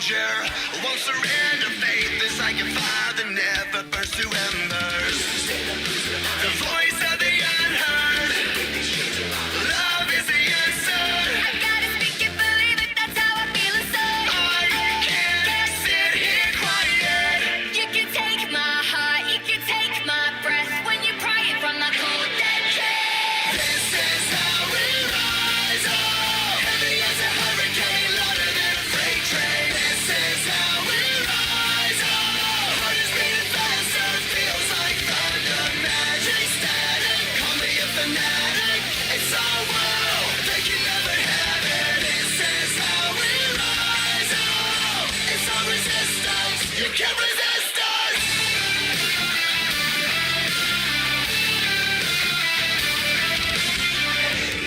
soldier won't surrender. Faith is like a fire that never burns to embers. The voice of the unheard. Love is the answer. I gotta speak it, believe it, that's how I feel inside. I can't sit here quiet. You can take my heart, you can take my breath when you pry it from the cold dead chest. This is how we rise up. Heavy as a hurricane, louder than a freight train. This is how we rise up. Heart is beating faster, feels like thunder. Magic static, call me a fanatic. It's our world, they can never have it. This is how we rise up. It's our resistance, you can't resist us.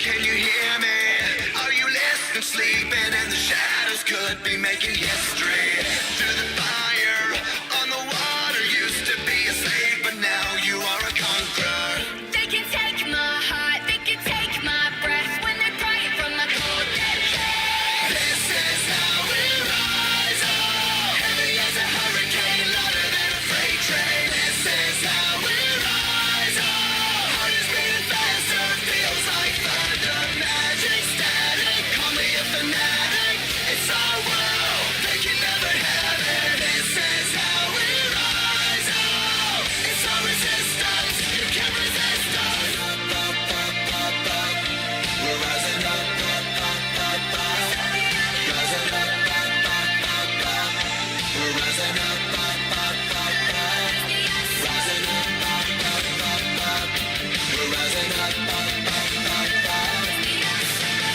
Can you hear me? Are you listening? Sleeping and the shadows could be making history. Through the fire, on the water, used to be a slave, but now you are a conqueror. They can take my heart, they can take my breath when they pry it from the cold dead chest. This is how we rise up. Heavy as a hurricane, louder than a freight train. This is how we rise up. Heart is beating faster, feels like thunder. Magic static, call me a fanatic. It's our world, they can never have it. This is how we rise up. It's our resistance, you can't resist us. Up, up, up, up, up. We're rising up, up, up, up, up. Rising up, up, up, up, up. We're rising up, up, up, up, up. Rising up, up, up, up, up. We're rising up, up, up, up, up.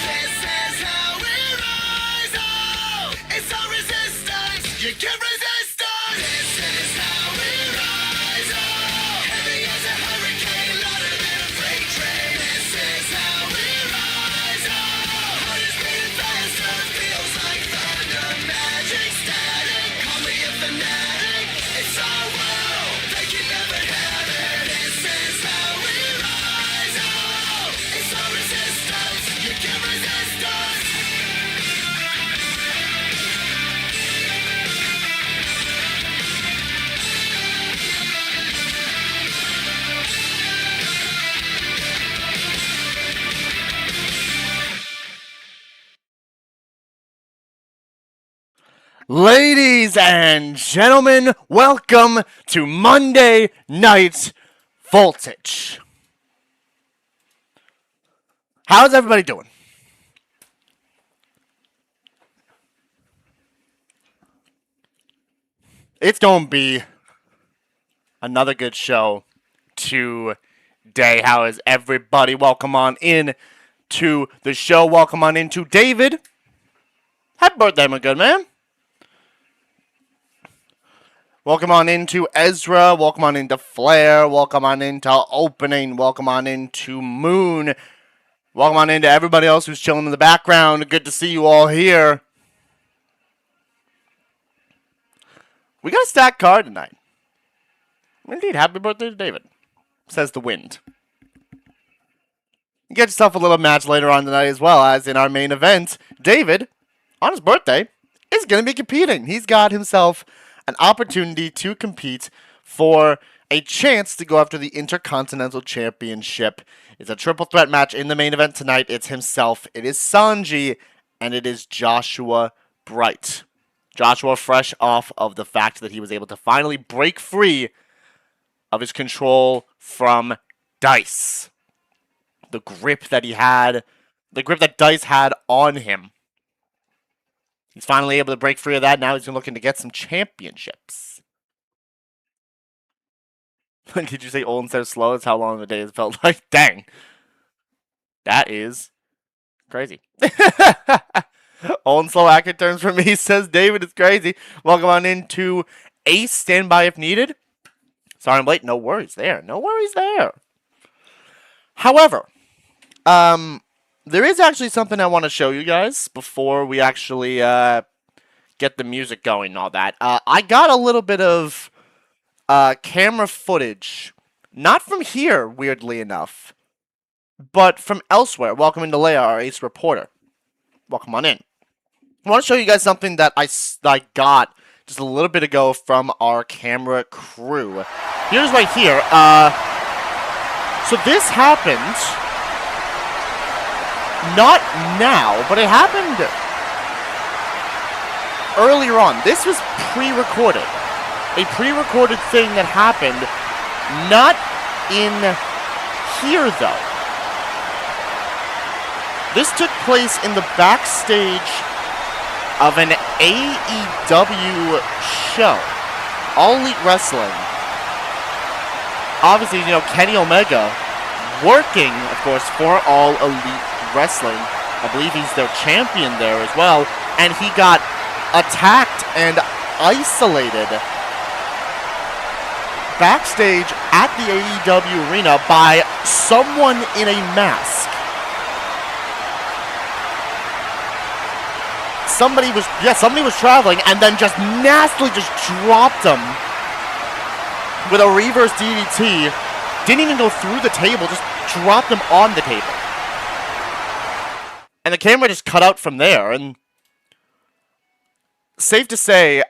This is how we rise up. It's our resistance. You can't resist us. This is how we rise up. Heavy as a hurricane, louder than a freight train. This is how we rise up. Heart is beating faster, feels like thunder. Magic static, call me a fanatic. It's our world, they can never have it. This is how we rise up. It's our resistance, you can't resist us. Ladies and gentlemen, welcome to Monday Night Voltage. How's everybody doing? It's going to be another good show today. How is everybody? Welcome on in to the show. Welcome on into David. Happy birthday, my good man. Welcome on into Ezra. Welcome on into Flair. Welcome on into Opening. Welcome on into Moon. Welcome on into everybody else who's chilling in the background. Good to see you all here. We got a stacked card tonight. Indeed, happy birthday to David, says the wind. You get yourself a little match later on tonight as well, as in our main event. David, on his birthday, is going to be competing. He's got himself an opportunity to compete for a chance to go after the Intercontinental Championship. It's a triple threat match in the main event tonight. It's himself, it is Sanji, and it is Joshua Bright. Joshua fresh off of the fact that he was able to finally break free of his control from Dice. The grip that he had, the grip that Dice had on him. He's finally able to break free of that. Now he's looking to get some championships. Did you say old instead of slow? That's how long the day has felt like. Dang. That is crazy. Old and slow accurate terms for me, says David. It's crazy. Welcome on into Ace. Stand by if needed. Sorry I'm late. No worries there. No worries there. However, there is actually something I want to show you guys before we actually get the music going and all that. I got a little bit of camera footage, not from here, weirdly enough, but from elsewhere. Welcome into Leia, our ace reporter. Welcome on in. I want to show you guys something that I got just a little bit ago from our camera crew. Here's right here. So this happened not now, but it happened earlier on. This was pre-recorded. A pre-recorded thing that happened not in here, though. This took place in the backstage of an AEW show. All Elite Wrestling. Obviously, you know, Kenny Omega working, of course, for All Elite Wrestling. I believe he's their champion there as well. And he got attacked and isolated backstage at the AEW arena by someone in a mask. Somebody was traveling and then just nastily just dropped him with a reverse DDT. Didn't even go through the table, just dropped him on the table. And the camera just cut out from there. And safe to say,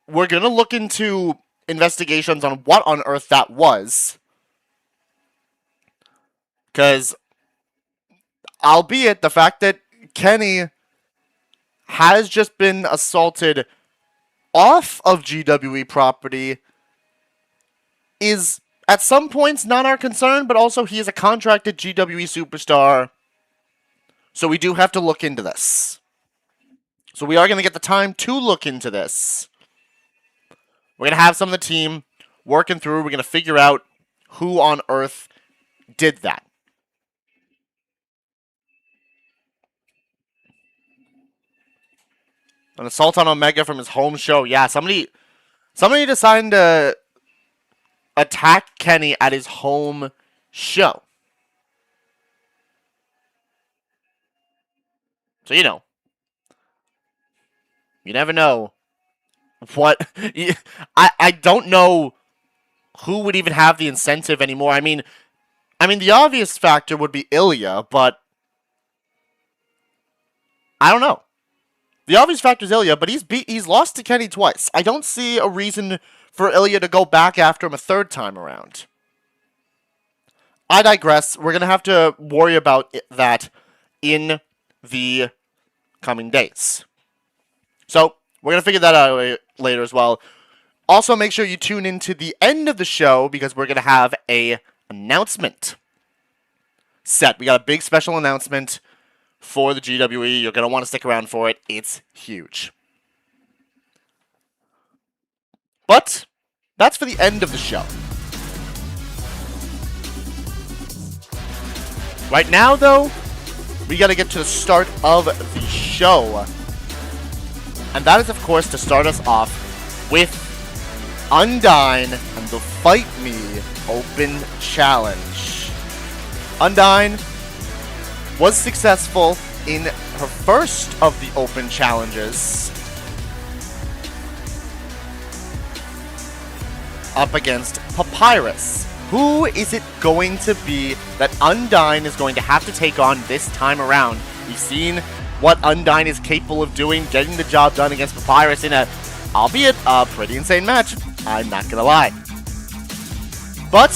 we're going to look into investigations on what on earth that was. Because, albeit the fact that Kenny has just been assaulted off of GWE property is at some points not our concern, but also he is a contracted GWE superstar. So we do have to look into this. So we are going to get the time to look into this. We're going to have some of the team working through. We're going to figure out who on earth did that. An assault on Omega from his home show. Yeah, somebody decided to attack Kenny at his home show. So, you know. You never know what... I don't know who would even have the incentive anymore. I mean, the obvious factor would be Ilya, but I don't know. The obvious factor is Ilya, but he's lost to Kenny twice. I don't see a reason for Ilya to go back after him a third time around. I digress. We're going to have to worry about that in the coming days. So, we're going to figure that out later as well. Also, make sure you tune into the end of the show because we're going to have an announcement set. We got a big special announcement for the GWE. You're going to want to stick around for it. It's huge. But that's for the end of the show. Right now, though, we got to get to the start of the show. And that is, of course, to start us off with Undyne and the Fight Me Open Challenge. Undyne was successful in her first of the open challenges up against Papyrus. Who is it going to be that Undyne is going to have to take on this time around? We've seen what Undyne is capable of doing, getting the job done against Papyrus in a, albeit a pretty insane match, I'm not gonna lie. But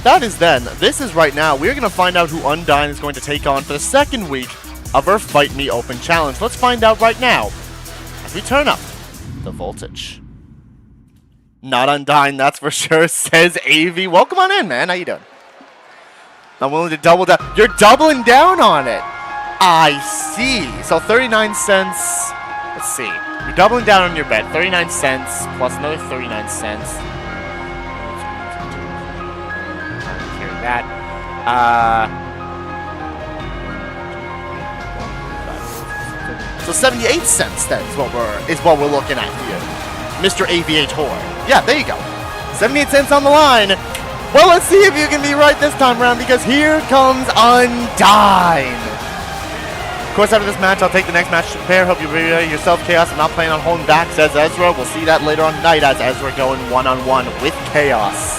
that is then. This is right now. We're going to find out who Undyne is going to take on for the second week of her Fight Me Open Challenge. Let's find out right now as we turn up the voltage. Not Undyne, that's for sure, says AV. Welcome on in, man. How you doing? I'm willing to double down. You're doubling down on it. I see. So 39 cents. Let's see. You're doubling down on your bet. 39 cents plus another 39 cents. That. So 78 cents then is what we're looking at here. Mr. Aviator. Yeah, there you go. 78 cents on the line. Well, let's see if you can be right this time around because here comes Undyne. Of course, after this match, I'll take the next match to prepare. Hope you ready yourself, Chaos. I'm not planning on holding back, says Ezra. We'll see that later on tonight as Ezra going one-on-one with Chaos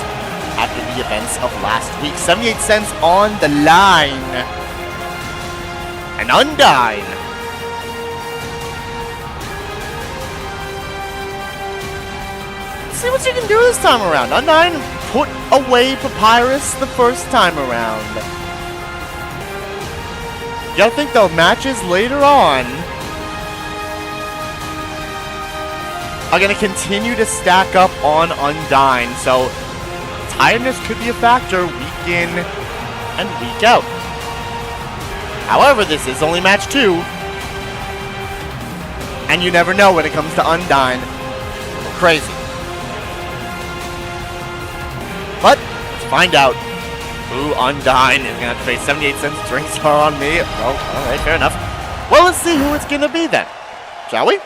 after the events of last week. 78 cents on the line. And Undyne see what you can do this time around. Undyne put away Papyrus the first time around. You gotta think though, matches later on are gonna continue to stack up on Undyne, so tiredness could be a factor week in and week out. However, this is only match 2, and you never know when it comes to Undyne. Crazy. But let's find out who Undyne is gonna have to pay 78 cents drinks are on me. Well, alright, fair enough. Well, let's see who it's gonna be then. Shall we?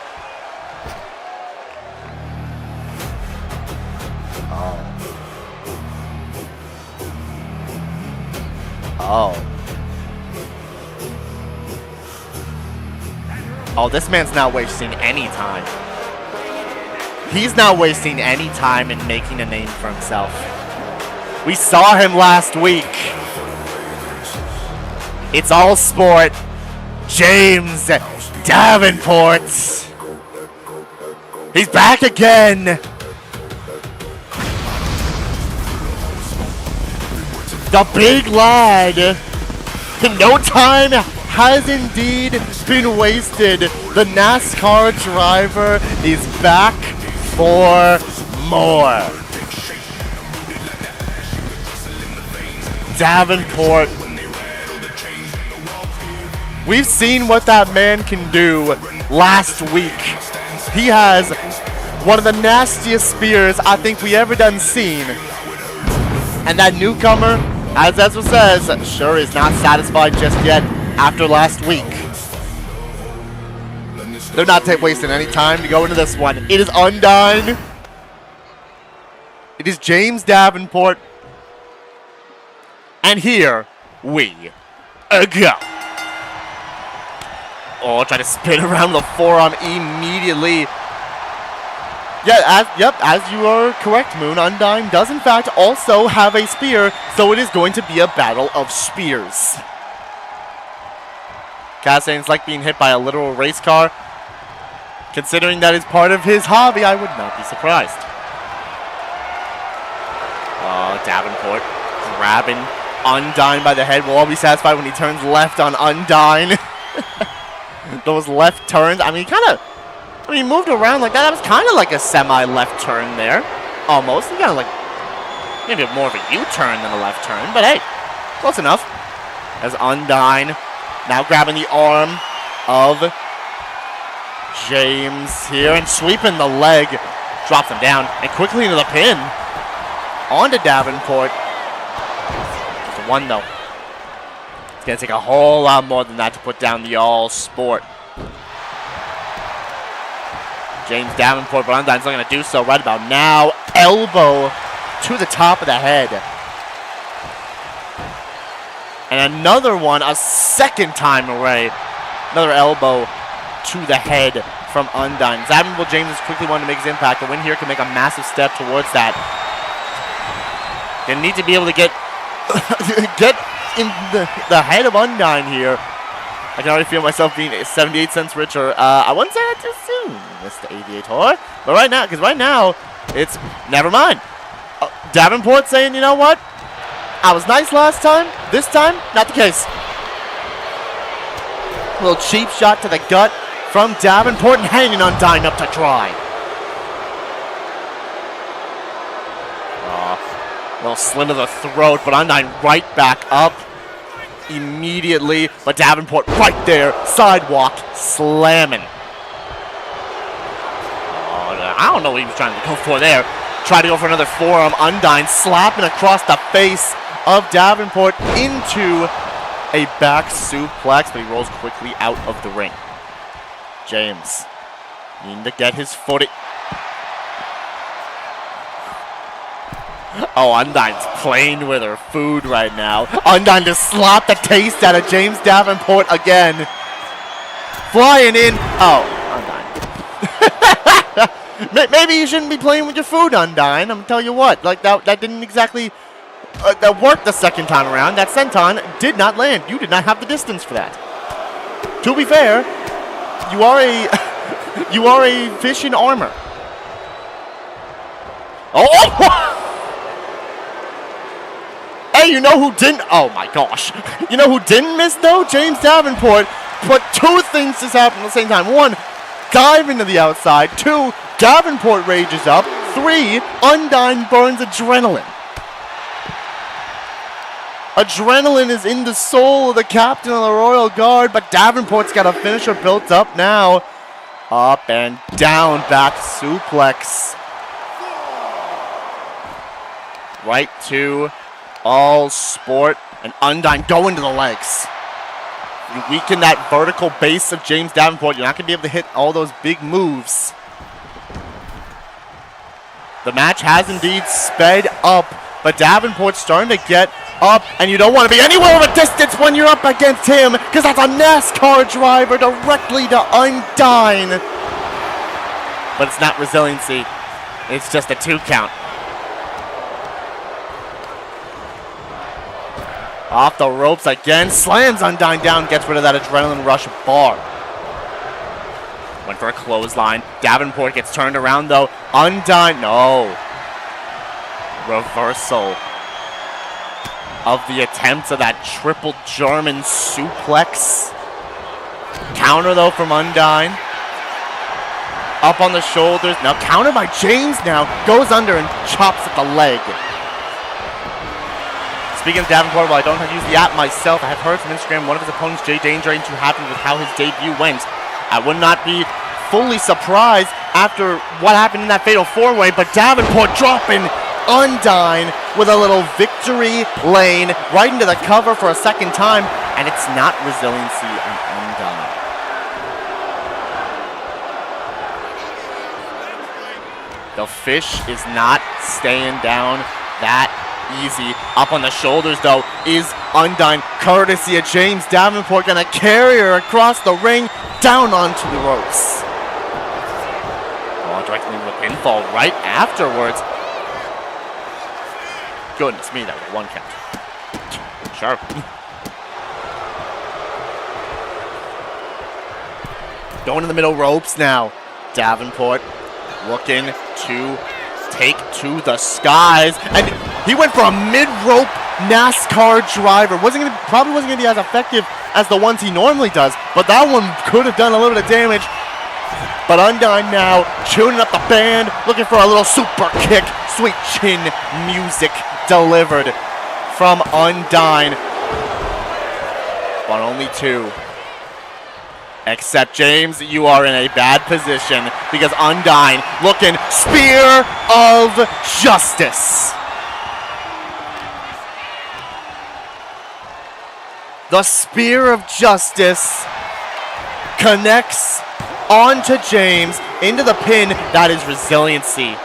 Oh, this man's not wasting any time. He's not wasting any time in making a name for himself. We saw him last week. It's all sport. James Davenport. He's back again. The big lad. In no time has indeed been wasted. The NASCAR driver is back for more. Davenport. We've seen what that man can do last week. He has one of the nastiest spears I think we ever done seen. And that newcomer, as Ezra says, sure is not satisfied just yet after last week. They're not wasting any time to go into this one. It is Undyne. It is James Davenport. And here we go. Oh, try to spin around the forearm immediately. Yeah, as you are correct, Moon. Undyne does in fact also have a spear, so it is going to be a battle of spears. Cass saying it's like being hit by a literal race car. Considering that is part of his hobby, I would not be surprised. Oh, Davenport grabbing Undyne by the head. Will all be satisfied when he turns left on Undyne. Those left turns, I mean, he moved around like that. That was kind of like a semi-left turn there. Almost. He kind of like, maybe more of a U-turn than a left turn, but hey, close enough. As Undyne now grabbing the arm of James here and sweeping the leg. Drops him down and quickly into the pin. On to Davenport. Just one though. It's going to take a whole lot more than that to put down the all-sport. James Davenport, but Undyne's not going to do so right about now. Elbow to the top of the head. And another one, a second time away. Another elbow to the head from Undyne. Davenport James is quickly wanting to make his impact. The win here can make a massive step towards that. They need to be able to get in the head of Undyne here. I can already feel myself being 78 cents richer. I wouldn't say that too soon, Mr. Aviator. But right now, it's never mind. Davenport saying, you know what? I was nice last time. This time, not the case. A little cheap shot to the gut from Davenport and hanging Undyne up to dry. Little slim to the throat, but Undyne right back up immediately. But Davenport right there, sidewalk slamming. I don't know what he was trying to go for there. Tried to go for another forearm. Undyne slapping across the face of Davenport into a back suplex, but he rolls quickly out of the ring. James needing to get his footing. Oh, Undyne's playing with her food right now. Undyne just slapped the taste out of James Davenport again. Flying in. Oh, Undyne. Maybe you shouldn't be playing with your food, Undyne. I'm gonna tell you what. Like that didn't exactly that worked the second time around. That senton did not land. You did not have the distance for that. To be fair, you are a fish in armor. Oh! Hey, you know who didn't? Oh my gosh. You know who didn't miss though? James Davenport. But two things just happened at the same time. One, dive into the outside. Two, Davenport rages up. Three, Undyne burns adrenaline. Adrenaline is in the soul of the captain of the Royal Guard, but Davenport's got a finisher built up now. Up and down, back suplex. Right to all sport, and Undyne going to the legs. You weaken that vertical base of James Davenport, you're not going to be able to hit all those big moves. The match has indeed sped up, but Davenport's starting to get up, and you don't want to be anywhere of a distance when you're up against him, because that's a NASCAR driver directly to Undyne. But it's not resiliency, it's just a 2 count. Off the ropes again, slams Undyne down, gets rid of that adrenaline rush bar. Went for a clothesline. Davenport gets turned around though. Undyne, no. Reversal of the attempts of that triple German suplex. Counter though from Undyne. Up on the shoulders. Now countered by James now. Goes under and chops at the leg. Speaking of Davenport, while I don't have to use the app myself, I have heard from Instagram one of his opponents, Jay Danger, ain't too happy with how his debut went. I would not be fully surprised after what happened in that fatal 4-way, but Davenport dropping Undyne with a little victory lane right into the cover for a second time, and it's not resiliency on Undyne. The fish is not staying down that easy. Up on the shoulders though is Undyne, courtesy of James Davenport, gonna carry her across the ring down onto the ropes. Oh, directly into a pinfall right afterwards. Goodness me, that was a 1 count. Sharp. Going to the middle ropes now. Davenport looking to take to the skies, and he went for a mid-rope NASCAR driver. Probably wasn't gonna be as effective as the ones he normally does, but that one could have done a little bit of damage. But Undyne now tuning up the band, looking for a little super kick. Sweet chin music delivered from Undyne. But only 2. Except James, you are in a bad position because Undyne looking spear of justice. The spear of justice connects onto James into the pin. That is resiliency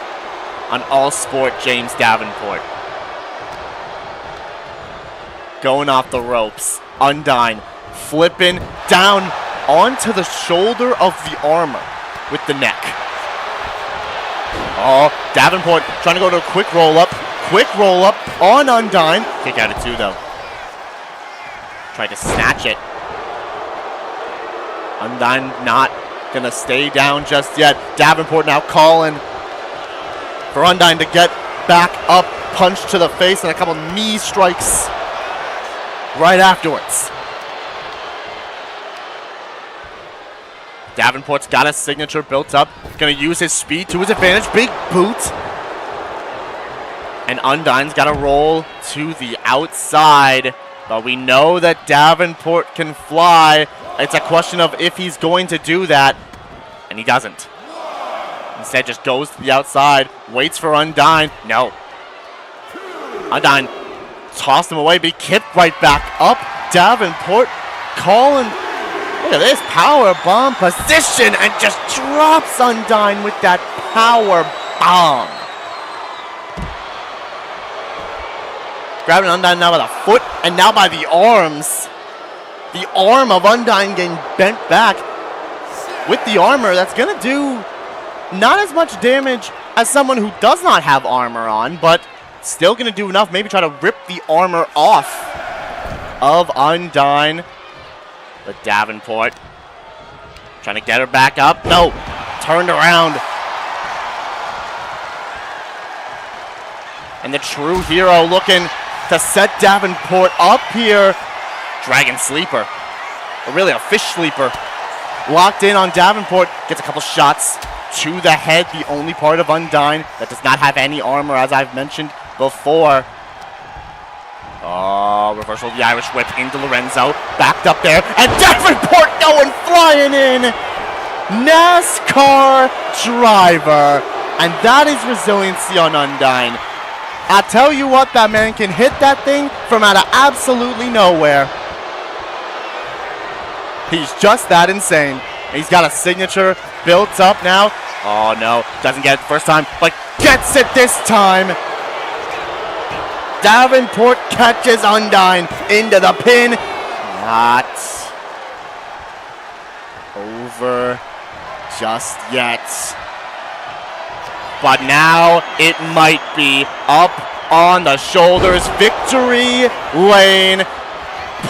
on all sport James Davenport. Going off the ropes. Undyne flipping down onto the shoulder of the armor with the neck. Oh, Davenport trying to go to a quick roll-up. Quick roll-up on Undyne. Kick out at 2 though. Tried to snatch it. Undyne not gonna stay down just yet. Davenport now calling for Undyne to get back up. Punch to the face and a couple knee strikes right afterwards. Davenport's got a signature built up. Gonna use his speed to his advantage. Big boot. And Undyne's got to roll to the outside. But we know that Davenport can fly. It's a question of if he's going to do that. And he doesn't. Instead just goes to the outside. Waits for Undyne. No. Undyne tossed him away. Be kicked right back up. Davenport calling. Look at this power bomb position and just drops Undyne with that power bomb. Grabbing Undyne now by the foot and now by the arms. The arm of Undyne getting bent back with the armor. That's going to do not as much damage as someone who does not have armor on, but still going to do enough. Maybe try to rip the armor off of Undyne. But Davenport trying to get her back up. No, turned around. And the true hero looking to set Davenport up here. Dragon sleeper. Or really a fish sleeper. Locked in on Davenport. Gets a couple shots to the head. The only part of Undyne that does not have any armor, as I've mentioned before. Oh, reversal of the Irish whip into Lorenzo. Backed up there. And Davenport going flying in. NASCAR driver. And that is resiliency on Undyne. I tell you what, that man can hit that thing from out of absolutely nowhere. He's just that insane. He's got a signature built up now. Oh no, doesn't get it the first time, but gets it this time. Davenport catches Undyne into the pin. Not over just yet. But now it might be up on the shoulders. Victory Lane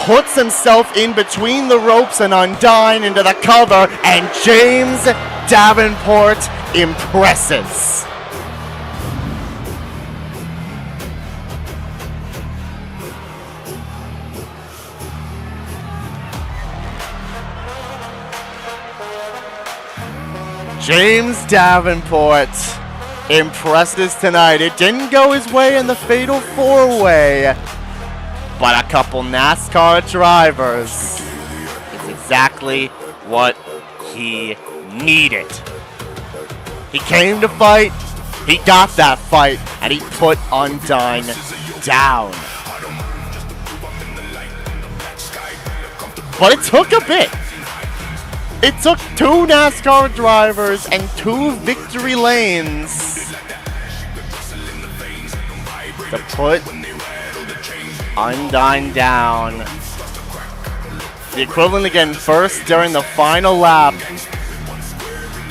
puts himself in between the ropes and Undyne into the cover, and James Davenport impresses. James Davenport impresses tonight. It didn't go his way in the Fatal 4-Way, but a couple NASCAR drivers is exactly what he needed. He came to fight, he got that fight, and he put Undyne down. But it took a bit. It took 2 NASCAR drivers and 2 victory lanes to put Undyne down. The equivalent again, first during the final lap.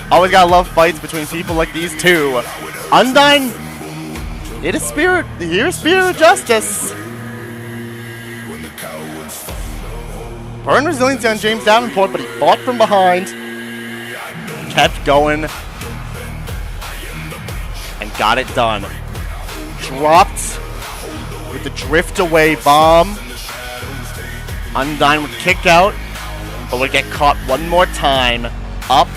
Always gotta love fights between people like these two. Undyne did a spirit of justice. Burn resiliency on James Davenport, but he fought from behind. Kept going. And got it done. Dropped with the drift away bomb. Undyne would kick out, but would get caught one more time. Up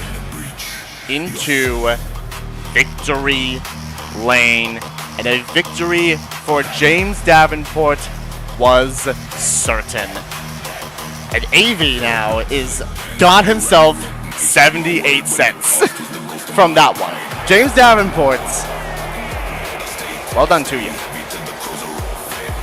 into victory lane. And a victory for James Davenport was certain. And AV now got himself 78 cents from that one. James Davenport, well done to you.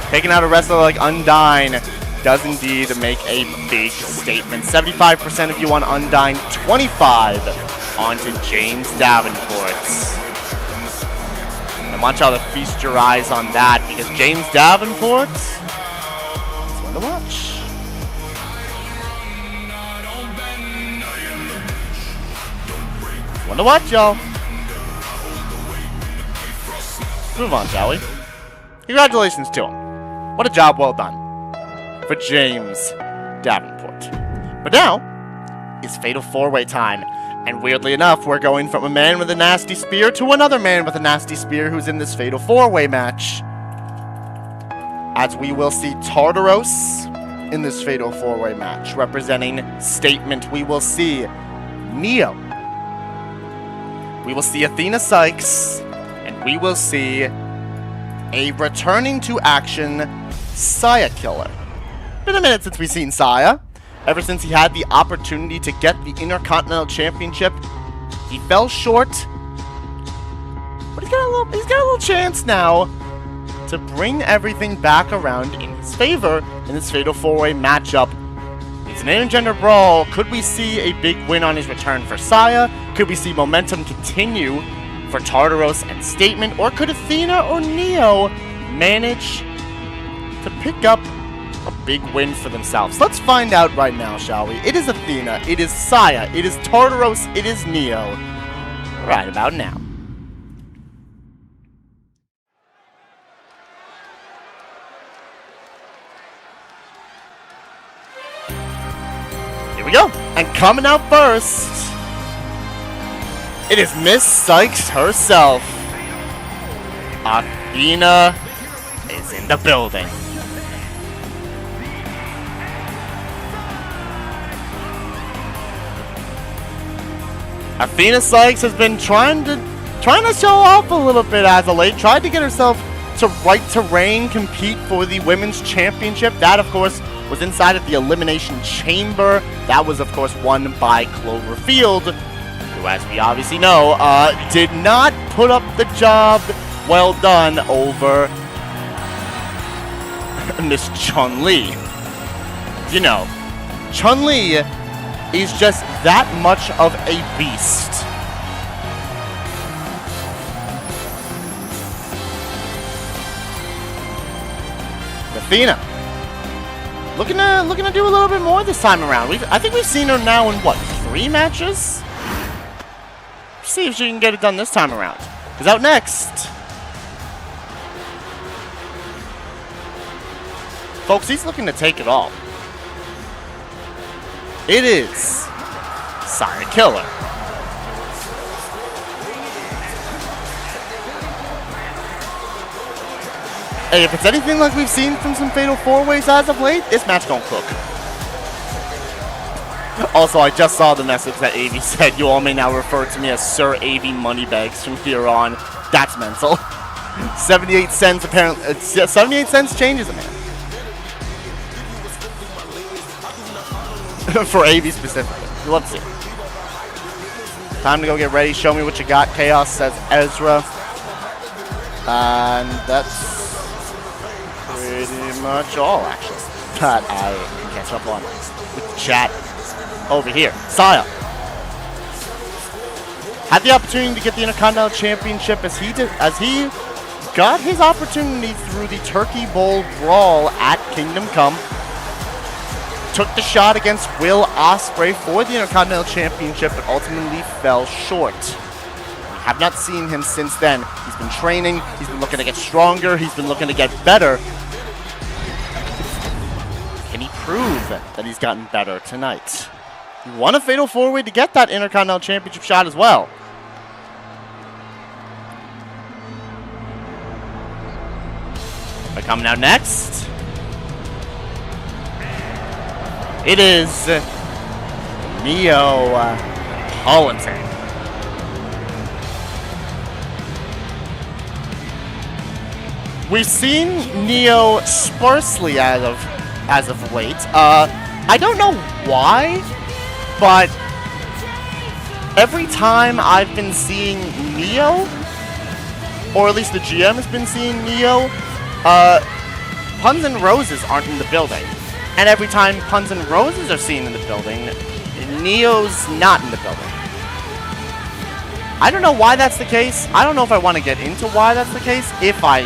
Taking out a wrestler like Undyne does indeed make a big statement. 75% of you on Undyne, 25 onto James Davenport. And watch how to feast your eyes on that, because James Davenport is one to watch. One to watch, y'all. Let's move on, shall we? Congratulations to him. What a job well done for James Davenport. But now, it's Fatal 4-Way time. And weirdly enough, we're going from a man with a nasty spear to another man with a nasty spear who's in this Fatal 4-Way match. As we will see Tartaros in this Fatal 4-Way match. Representing Statement, we will see Neo. We will see Athena Cykes, and we will see a returning to action Sayakiller. Been a minute since we've seen Saya. Ever since he had the opportunity to get the Intercontinental Championship, he fell short. But he's got a little chance now to bring everything back around in his favor in this Fatal 4-Way matchup. It's an intergender brawl. Could we see a big win on his return for Saya? Could we see momentum continue for Tartaros and Statement? Or could Athena or Neo manage to pick up a big win for themselves? Let's find out right now, shall we? It is Athena, it is Saya, it is Tartaros, it is Neo. Right about now. Here we go. And coming out first, it is Miss Cykes herself. Athena is in the building. Athena Cykes has been trying to show off a little bit as of late. Tried to get herself to right to reign, compete for the women's championship. That, of course, was inside of the Elimination Chamber. That was, of course, won by Cloverfield, who, as we obviously know, did not put up the job well done over Miss Chun-Li. You know, Chun-Li is just that much of a beast. Athena, looking to do a little bit more this time around. I think we've seen her now in what, 3 matches? Let's see if she can get it done this time around. Because out next, folks, he's looking to take it all. It is Sayakiller. Hey, if it's anything like we've seen from some Fatal 4-Ways as of late, this match gon' cook. Also, I just saw the message that AV said, you all may now refer to me as Sir AV Moneybags from here on. That's mental. 78 cents apparently, 78 cents changes a man. For AV specifically. We love to see it. Time to go get ready. Show me what you got. Chaos, says Ezra. And that's pretty much all, actually, that I can catch up on with the chat over here. Saya had the opportunity to get the Intercontinental Championship as he got his opportunity through the Turkey Bowl brawl at Kingdom Come. Took the shot against Will Ospreay for the Intercontinental Championship, but ultimately fell short. We have not seen him since then. He's been training, he's been looking to get stronger, he's been looking to get better. Can he prove that he's gotten better tonight? He won a Fatal 4-Way to get that Intercontinental Championship shot as well. But coming out next, it is Neapolitan. We've seen Neo sparsely as of late. I don't know why, but every time I've been seeing Neo, or at least the GM has been seeing Neo, Puns and Roses aren't in the building. And every time Puns and Roses are seen in the building, Neo's not in the building. I don't know why that's the case. I don't know if I want to get into why that's the case. I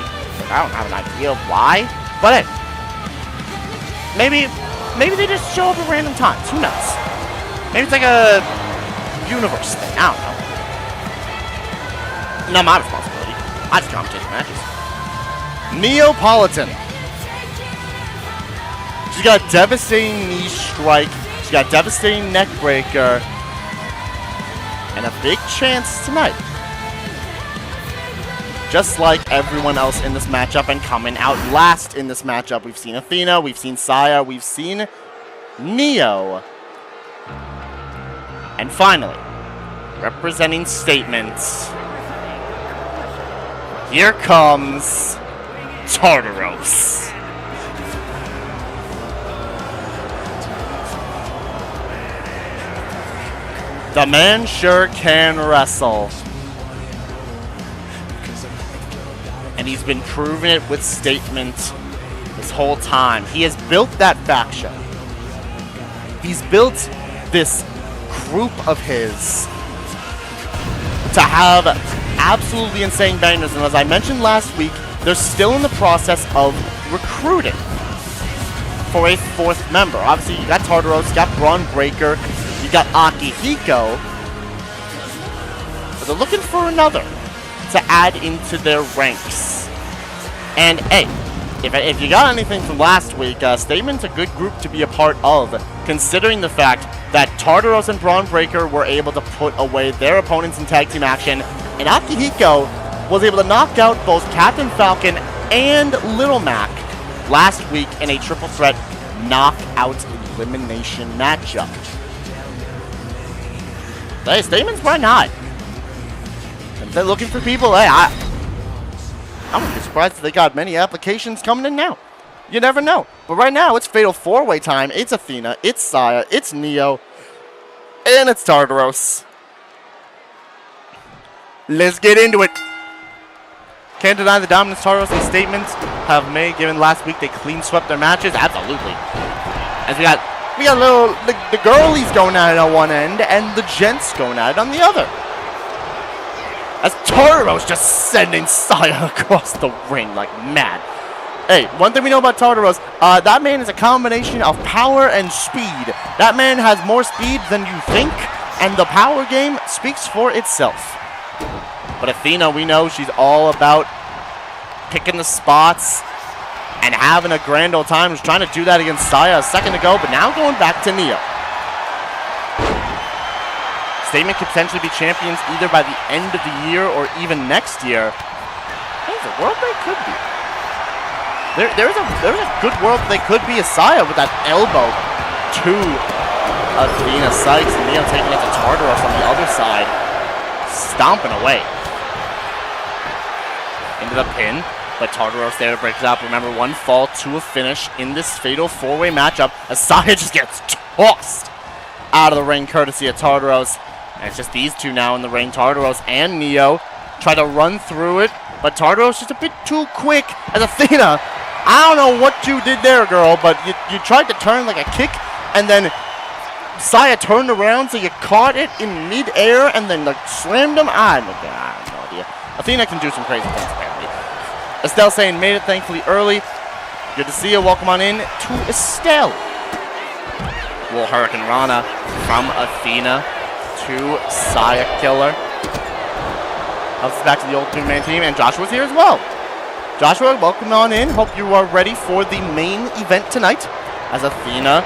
don't have an idea of why. But hey, maybe they just show up at random times. Who knows? Maybe it's like a universe thing. I don't know. Not my responsibility. I just commentate the matches. Neapolitan. She's got a devastating knee strike. She's got a devastating neck breaker. And a big chance tonight. Just like everyone else in this matchup and coming out last in this matchup. We've seen Athena, we've seen Saya, we've seen Neo. And finally, representing statements, here comes Tartaros. The man sure can wrestle. And he's been proving it with statement this whole time. He has built that faction. He's built this group of his to have absolutely insane bangers. And as I mentioned last week, they're still in the process of recruiting for a 4th member. Obviously, you got Tartaros, you got Braun Breaker, you got Akihiko. But they're looking for another to add into their ranks. And hey, if you got anything from last week, Statement's a good group to be a part of, considering the fact that Tartaros and Braun Breaker were able to put away their opponents in tag team action, and Akihiko was able to knock out both Captain Falcon and Little Mac last week in a triple threat knockout elimination matchup. Hey, statements, why not? If they're looking for people, hey, I wouldn't be surprised if they got many applications coming in now. You never know. But right now, it's Fatal 4-Way time. It's Athena, it's Saya, it's Neo, and it's Tartaros. Let's get into it. Can't deny the dominance Tartaros and statements have made, given last week they clean swept their matches. Absolutely. As we got little, the girlies going at it on one end and the gents going at it on the other. As Tartaros just sending Saya across the ring like mad. Hey, one thing we know about Tartaros, that man is a combination of power and speed. That man has more speed than you think, and the power game speaks for itself. But Athena, we know she's all about picking the spots and having a grand old time. She's trying to do that against Saya a second ago, but now going back to Neo. Statement could potentially be champions either by the end of the year or even next year. There's a world they could be. There's a good world they could be a Saya with that elbow to Athena, Cykes, and Neo taking it to Tartaros on the other side, stomping away. Into the pin, but Tartaros there to break it up. Remember, one fall to a finish in this Fatal 4-Way matchup as Saya just gets tossed out of the ring courtesy of Tartaros. And it's just these two now in the ring. Tartaros and Neo try to run through it, but Tartaros just a bit too quick as Athena. I don't know what you did there, girl, but you tried to turn like a kick, and then Saya turned around so you caught it in mid-air and then like slammed him. I have no idea. Athena can do some crazy things, apparently. Estelle saying, made it thankfully early. Good to see you. Welcome on in to Estelle. Little Hurricane Rana from Athena to Sayakiller. Helps us back to the old two-man team, and Joshua's here as well. Joshua, welcome on in. Hope you are ready for the main event tonight. As Athena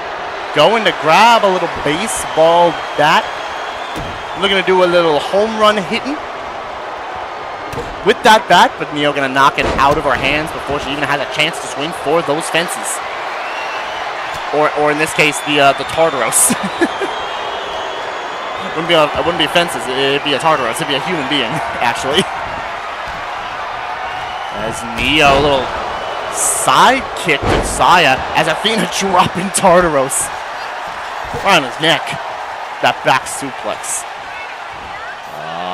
going to grab a little baseball bat. Looking to do a little home run hitting with that bat, but Neo gonna knock it out of her hands before she even has a chance to swing for those fences. Or in this case, the Tartaros. It wouldn't be fences, it'd be a Tartaros, it'd be a human being, actually. As Neo, a little side kick to Saya, as Athena dropping Tartaros right on his neck. That back suplex.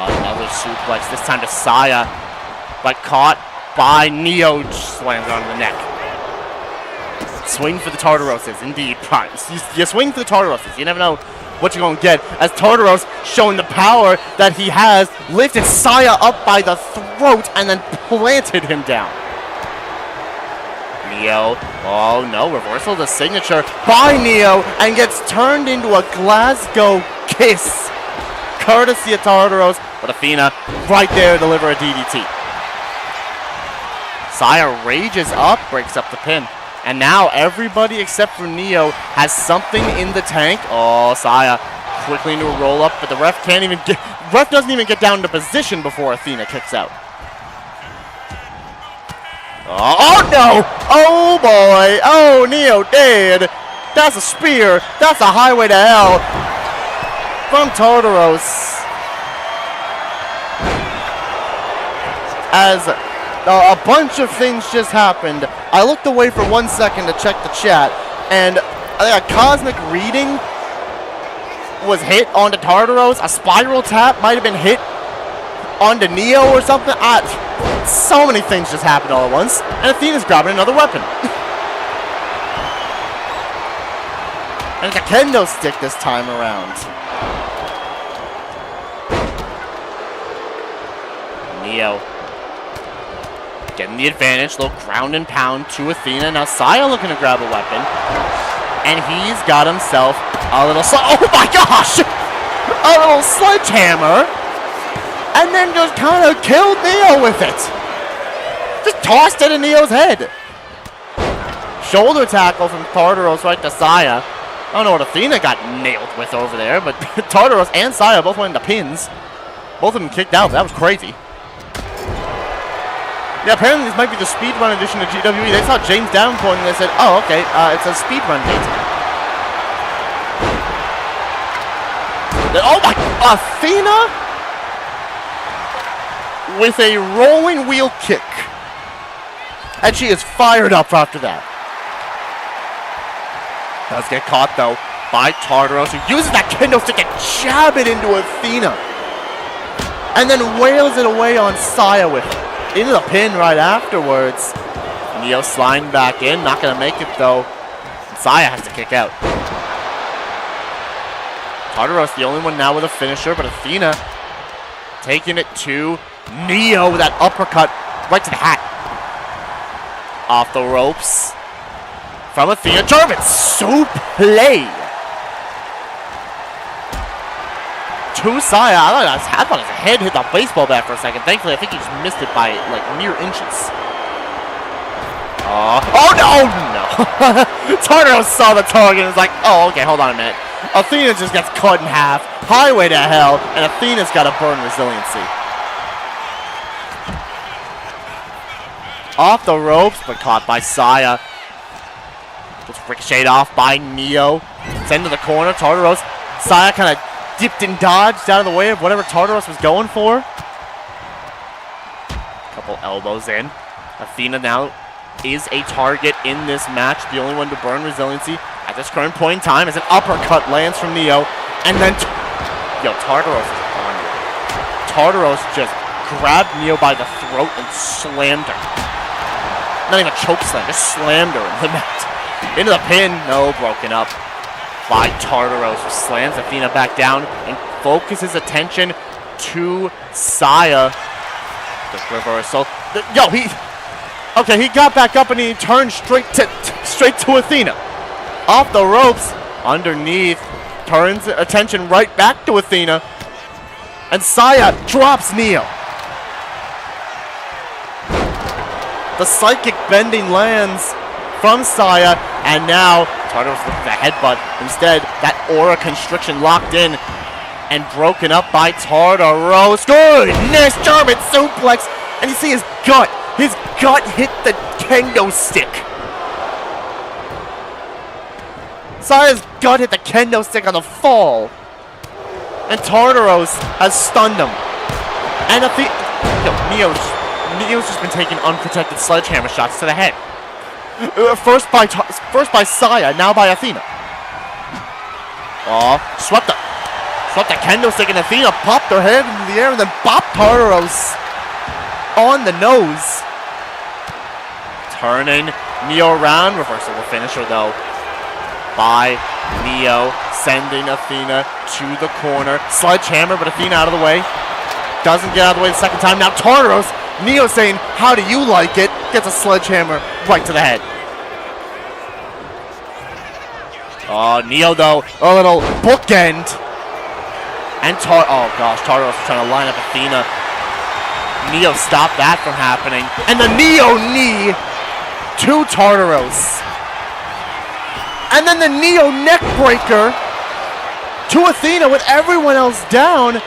Another suplex, this time to Saya, but caught by Neo, slams onto the neck. Swing for the Tartaroses, indeed. You swing for the Tartaroses, you never know what you're going to get, as Tartaros showing the power that he has, lifted Saya up by the throat and then planted him down. Neo, oh no, reversal of the signature by Neo and gets turned into a Glasgow kiss, courtesy of Tartaros, but Athena right there to deliver a DDT. Saya rages up, breaks up the pin. And now everybody except for Neo has something in the tank. Oh, Saya quickly into a roll up, but the ref doesn't even get down to position before Athena kicks out. Oh no! Oh boy! Oh, Neo dead! That's a spear! That's a highway to hell! From Tartaros. As a bunch of things just happened. I looked away for 1 second to check the chat, and I think a cosmic reading was hit onto Tartaros. A spiral tap might have been hit onto Neo or something. So many things just happened all at once, and Athena's grabbing another weapon. And it's a kendo stick this time around. Neo getting the advantage, little ground and pound to Athena. Now Saya looking to grab a weapon, and he's got himself a little, oh my gosh! A little sledgehammer, and then just kind of killed Neo with it. Just tossed it in Neo's head. Shoulder tackle from Tartaros right to Saya. I don't know what Athena got nailed with over there, but Tartaros and Saya both went into pins. Both of them kicked out. That was crazy. Yeah, apparently this might be the speedrun edition of GWE. They saw James Davenport and they said, oh, okay, it's a speedrun date. Oh my, Athena with a rolling wheel kick. And she is fired up after that. Does get caught though by Tartaros, who uses that kendo stick and jab it into Athena. And then wails it away on Saya with it. Into the pin right afterwards. Neo sliding back in, not gonna make it though. And Saya has to kick out. Tartaros the only one now with a finisher, but Athena taking it to Neo with that uppercut right to the hat. Off the ropes from Athena. German suplex to Saya. I thought his head hit the baseball bat for a second. Thankfully, I think he just missed it by like mere inches. Oh no! Tartaros saw the target and was like, oh, okay, hold on a minute. Athena just gets cut in half. Highway to hell, and Athena's got to burn resiliency. Off the ropes, but caught by Saya. Gets ricocheted off by Neo. Sent to the corner. Tartaros. Saya kind of dipped and dodged out of the way of whatever Tartaros was going for. Couple elbows in. Athena now is a target in this match. The only one to burn resiliency at this current point in time as an uppercut lands from Neo. And then, Tartaros is on it. Tartaros just grabbed Neo by the throat and slammed her. Not even a choke slam, just slammed her in the mat. Into the pin, no, broken up by Tartaros, who slams Athena back down and focuses attention to Saya. The reversal. He got back up and he turned straight to Athena. Off the ropes, underneath, turns attention right back to Athena. And Saya drops Neo. The psychic bending lands from Saya, and now Tartaros looking for the headbutt. Instead, that aura constriction locked in and broken up by Tartaros. Goodness, German suplex, and you see his gut. His gut hit the kendo stick. Saya's gut hit the kendo stick on the fall. And Tartaros has stunned him. And Neo's just been taking unprotected sledgehammer shots to the head. First by Saya, now by Athena. Oh, swept the kendo stick, and Athena popped her head into the air and then bopped Tartaros on the nose. Turning Neo around, reversible finisher though by Neo, sending Athena to the corner. Sledgehammer, but Athena out of the way. Doesn't get out of the way the second time. Now Tartaros, Neo saying, how do you like it? Gets a sledgehammer right to the head. Oh, Neo though, a little bookend. And Tartaros was trying to line up Athena. Neo stopped that from happening. And the Neo knee to Tartaros. And then the Neo neck breaker to Athena with everyone else down.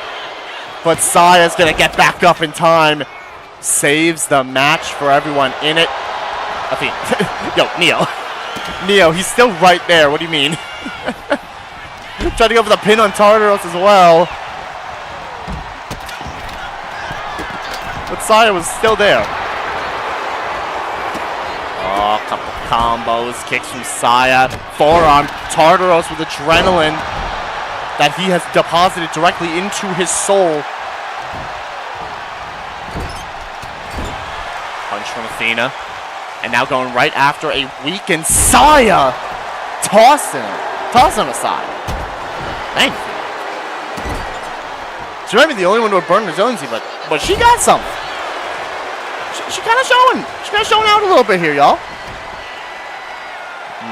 But Saya's gonna get back up in time. Saves the match for everyone in it. Athena. Neo, he's still right there. What do you mean? Trying to go for the pin on Tartaros as well. But Saya was still there. Oh, a couple combos, kicks from Saya. Forearm. Tartaros with adrenaline that he has deposited directly into his soul. Punch from Athena. And now going right after a weakened Saya. Tossing him aside. Thank you. She might be the only one to have burned resiliency, but she got some. She kind of showing. She's kind of showing out a little bit here, y'all.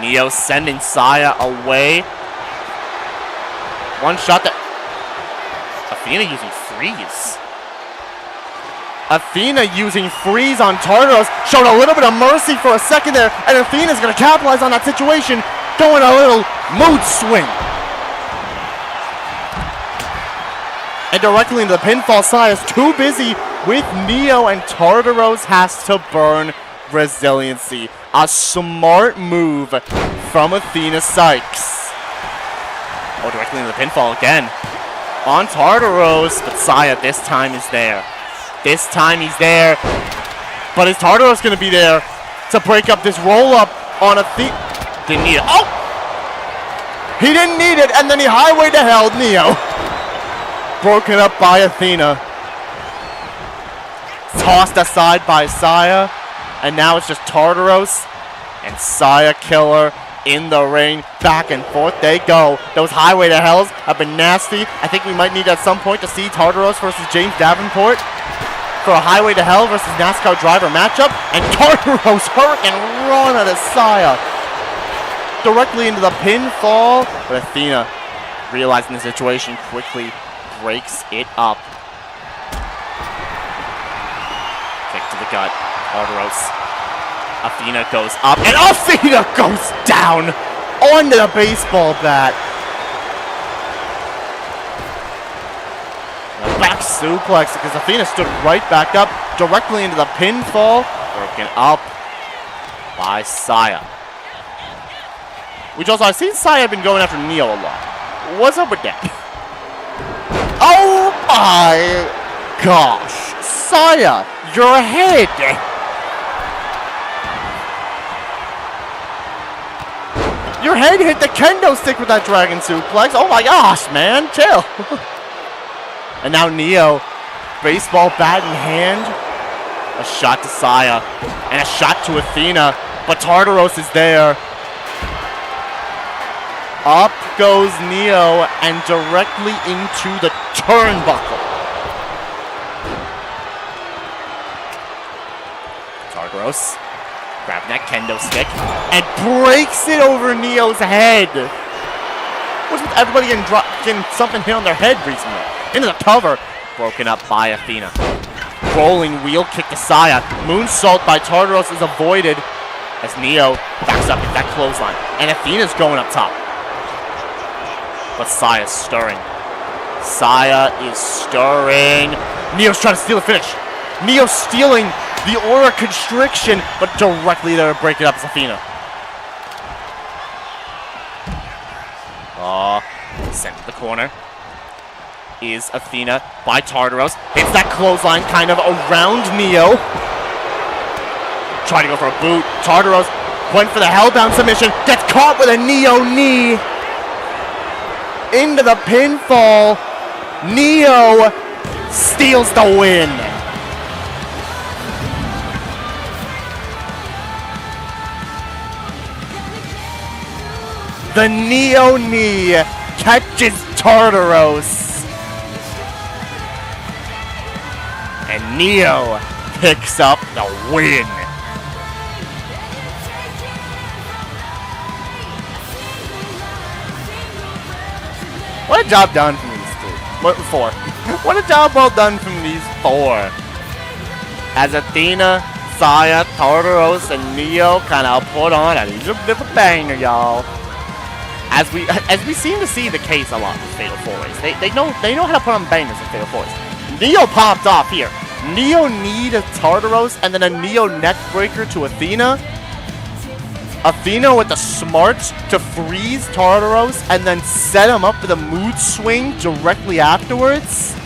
Neo sending Saya away. One shot that Athena using freeze. Athena using freeze on Tartaros. Showed a little bit of mercy for a second there, and Athena's going to capitalize on that situation, going a little mood swing. And directly into the pinfall. Saya's too busy with Neo, and Tartaros has to burn resiliency. A smart move from Athena Cykes. Oh, directly into the pinfall again. On Tartaros, but Saya this time is there. This time he's there. But is Tartaros going to be there to break up this roll-up on Athena? Didn't need it. Oh! He didn't need it, and then he highway to hell, Neo. Broken up by Athena. Tossed aside by Saya. And now it's just Tartaros and Sayakiller in the ring. Back and forth they go. Those highway to hells have been nasty. I think we might need at some point to see Tartaros versus James Davenport for a highway to hell versus NASCAR driver matchup. And Tartaros hurricane run out of Saya. Directly into the pinfall. But Athena, realizing the situation, quickly breaks it up. Kick to the gut. Tartaros. Athena goes up, and Athena goes down onto the baseball bat. A back suplex because Athena stood right back up, directly into the pinfall. Broken up by Saya. Which also, I've seen Saya been going after Neo a lot. What's up with that? Oh my gosh. Saya, your head. Your head hit the kendo stick with that dragon suplex. Oh my gosh, man. Chill. And now Neo, baseball bat in hand. A shot to Saya. And a shot to Athena. But Tartaros is there. Up goes Neo and directly into the turnbuckle. Tartaros grabbing that kendo stick and breaks it over Neo's head. What's with everybody getting something hit on their head recently? Into the cover. Broken up by Athena. Rolling wheel kick to Saya. Moonsault by Tartaros is avoided as Neo backs up with that clothesline. And Athena's going up top. But Saya's stirring. Saya is stirring. Neo's trying to steal the finish. Neo stealing the aura constriction, but directly there to break it up is Athena. Sent to the corner is Athena by Tartaros. Hits that clothesline kind of around Neo. Trying to go for a boot. Tartaros went for the hellbound submission. Gets caught with a Neo knee. Into the pinfall. Neo steals the win. The Neo knee catches Tartaros. And Neo picks up the win. What a job done from these four. What a job well done from these four. As Athena, Saya, Tartaros, and Neo kind of put on a little bit of a banger, y'all. As we seem to see the case a lot with Fatal 4-Ways. They know how to put on bangers in Fatal 4-Ways. Neo popped off here. Neo knee to Tartaros, and then a Neo neck breaker to Athena. Athena with the smarts to freeze Tartaros and then set him up with a mood swing directly afterwards.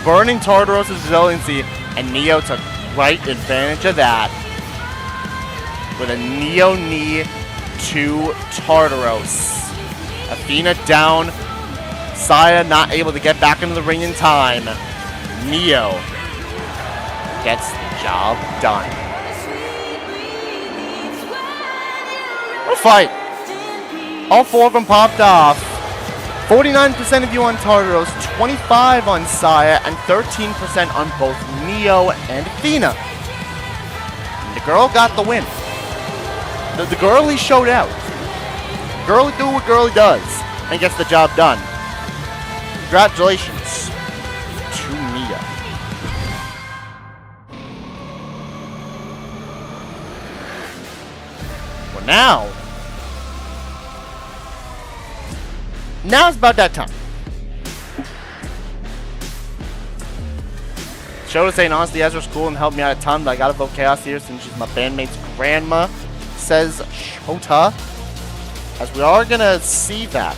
Burning Tartaros' resiliency, and Neo took right advantage of that with a Neo knee to Tartaros. Athena down. Saya not able to get back into the ring in time. Neo gets the job done. What a fight. All four of them popped off. 49% of you on Tartaros, 25% on Saya, and 13% on both Neo and Athena. And the girl got the win. The girlie showed out. Girlie do what girlie does and gets the job done. Congratulations to Neo. Well, now it's about that time. Cho is saying, honestly, Ezra's cool and helped me out a ton, but I gotta vote Chaos here since she's my bandmate's grandma, says Shota. As we are gonna see that.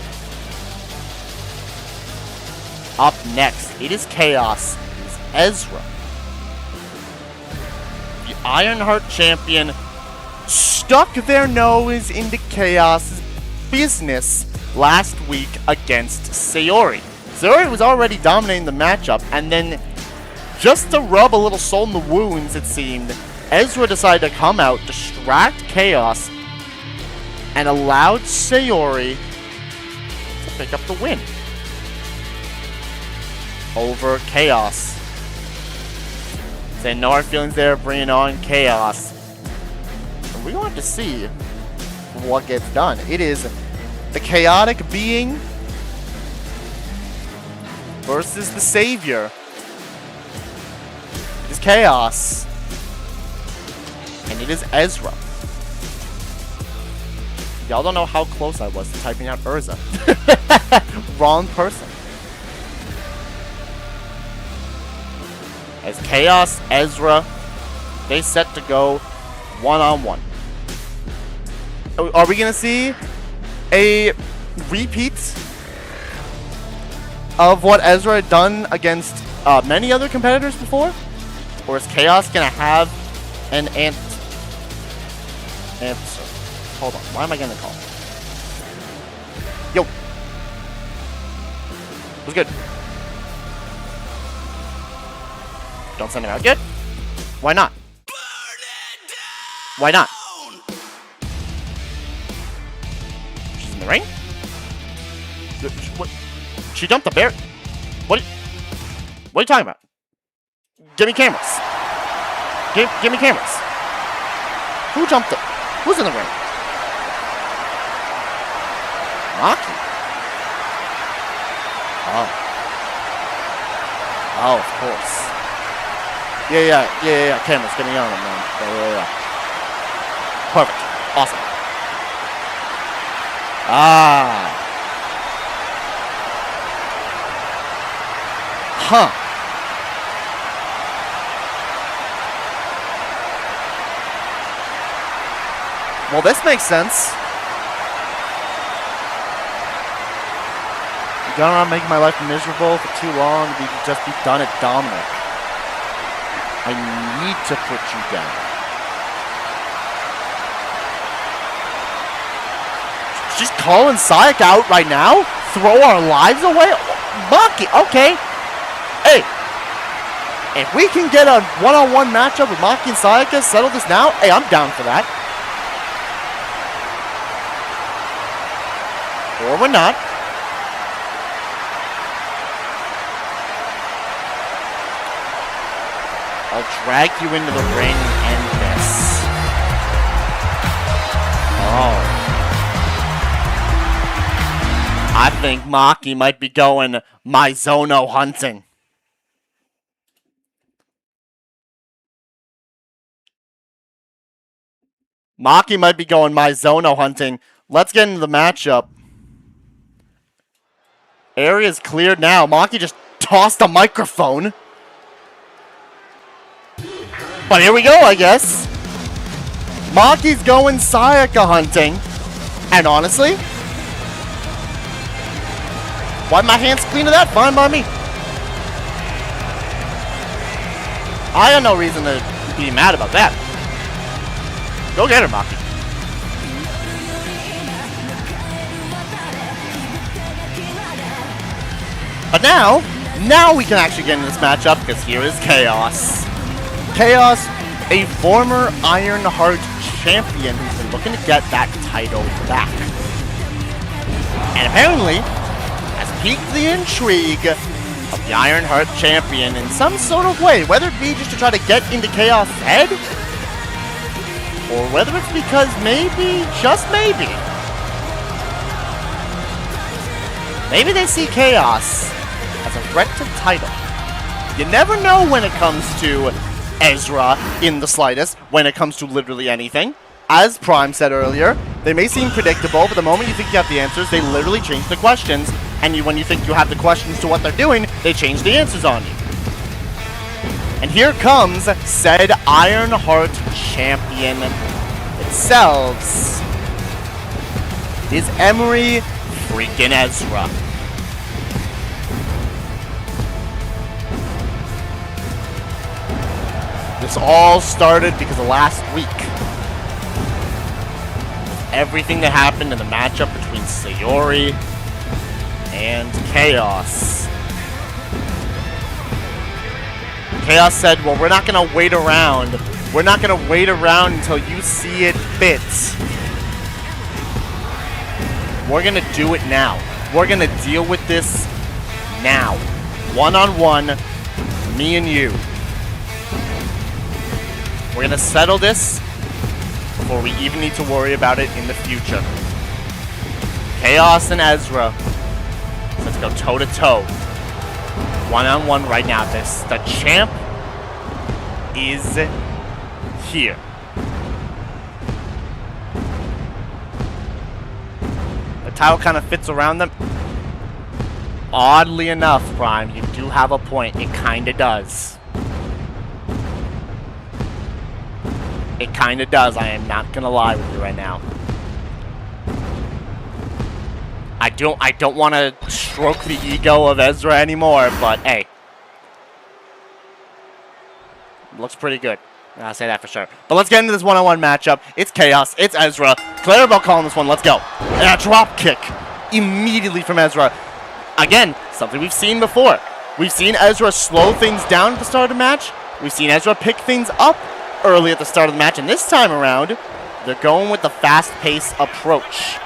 Up next, it is Chaos. It is Ezra. The Ironheart champion stuck their nose into Chaos' business last week against Sayori. Sayori was already dominating the matchup, and then just to rub a little salt in the wounds, it seemed, Ezra decided to come out, distract Chaos, and allowed Sayori to pick up the win over Chaos. Saying no hard feelings there, bringing on Chaos. And we want to see what gets done. It is the chaotic being versus the savior. It is Chaos. And it is Ezra. Y'all don't know how close I was to typing out Urza. Wrong person. As Chaos, Ezra, they set to go one-on-one. Are we going to see a repeat of what Ezra had done against many other competitors before? Or is Chaos going to have an answer? Hold on, why am I getting a call? Yo! What's good? Don't send him out. Good? Why not? Why not? She's in the ring? What? She dumped the bear? What are you talking about? Give me cameras. Give me cameras. Who jumped it? Who's in the ring? Maki. Oh, of course. Yeah. Cameras, get me on them, man. Yeah. Perfect. Awesome. Huh. Well, this makes sense. You gone around making my life miserable for too long to just be done at Dominik. I need to put you down. She's calling Sayaka out right now? Throw our lives away? Maki, okay. Hey, if we can get a one-on-one matchup with Maki and Sayaka, settle this now, hey, I'm down for that. Or we're not. I'll drag you into the ring and end this. Oh. I think Maki might be going Mizono hunting. Maki might be going Mizono hunting. Let's get into the matchup. Area's cleared now. Maki just tossed a microphone. But here we go, I guess. Maki's going Sayaka hunting. And honestly, wipe my hands clean of that, fine by me. I got no reason to be mad about that. Go get her, Maki. But now we can actually get into this matchup because here is Chaos. Chaos, a former Ironheart champion who's been looking to get that title back. And apparently has piqued the intrigue of the Ironheart champion in some sort of way, whether it be just to try to get into Chaos' head, or whether it's because maybe, just maybe they see Chaos as a threat to the title. You never know when it comes to Ezra in the slightest, when it comes to literally anything. As Prime said earlier, they may seem predictable, but the moment you think you have the answers, they literally change the questions. And when you think you have the questions to what they're doing, they change the answers on you. And here comes said Ironheart champion itself. Is Emery freaking Ezra. This all started because of last week. Everything that happened in the matchup between Sayori and Chaos. Chaos said, well, we're not going to wait around. We're not going to wait around until you see it fit. We're going to do it now. We're going to deal with this now. One-on-one, me and you. We're going to settle this before we even need to worry about it in the future. Chaos and Ezra. Let's go toe-to-toe. One-on-one right now. The champ is here. The title kind of fits around them. Oddly enough, Prime, you do have a point. It kind of does. It kind of does. I am not gonna lie with you right now. I don't want to stroke the ego of Ezra anymore, but hey, looks pretty good. I'll say that for sure. But let's get into this one-on-one matchup. It's Chaos. It's Ezra. Clarabelle calling this one. Let's go. And a drop kick immediately from Ezra. Again, something we've seen before. We've seen Ezra slow things down at the start of the match. We've seen Ezra pick things up early at the start of the match. And this time around, they're going with the fast-paced approach.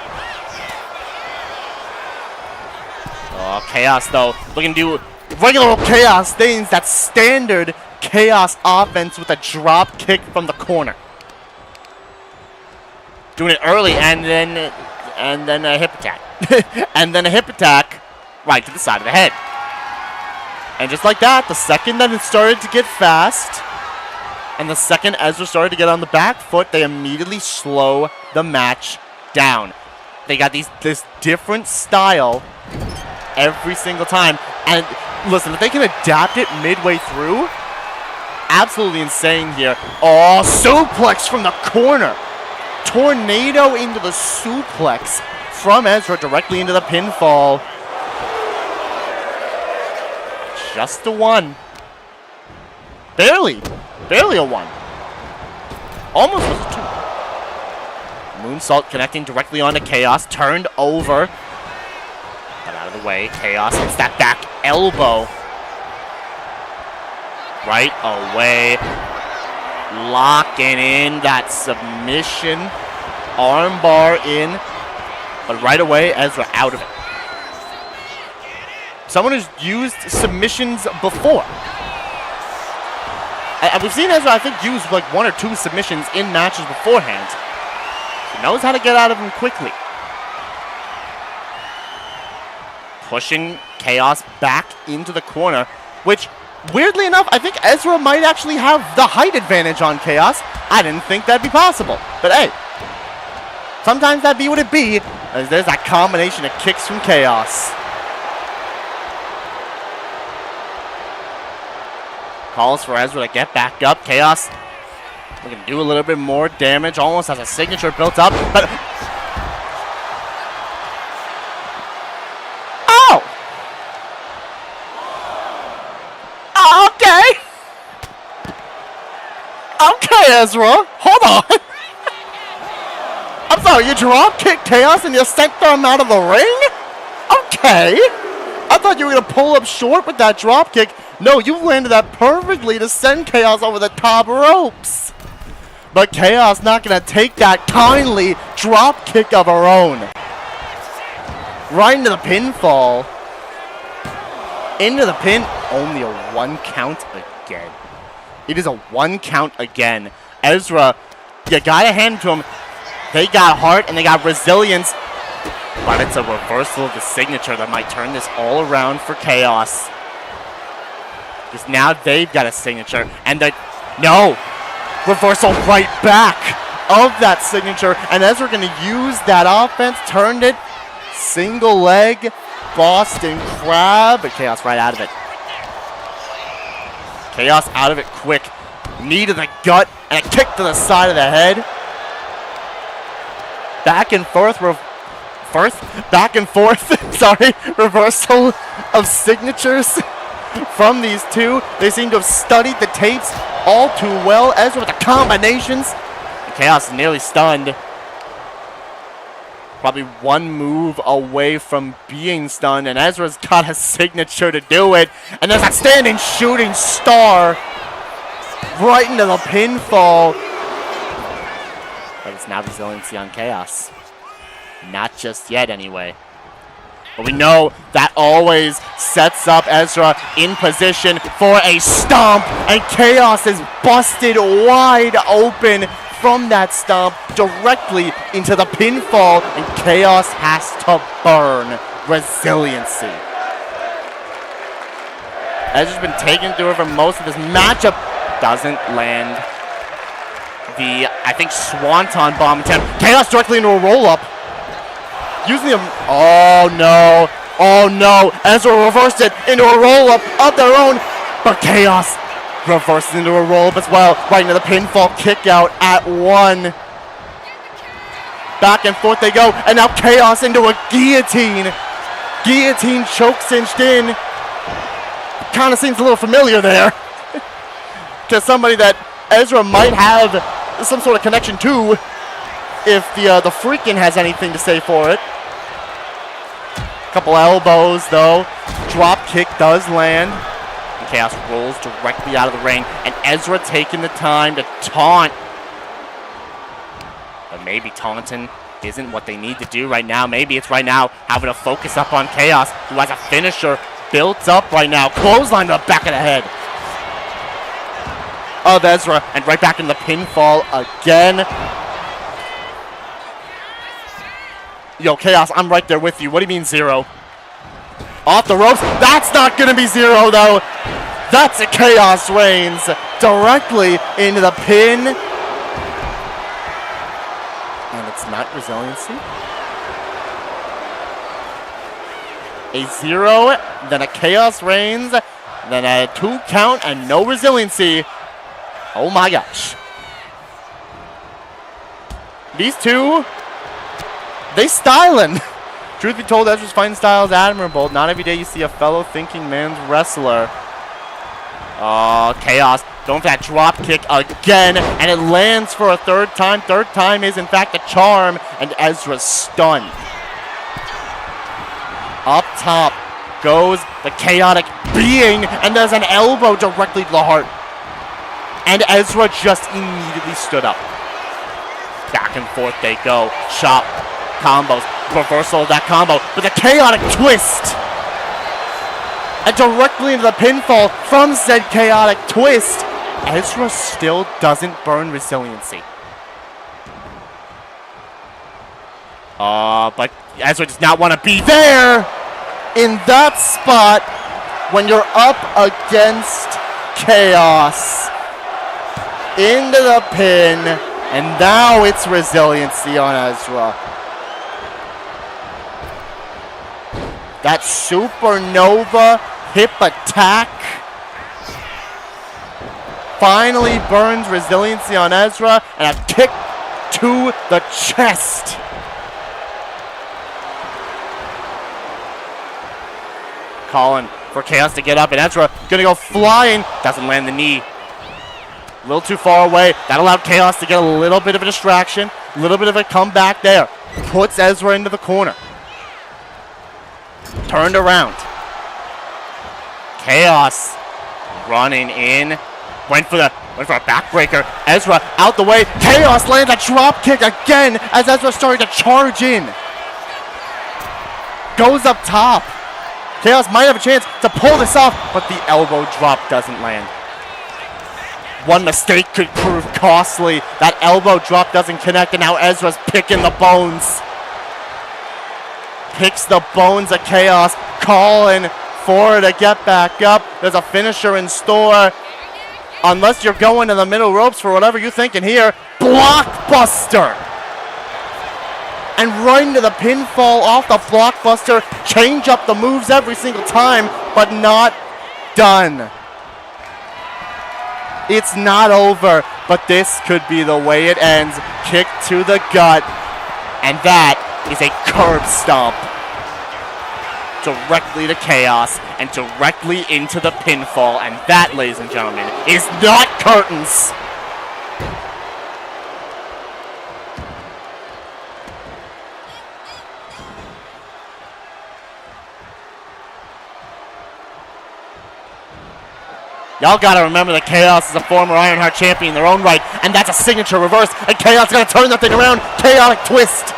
Oh, Chaos, though, looking to do regular old Chaos things. That's standard Chaos offense with a drop kick from the corner. Doing it early and then a hip attack. And then a hip attack right to the side of the head. And just like that, the second that it started to get fast, and the second Ezra started to get on the back foot, they immediately slow the match down. They got this different style every single time. And listen, if they can adapt it midway through, absolutely insane here. Oh, suplex from the corner. Tornado into the suplex from Ezra directly into the pinfall. Just a one. Barely a one. Almost was a two. Moonsault connecting directly onto Chaos. Turned over. Got out of the way. Chaos hits that back elbow. Right away. Locking in that submission. Armbar in. But right away, Ezra out of it. Someone who's used submissions before. And we've seen Ezra, I think, use like one or two submissions in matches beforehand. He knows how to get out of them quickly. Pushing Chaos back into the corner, which, weirdly enough, I think Ezra might actually have the height advantage on Chaos. I didn't think that'd be possible. But hey, sometimes that'd be what it be, as there's that combination of kicks from Chaos. Calls for Ezra to get back up. Chaos looking to do a little bit more damage. Almost has a signature built up. But oh! Okay! Okay, Ezra. Hold on. I'm sorry, you drop kicked Chaos and you sent them out of the ring? Okay. I thought you were going to pull up short with that drop kick. No, you landed that perfectly to send Chaos over the top ropes. But Chaos not going to take that kindly drop kick of her own. Right into the pinfall. Into the pin. Only a one count again. It is a one count again. Ezra, you got to hand to him. They got heart and they got resilience. But it's a reversal of the signature that might turn this all around for Chaos. Because now they've got a signature. And no! Reversal right back of that signature. And Ezra going to use that offense. Turned it. Single leg. Boston Crab. But Chaos right out of it. Chaos out of it quick. Knee to the gut and a kick to the side of the head. Back and forth. Back and forth. Sorry. Reversal of signatures from these two. They seem to have studied the tapes all too well. Ezra with the combinations. And Chaos is nearly stunned. Probably one move away from being stunned, and Ezra's got a signature to do it. And there's that standing shooting star right into the pinfall. But it's now resiliency on Chaos. Not just yet, anyway. But we know that always sets up Ezra in position for a stomp, and Chaos is busted wide open from that stomp directly into the pinfall, and Chaos has to burn resiliency. Ezra's been taken through it for most of this matchup. Doesn't land the, I think, Swanton bomb attempt. Chaos directly into a roll-up. Using them. Oh no. Oh no. Ezra reversed it into a roll-up of their own, but Chaos reverses into a roll-up as well, right into the pinfall kick out at 1. Back and forth they go, and now Chaos into a guillotine. Guillotine choke cinched in. Kind of seems a little familiar there. To somebody that Ezra might have some sort of connection to, if the Freakin' has anything to say for it. Couple elbows though. Drop kick does land. Chaos rolls directly out of the ring, and Ezra taking the time to taunt. But maybe taunting isn't what they need to do right now. Maybe it's right now having to focus up on Chaos, who has a finisher built up right now. Clothesline to the back of the head of Ezra, and right back in the pinfall again. Yo, Chaos, I'm right there with you. What do you mean 0? Off the ropes. That's not going to be 0, though. That's a Chaos Reigns directly into the pin. And it's not resiliency. A 0, then a Chaos Reigns, then a 2 count, and no resiliency. Oh my gosh. These two, they styling. Truth be told, Ezra's fighting style is admirable. Not every day you see a fellow thinking man's wrestler. Oh, Chaos going for that drop kick again, and it lands for a 3rd time. 3rd time is in fact a charm, and Ezra's stunned. Up top goes the chaotic being, and there's an elbow directly to the heart. And Ezra just immediately stood up. Back and forth they go. Chop, combos, reversal of that combo with a chaotic twist. And directly into the pinfall from said chaotic twist. Ezra still doesn't burn resiliency. But Ezra does not want to be there in that spot when you're up against Chaos. Into the pin, and now it's resiliency on Ezra. That supernova hip attack finally burns resiliency on Ezra, and a kick to the chest. Calling for Chaos to get up, and Ezra gonna go flying. Doesn't land the knee. A little too far away. That allowed Chaos to get a little bit of a distraction. A little bit of a comeback there. Puts Ezra into the corner. Turned around. Chaos running in. Went for a backbreaker. Ezra out the way. Chaos lands a drop kick again as Ezra started to charge in. Goes up top. Chaos might have a chance to pull this off, but the elbow drop doesn't land. One mistake could prove costly. That elbow drop doesn't connect, and now Ezra's picking the bones. Picks the bones of Chaos, calling for her to get back up. There's a finisher in store. Unless you're going to the middle ropes for whatever you're thinking here. Blockbuster! And right into the pinfall off the blockbuster. Change up the moves every single time, but not done. It's not over, but this could be the way it ends. Kick to the gut, and that is a curb stomp. Directly to Chaos, and directly into the pinfall, and that, ladies and gentlemen, is not curtains. Y'all gotta remember that Chaos is a former Ironheart champion in their own right, and that's a signature reverse, and Chaos is gonna turn that thing around. Chaotic twist.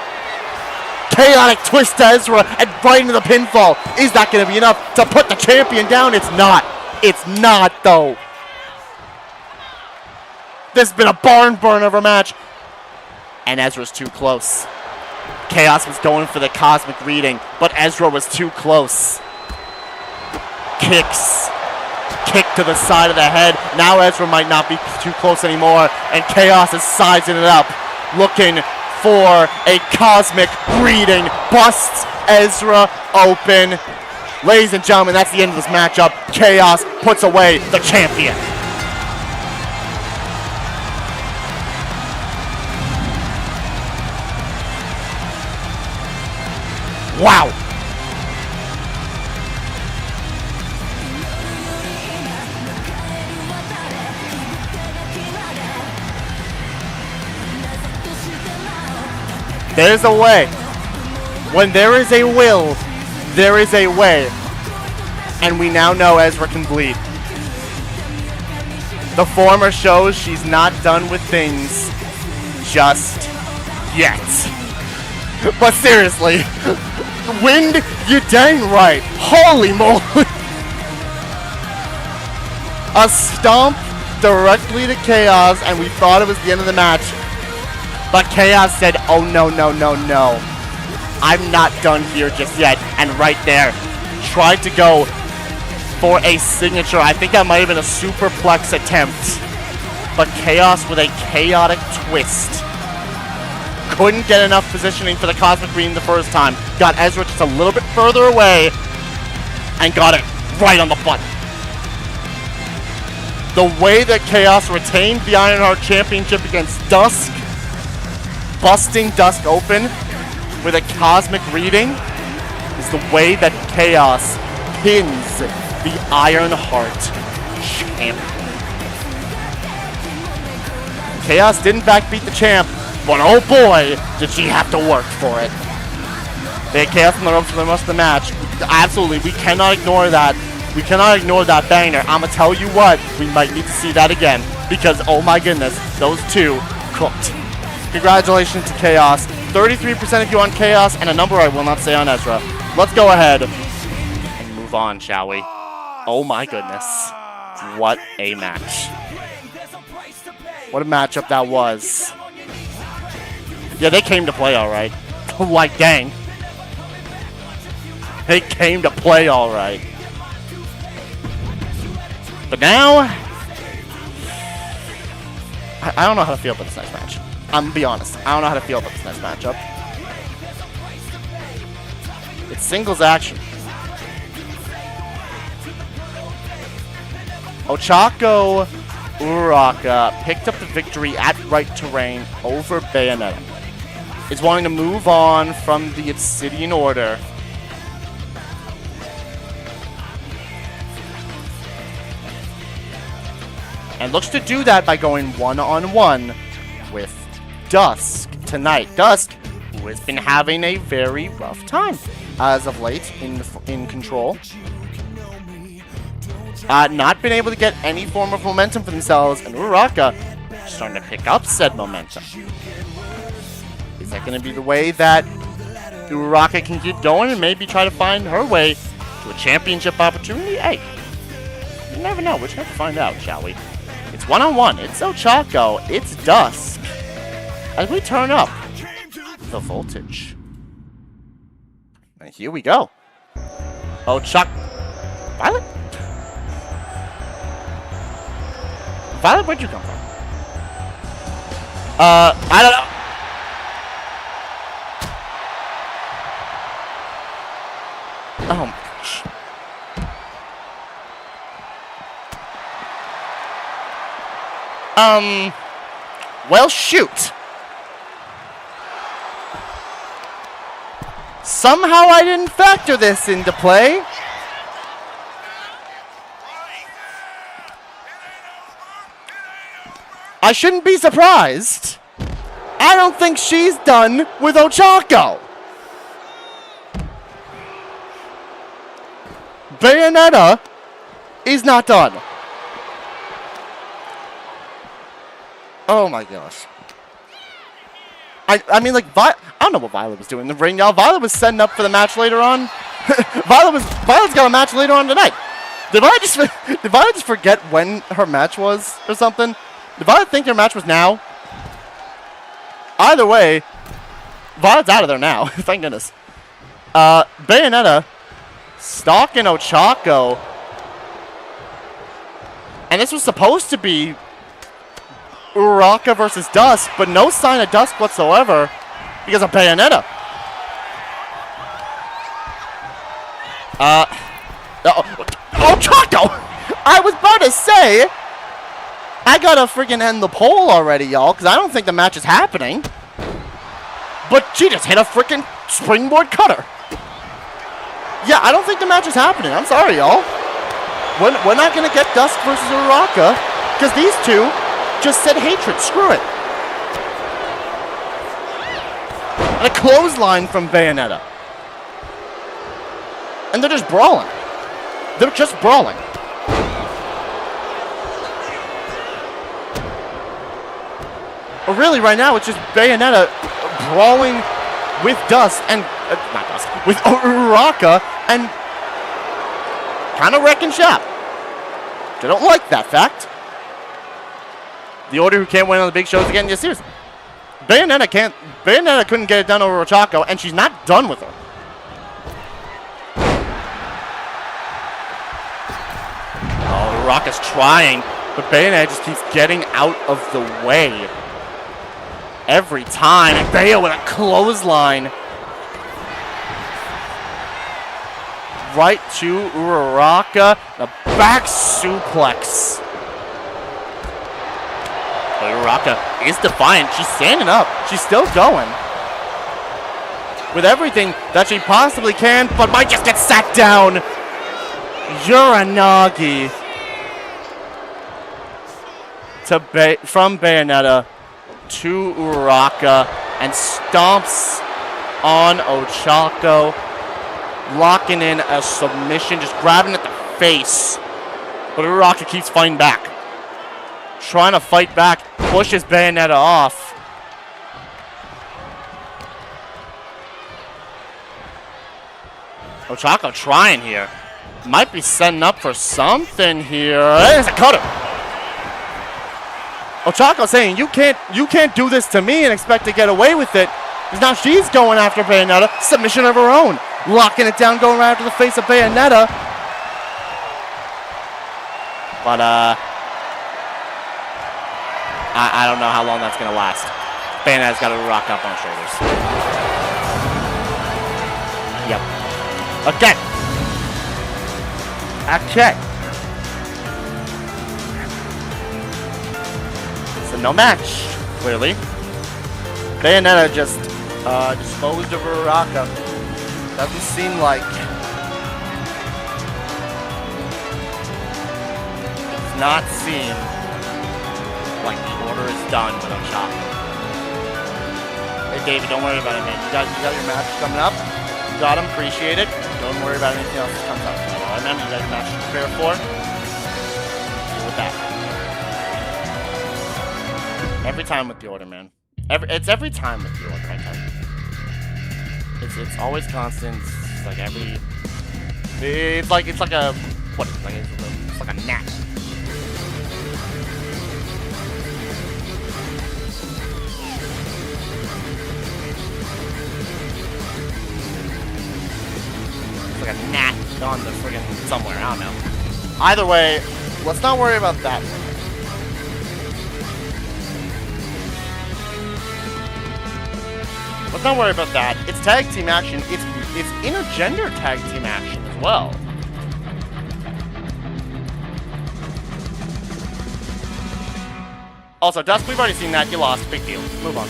Chaotic twist to Ezra, and right into the pinfall. Is that gonna be enough to put the champion down? It's not. It's not, though. This has been a barn burner of a match, and Ezra's too close. Chaos was going for the cosmic reading, but Ezra was too close. Kicks. Kick to the side of the head. Now Ezra might not be too close anymore, and Chaos is sizing it up, looking for a cosmic reading. Busts Ezra open. Ladies and gentlemen, that's the end of this matchup. Chaos puts away the champion. Wow. There's a way. When there is a will, there is a way. And we now know Ezra can bleed. The former shows she's not done with things just yet. But seriously, wind, you dang right. Holy moly. A stomp directly to Chaos, and we thought it was the end of the match. But Chaos said, oh no, no, no, no. I'm not done here just yet. And right there, tried to go for a signature. I think that might have been a superplex attempt. But Chaos with a chaotic twist. Couldn't get enough positioning for the cosmic reading the first time. Got Ezra just a little bit further away. And got it right on the button. The way that Chaos retained the Ironheart Championship against Dusk, busting Dusk open with a cosmic reading, is the way that Chaos pins the Ironheart champion. Chaos did in fact beat the champ, but oh boy, did she have to work for it. They had Chaos on the ropes for the rest of the match. Absolutely, we cannot ignore that. We cannot ignore that banger. I'ma tell you what, we might need to see that again, because oh my goodness, those two cooked. Congratulations to Chaos. 33% if you want Chaos, and a number I will not say on Ezra. Let's go ahead and move on, shall we? Oh my goodness. What a match. What a matchup that was. Yeah, they came to play alright. Like, dang. They came to play alright. But now, I don't know how to feel about this next match. I'm gonna be honest. I don't know how to feel about this next matchup. It's singles action. Ochako Uraraka picked up the victory at Right Terrain over Bayonetta. Is wanting to move on from the Obsidian Order. And looks to do that by going one-on-one with Dusk tonight. Dusk, who has been having a very rough time as of late in control. Not been able to get any form of momentum for themselves, and Uraraka starting to pick up said momentum. Is that going to be the way that Uraraka can keep going and maybe try to find her way to a championship opportunity? Hey, you never know. We're just going to have to find out, shall we? It's one-on-one. It's Ochako. It's Dusk. As we turn up the voltage. And here we go. Ochako. Violet? Violet, where'd you come from? I don't know. Oh my gosh. 「 Ringmaster 」 !! 」 !! 」 !! 」 !! 」 !! 」 !! 」 !! 」 !! 」 !! 」 !! 」 !! 」 !! 」 !! 」 !! 」 !! 」 !! 」 !! 」 !! Well, shoot. Somehow I didn't factor this into play. I shouldn't be surprised. I don't think she's done with Ochako. Bayonetta is not done. Oh my gosh. I mean, like, I don't know what Violet was doing in the ring, y'all. Violet was setting up for the match later on. Violet's got a match later on tonight. Did Violet just forget when her match was or something? Did Violet think her match was now? Either way, Violet's out of there now. Thank goodness. Bayonetta stalking Ochako. And this was supposed to be Uraraka versus Dusk, but no sign of Dusk whatsoever because of Bayonetta. Ochako! I was about to say, I gotta freaking end the poll already, y'all, because I don't think the match is happening. But she just hit a freaking springboard cutter. Yeah, I don't think the match is happening. I'm sorry, y'all. We're not gonna get Dusk versus Uraraka because these two just said hatred. Screw it. And a clothesline from Bayonetta. And they're just brawling. They're just brawling. But really, right now, it's just Bayonetta brawling with Dusk and... not Dusk. With Uraraka and... kind of wrecking shop. I don't like that fact. The Order who can't win on the big shows again. Yeah, seriously. Bayonetta couldn't get it done over Ochako, and she's not done with her. Oh, Uraraka's trying, but Bayonetta just keeps getting out of the way. Every time. And Bayo with a clothesline. Right to Uraraka. The back suplex. But Uraraka is defiant. She's standing up. She's still going. With everything that she possibly can, but might just get sat down. Uranagi. From Bayonetta to Uraraka. And stomps on Ochako. Locking in a submission. Just grabbing at the face. But Uraraka keeps fighting back. Trying to fight back, pushes Bayonetta off. Ochako trying here. Might be setting up for something here. There's a cutter. Ochako saying, you can't do this to me and expect to get away with it. Because now she's going after Bayonetta. Submission of her own. Locking it down, going right after the face of Bayonetta. But, I don't know how long that's going to last. Bayonetta's got to rock up on shoulders. Yep. Okay. Okay. So no match, clearly. Bayonetta just disposed of Uraraka. Doesn't seem like... Does not seem like the order is done with Ochako. Hey David, don't worry about it, man. You got your match coming up. You got him, appreciate it. Don't worry about anything else that comes up. Well, remember, you got your match to prepare for. Deal with that. Every time with the order, man. It's every time with the order, I tell you. It's always constant. It's like every... It's like a... What is it? It's like a gnat. Like a gnat on the friggin' somewhere, I don't know. Either way, let's not worry about that. Let's not worry about that. It's tag team action. It's intergender tag team action as well. Also, Dusk, we've already seen that. You lost. Big deal. Move on.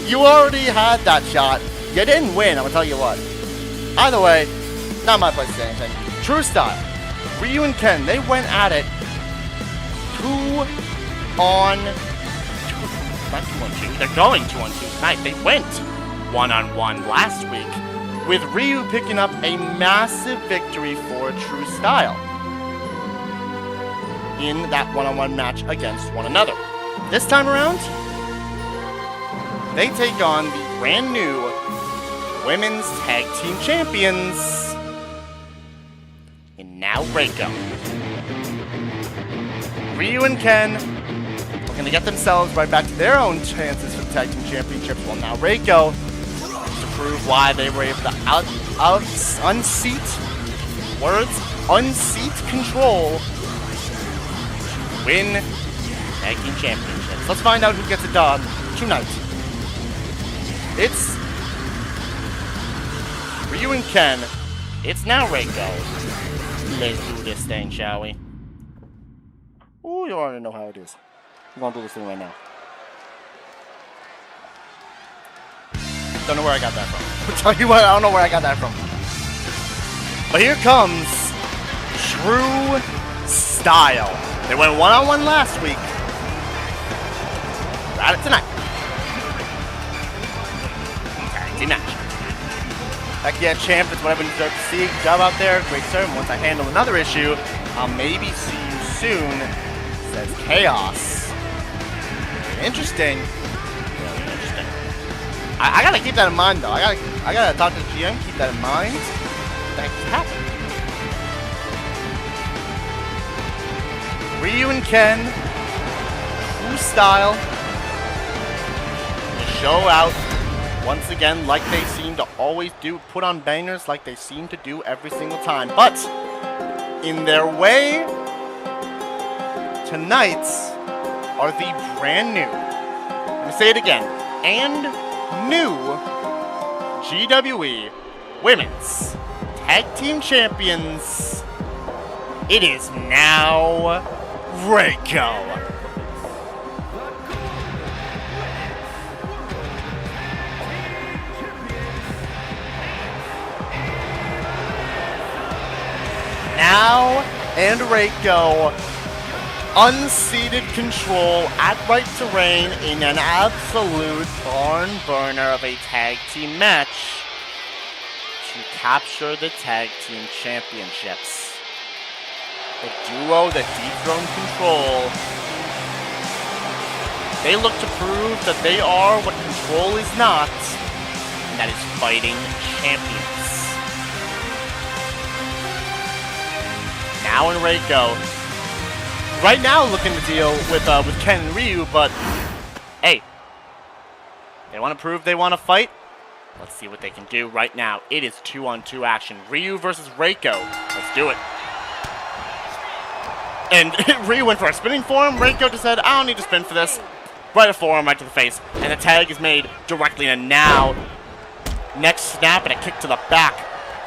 You already had that shot. You didn't win, I'm gonna tell you what. Either way, not my place to say anything. True style. Ryu and Ken, they went at it 2-on-2. They're going 2-on-2 tonight. They went 1-on-1 last week, with Ryu picking up a massive victory for True Style in that 1-on-1 match against one another. This time around, they take on the brand new Women's Tag Team Champions in NaoReko. Ryu and Ken are going to get themselves right back to their own chances for the Tag Team Championships, while NaoReko, to prove why they were able to unseat Control, win Tag Team Championships. Let's find out who gets it done tonight. It's Ryu and Ken. It's NaoReko. Let's do this thing, shall we? Oh, you already know how it is. We're gonna do this thing right now. Don't know where I got that from. I'll tell you what, I don't know where I got that from. But here comes True Style. They went 1-on-1 last week. Got it tonight. Tag team match. Heck yeah, champ, it's what I've been deserved to see. Good job out there, great serve. Once I handle another issue, I'll maybe see you soon. Says Chaos. Interesting. Really interesting. I gotta keep that in mind though. I gotta talk to the GM, keep that in mind. What the heck is happening? Ryu and Ken, True Style, to show out once again, like they seem to always do, put on bangers like they seem to do every single time. But in their way, tonight are the brand new, let me say it again, and new GWE Women's Tag Team Champions. It is NaoReko. NaoReko unseated Control at right to reign in an absolute barn burner of a tag team match to capture the tag team championships. The duo that dethroned Control, they look to prove that they are what Control is not, and that is fighting champions. NaoReko, right now looking to deal with Ken and Ryu, but hey, they want to prove they want to fight. Let's see what they can do right now. It is 2-on-2 action. Ryu versus Reiko. Let's do it. And Ryu went for a spinning forearm. Reiko just said, I don't need to spin for this. Right a forearm right to the face. And the tag is made directly to Now. Next snap and a kick to the back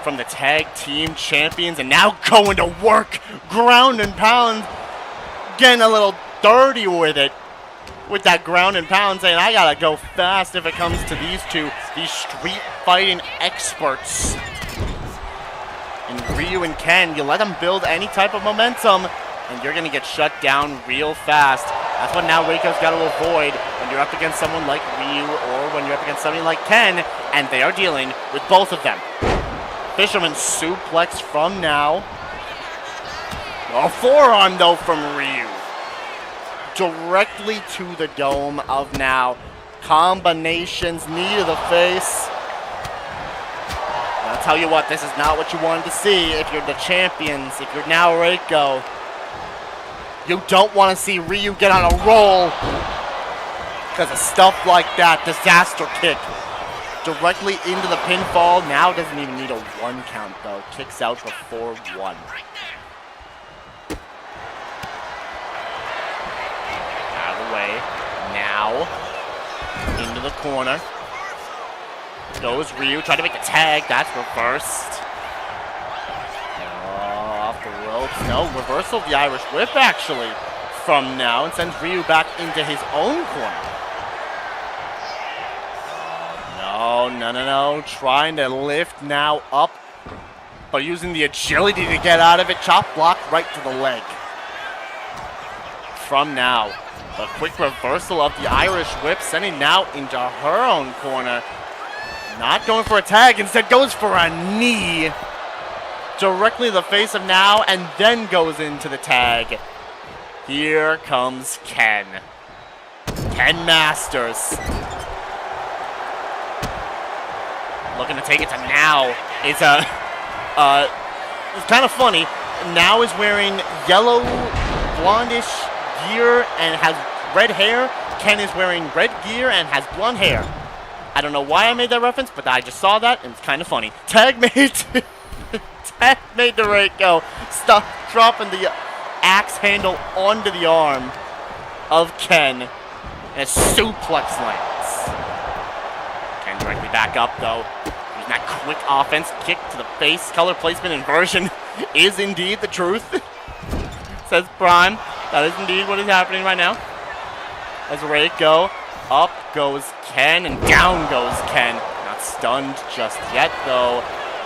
from the tag team champions. And now going to work. Ground and pound. Getting a little dirty with it. With that ground and pound, saying, I gotta go fast if it comes to these two, these street fighting experts. And Ryu and Ken, you let them build any type of momentum, and you're gonna get shut down real fast. That's what NaoReko's gotta avoid when you're up against someone like Ryu or when you're up against somebody like Ken, and they are dealing with both of them. Fisherman suplex from Now. A forearm, though, from Ryu. Directly to the dome of Now. Combinations, knee to the face. And I'll tell you what, this is not what you wanted to see if you're the champions, if you're NaoReko. You don't want to see Ryu get on a roll because of stuff like that. Disaster kick directly into the pinfall. Now doesn't even need a 1 count, though. Kicks out before 1. Now, into the corner. Goes Ryu, trying to make the tag. That's reversed. Oh, off the ropes. No, reversal of the Irish Whip, actually. from now and sends Ryu back into his own corner. No. Trying to lift now up, but using the agility to get out of it. Chop block right to the leg. From now, a quick reversal of the Irish whip, sending now into her own corner. Not going for a tag, instead goes for a knee. Directly to the face of Now, and then goes into the tag. Here comes Ken. Ken Masters. Looking to take it to Now. It's kind of funny. Now is wearing yellow, blondish gear and has red hair. Ken is wearing red gear and has blonde hair. I don't know why I made that reference, but I just saw that and it's kind of funny. Tag made NaoReko. Stop dropping the axe handle onto the arm of Ken. And a suplex lands. Ken directly back up though. Using that quick offense, kick to the face. Color placement inversion is indeed the truth. Says Prime. That is indeed what is happening right now. As NaoReko, up goes Ken and down goes Ken. Not stunned just yet though.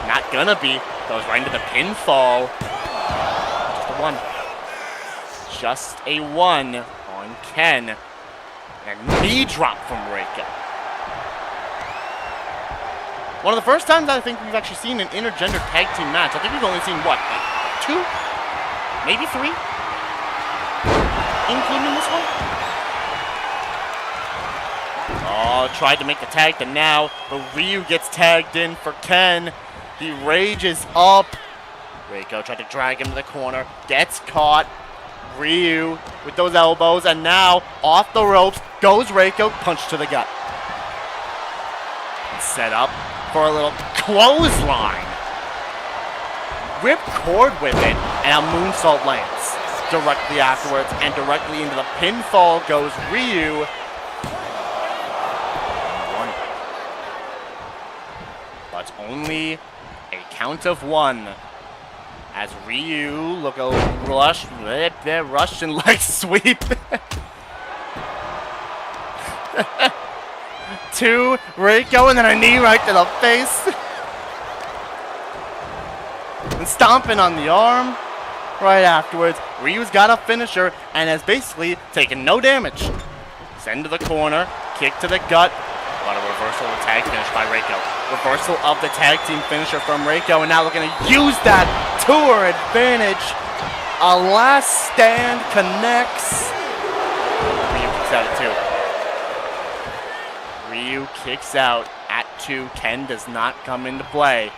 Not gonna be. Goes right into the pinfall. Just a one. Just a one on Ken. And knee drop from NaoReko. One of the first times I think we've actually seen an intergender tag team match. I think we've only seen what? Like 2? Maybe 3? Including this one? Oh, tried to make the tag to Now, but Ryu gets tagged in for Ken. He rages up. NaoReko tried to drag him to the corner. Gets caught. Ryu with those elbows, and now off the ropes goes NaoReko. Punch to the gut. Set up for a little clothesline. Whip cord with it, and a moonsault lands directly afterwards, and directly into the pinfall goes Ryu. But only a count of 1. As Ryu look a Russian leg sweep. 2, NaoReko, and then a knee right to the face. And stomping on the arm right afterwards. Ryu's got a finisher and has basically taken no damage. Send to the corner, kick to the gut. But a reversal of the tag finish by NaoReko. Reversal of the tag team finisher from NaoReko, and now looking to use that to her advantage. A last stand connects. Ryu kicks out at 2. Ryu kicks out at 2. Ken does not come into play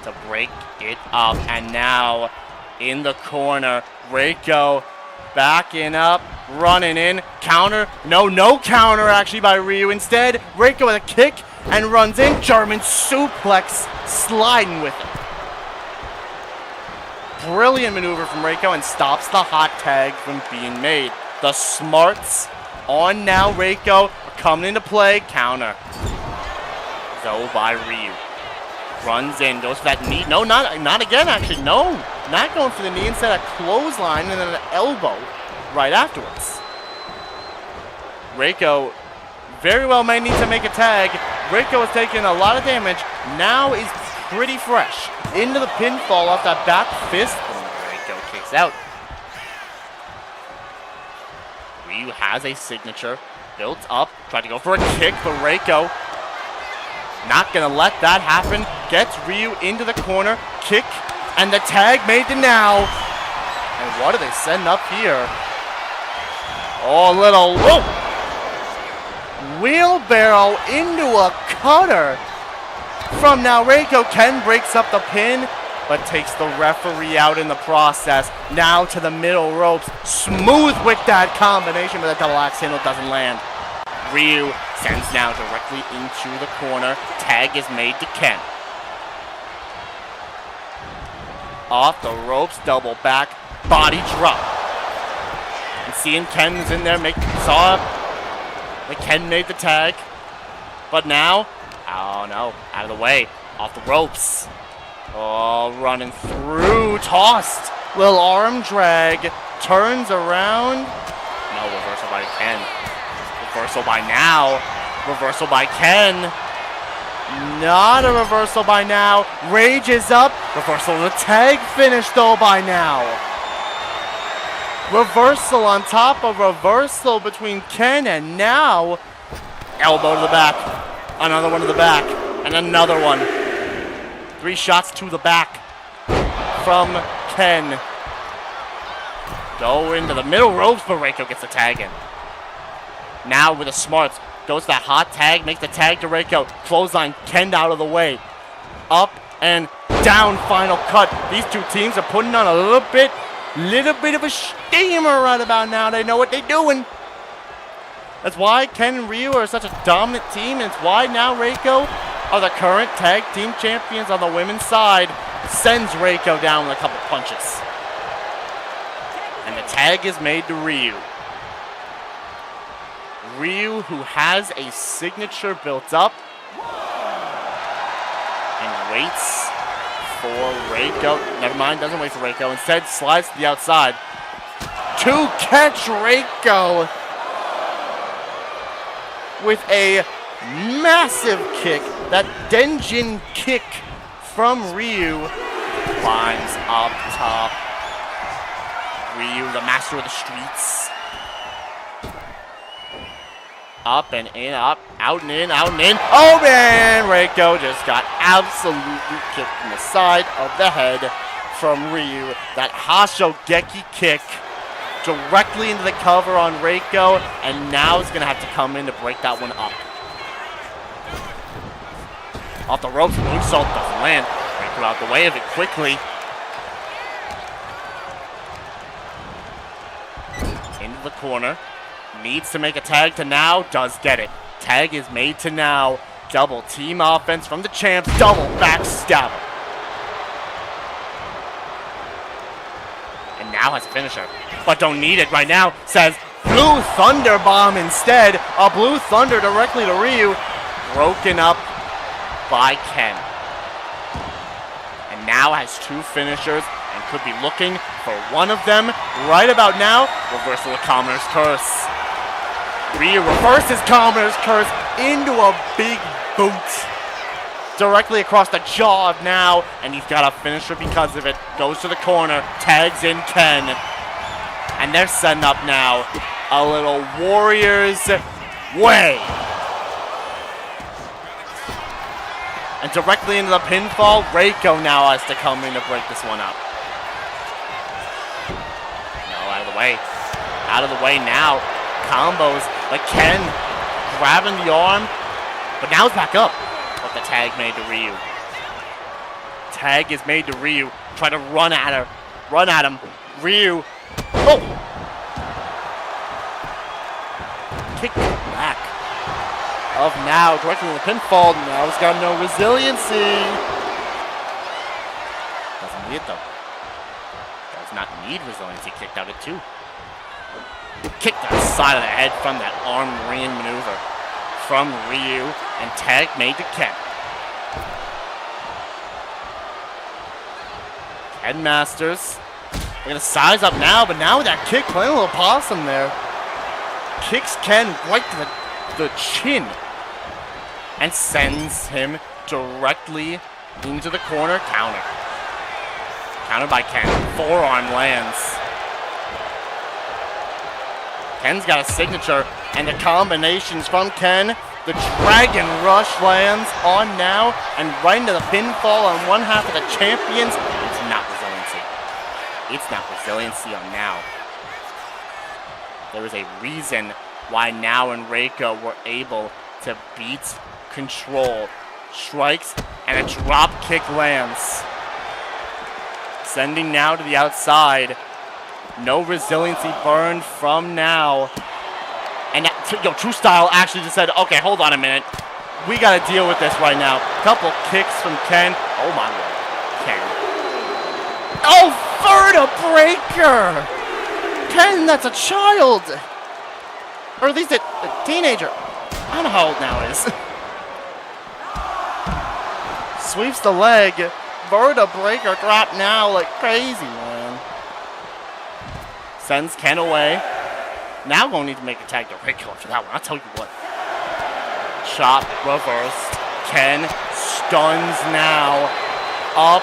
to break it up. And now in the corner, NaoReko backing up, running in, counter, no counter actually by Ryu. Instead, NaoReko with a kick and runs in, German suplex, sliding with it. Brilliant maneuver from NaoReko and stops the hot tag from being made. The smarts on NaoReko are coming into play, counter. Though by Ryu. Runs in, goes for that knee. No, not again actually, no. Not going for the knee, instead a clothesline and then an elbow right afterwards. NaoReko very well may need to make a tag. NaoReko has taken a lot of damage. Now is pretty fresh. Into the pinfall off that back fist. NaoReko kicks out. Ryu has a signature built up. Tried to go for a kick, but NaoReko not gonna let that happen. Gets Ryu into the corner. Kick. And the tag made to Now. And what do they send up here? Oh, a little whoa! Wheelbarrow into a cutter from NaoReko. Ken breaks up the pin, but takes the referee out in the process. Now to the middle ropes. Smooth with that combination, but the double axe handle doesn't land. Ryu sends Now directly into the corner. Tag is made to Ken. Off the ropes, double back, body drop. And seeing Ken's in there, saw that Ken made the tag. But now, oh no, out of the way, off the ropes. Oh, running through, tossed. Little arm drag turns around. No, reversal by Ken. Reversal by now. Reversal by Ken. Not a reversal by now. Rage is up. Reversal of the tag finish though by now. Reversal on top of reversal between Ken and now. Elbow to the back. Another one to the back. And another one. 3 shots to the back from Ken. Go into the middle ropes, but Reiko gets the tag in. Now with the smarts. Goes to that hot tag, makes the tag to Reiko. Clothesline, Ken out of the way. Up and down, final cut. These two teams are putting on a little bit of a steamer right about now. They know what they're doing. That's why Ken and Ryu are such a dominant team, and it's why now Reiko are the current tag team champions on the women's side. Sends Reiko down with a couple punches. And the tag is made to Ryu. Ryu, who has a signature built up, and waits for Reiko. Never mind, doesn't wait for Reiko. Instead, slides to the outside to catch Reiko with a massive kick. That Denjin kick from Ryu. Climbs up top. Ryu, the master of the streets. Up and in, up, out and in, out and in. Oh man, Reiko just got absolutely kicked in the side of the head from Ryu. That Hashogeki kick directly into the cover on Reiko, and now is going to have to come in to break that one up. Off the ropes, moonsault doesn't land. Reiko out the way of it quickly. Into the corner. Needs to make a tag to Now, does get it. Tag is made to Now. Double team offense from the champs. Double backstab. And Now has a finisher, but don't need it right now. Says Blue Thunder Bomb instead. A Blue Thunder directly to Ryu. Broken up by Ken. And Now has 2 finishers and could be looking for one of them right about now. Reversal of Commoner's Curse. Ryu reverses Commoner's Curse into a big boot directly across the jaw of Now, and he's got a finisher because of it. Goes to the corner, tags in Ken, and they're setting up now a little Warriors Way. And directly into the pinfall, Reiko now has to come in to break this one up. No, out of the way. Out of the way now. Combos, like Ken grabbing the arm, but now it's back up. But the tag made to Ryu. Tag is made to Ryu. Try to run at her. Run at him. Ryu. Oh! Kick back of Now directly in the pinfall. Now's got no resiliency. Doesn't need it though. Does not need resiliency. Kicked out at 2. Kick to the side of the head from that arm ring maneuver from Ryu, and tag made to Ken. Ken Masters. We're going to size up Now, but now with that kick, playing a little possum there. Kicks Ken right to the chin and sends him directly into the corner. Counter. Countered by Ken. Forearm lands. Ken's got a signature, and the combinations from Ken. The Dragon Rush lands on Now, and right into the pinfall on one half of the champions. It's not resiliency. It's not resiliency on Now. There is a reason why Now and Reiko were able to beat Control. Strikes, and a drop kick lands. Sending Now to the outside. No resiliency burned from Now. And True Style actually just said, okay, hold on a minute. We got to deal with this right now. Couple kicks from Ken. Oh my lord. Ken. Oh, Vertebreaker! Ken, that's a child! Or at least a teenager. I don't know how old Now is. Sweeps the leg. Vertebreaker drop Now like crazy, man. Sends Ken away. Now going to need to make a tag to Reiko after that one. I'll tell you what. Chop, reversed. Ken stuns now. Up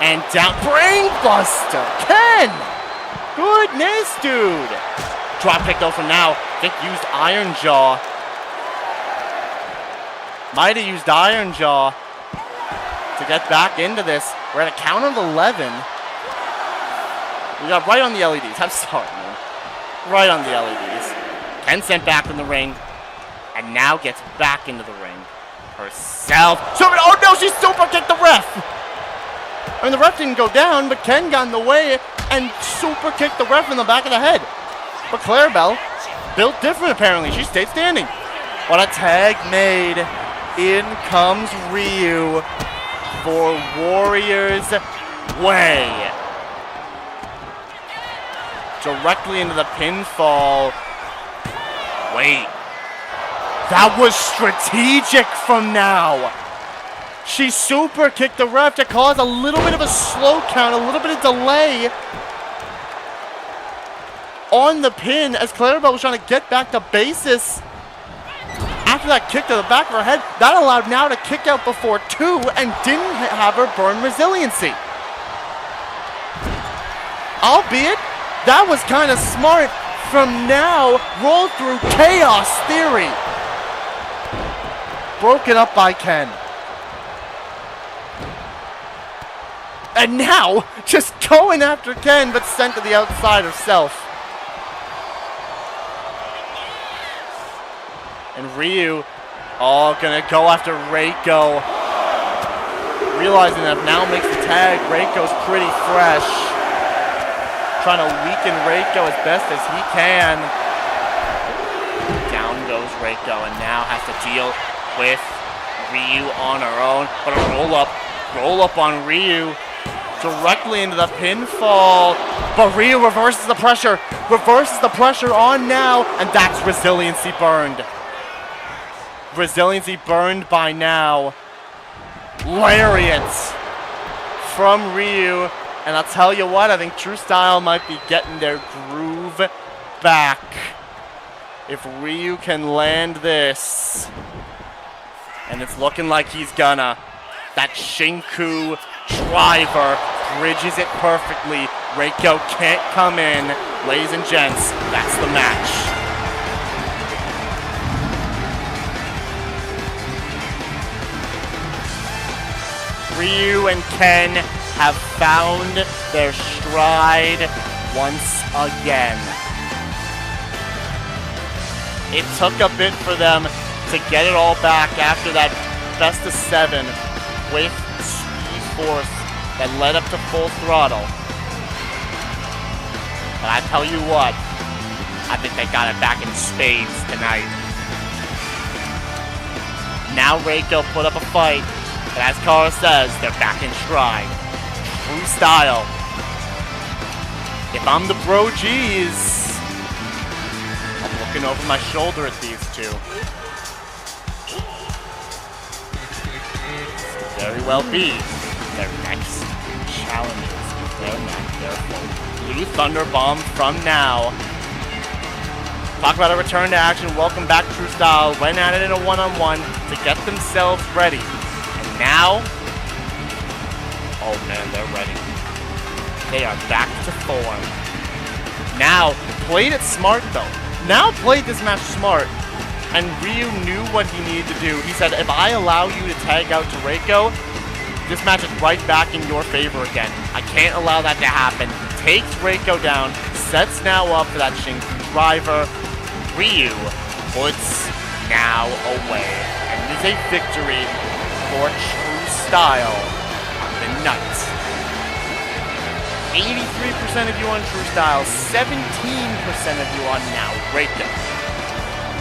and down. Brainbuster! Ken! Goodness, dude! Drop kick though from now. I think used Iron Jaw. Might have used Iron Jaw to get back into this. We're at a count of 11. We got right on the LEDs. I'm sorry, man. Right on the LEDs. Ken sent back from the ring. And now gets back into the ring. Herself. Oh no, she super kicked the ref! I mean, the ref didn't go down, but Ken got in the way and super kicked the ref in the back of the head. But Clarabelle, built different apparently. She stayed standing. What a tag made. In comes Ryu for Warriors Way. Directly into the pinfall. Wait. That was strategic from now. She super kicked the ref to cause a little bit of a slow count, a little bit of delay on the pin as Clarabelle was trying to get back to basis. After that kick to the back of her head, that allowed now to kick out before 2 and didn't have her burn resiliency. Albeit, that was kind of smart from now. Roll through Chaos Theory. Broken up by Ken. And now, just going after Ken, but sent to the outside herself. And Ryu, gonna go after Reiko. Realizing that if now makes the tag, Reiko's pretty fresh. Trying to weaken Reiko as best as he can. Down goes Reiko and now has to deal with Ryu on her own. But a roll up on Ryu. Directly into the pinfall. But Ryu reverses the pressure. Reverses the pressure on now. And that's resiliency burned. Resiliency burned by now. Lariats from Ryu. And I'll tell you what, I think True Style might be getting their groove back. If Ryu can land this. And it's looking like he's gonna. That Shinku driver bridges it perfectly. Reiko can't come in. Ladies and gents, that's the match. Ryu and Ken have found their stride once again. It took a bit for them to get it all back after that best of 7 with Speed Force that led up to Full Throttle. But I tell you what, I think they got it back in spades tonight. Now Reiko put up a fight. But as Kara says, they're back in stride. True Style. If I'm the Bro G's, I'm looking over my shoulder at these two. Could very well be their next challenges. They're not careful. Blue Thunder Bomb from now. Talk about a return to action. Welcome back, True Style. Went at it in a one-on-one to get themselves ready. Now, oh man, they're ready. They are back to form. Now, played it smart though. Now played this match smart. And Ryu knew what he needed to do. He said, if I allow you to tag out to Reiko, this match is right back in your favor again. I can't allow that to happen. Takes Reiko down, sets now up for that Shinku driver. Ryu puts now away. And it is a victory for True Style on the night. 83% of you on True Style, 17% of you on NaoReko.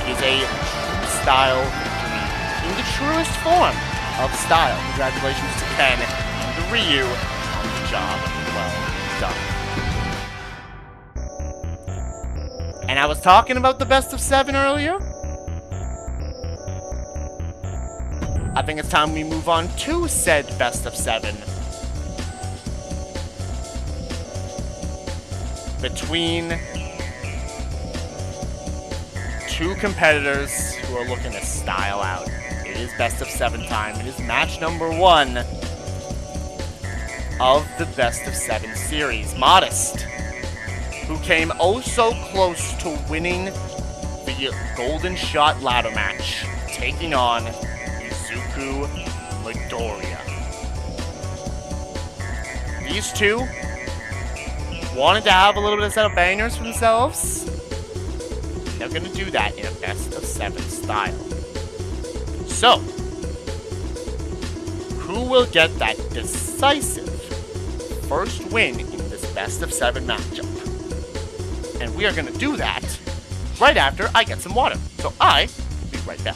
Is a True Style victory in the truest form of style. Congratulations to Ken and to Ryu on the job well done. And I was talking about the best of 7 earlier. I think it's time we move on to said best of 7. Between two competitors who are looking to style out. It is best of 7 time. It is match number 1 of the best of 7 series. Modest, who came oh so close to winning the Golden Shot ladder match, taking on Izuku Midoriya. These two wanted to have a little bit of set of bangers for themselves. And they're going to do that in a best of 7 style. So, who will get that decisive first win in this best of 7 matchup? And we are going to do that right after I get some water. So I'll be right back.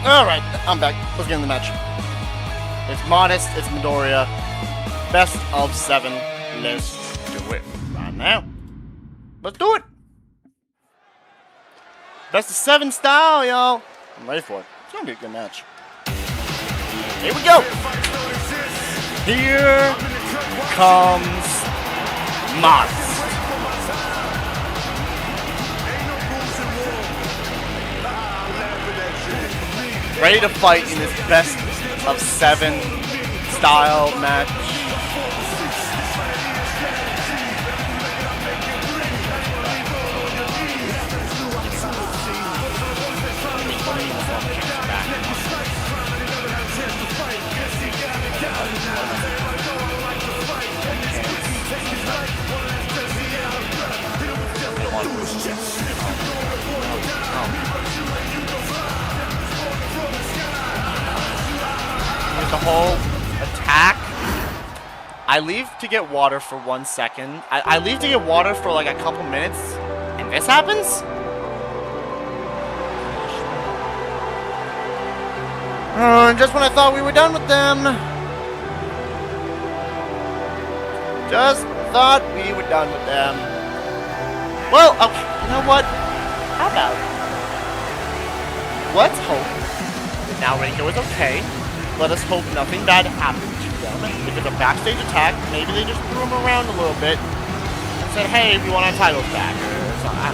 Alright, I'm back. Let's get in the match. It's Modest, it's Midoriya. Best of 7. Let's do it right now. Let's do it. Best of 7 style, y'all. I'm ready for it. It's gonna be a good match. Here we go. Here comes Modest. Ready to fight in this best of 7 style match. The whole attack. I leave to get water for 1 second. I leave to get water for like a couple minutes, and this happens? Just when I thought we were done with them. Just thought we were done with them. Well, okay, you know what? How about it? Let's hope that NaoReko is okay. Let us hope nothing bad happened to them. If it's a backstage attack, maybe they just threw him around a little bit and said, hey, we want our titles back. Or something.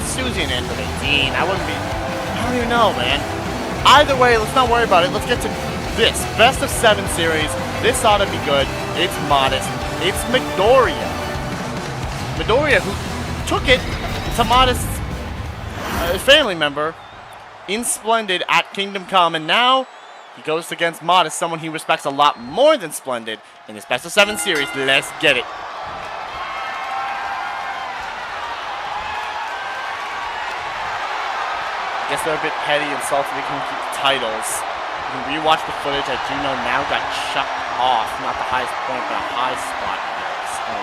Susie and Andrew 18. I wouldn't be... I don't even know, man. Either way, let's not worry about it. Let's get to this. Best of 7 series. This ought to be good. It's Modest. It's Midoriya. Midoriya, who took it to Modest's family member in Splendid at Kingdom Come, and now he goes against Modest, someone he respects a lot more than Splendid in this best of 7 series. Let's get it. I guess they're a bit petty and salty they couldn't keep the titles. You can rewatch the footage. I do know now got chucked off. Not the highest point, but a high spot. Oh,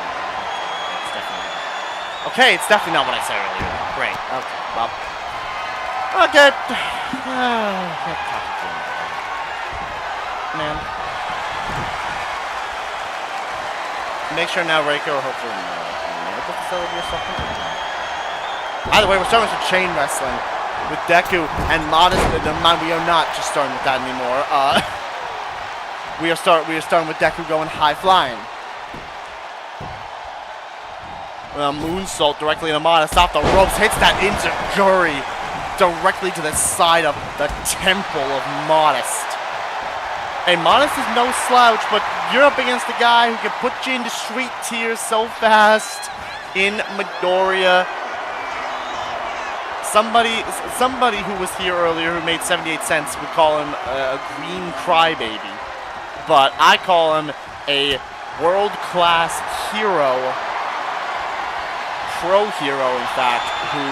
it's definitely not. Okay, it's definitely not what I said earlier. Great. Okay, well. Okay. Man. Make sure NaoReko or hopefully medical facility or something. Either way, we're starting with some chain wrestling with Deku and Modest. We are not just starting with that anymore. We are starting with Deku going high flying. Moonsault directly into Modest off the ropes, hits that enziguri directly to the side of the temple of Modest. Hey, Modest is no slouch, but you're up against a guy who can put you into street tears so fast in Midoriya. Somebody who was here earlier who made 78 cents would call him a green crybaby. But I call him a world-class hero, pro-hero in fact, who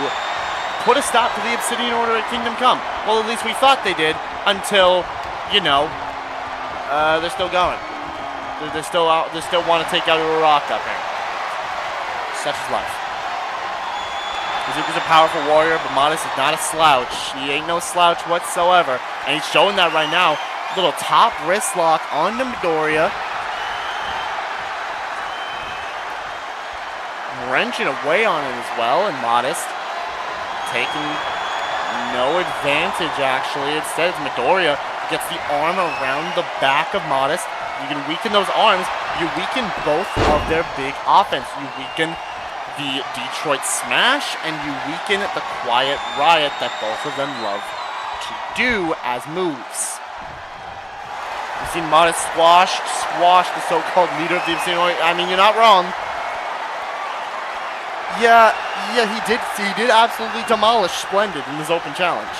put a stop to the Obsidian Order at Kingdom Come. Well, at least we thought they did until, you know, they're still going. They still want to take out Uraraka, apparently. Such is life. Izuku's a powerful warrior, but Modest is not a slouch. He ain't no slouch whatsoever. And he's showing that right now. Little top wrist lock onto Midoriya. Wrenching away on it as well, and Modest taking no advantage, actually. Instead, it's Midoriya who gets the arm around the back of Modest. You can weaken those arms. You weaken both of their big offense. You weaken the Detroit Smash, and you weaken the Quiet Riot that both of them love to do as moves. We've seen Modest squash the so-called leader of the Obsidian Order. I mean, you're not wrong. Yeah, he did absolutely demolish Splendid in his open challenge,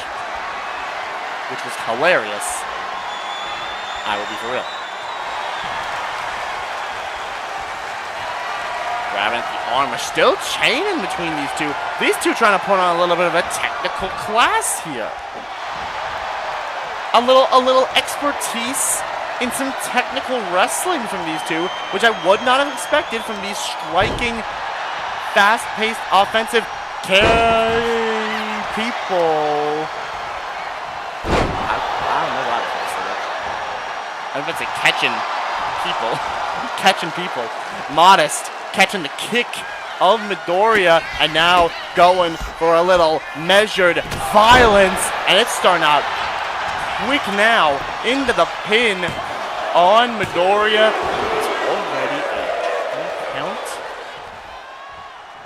which was hilarious. I will be for real. Grabbing at the armor, still chaining between these two. These two trying to put on a little bit of a technical class here. A little expertise in some technical wrestling from these two, which I would not have expected from these striking, fast-paced, offensive people. I was about to say catching people. Catching people. Modest catching the kick of Midoriya, and now going for a little measured violence, and it's starting out quick now into the pin on Midoriya. It's already a count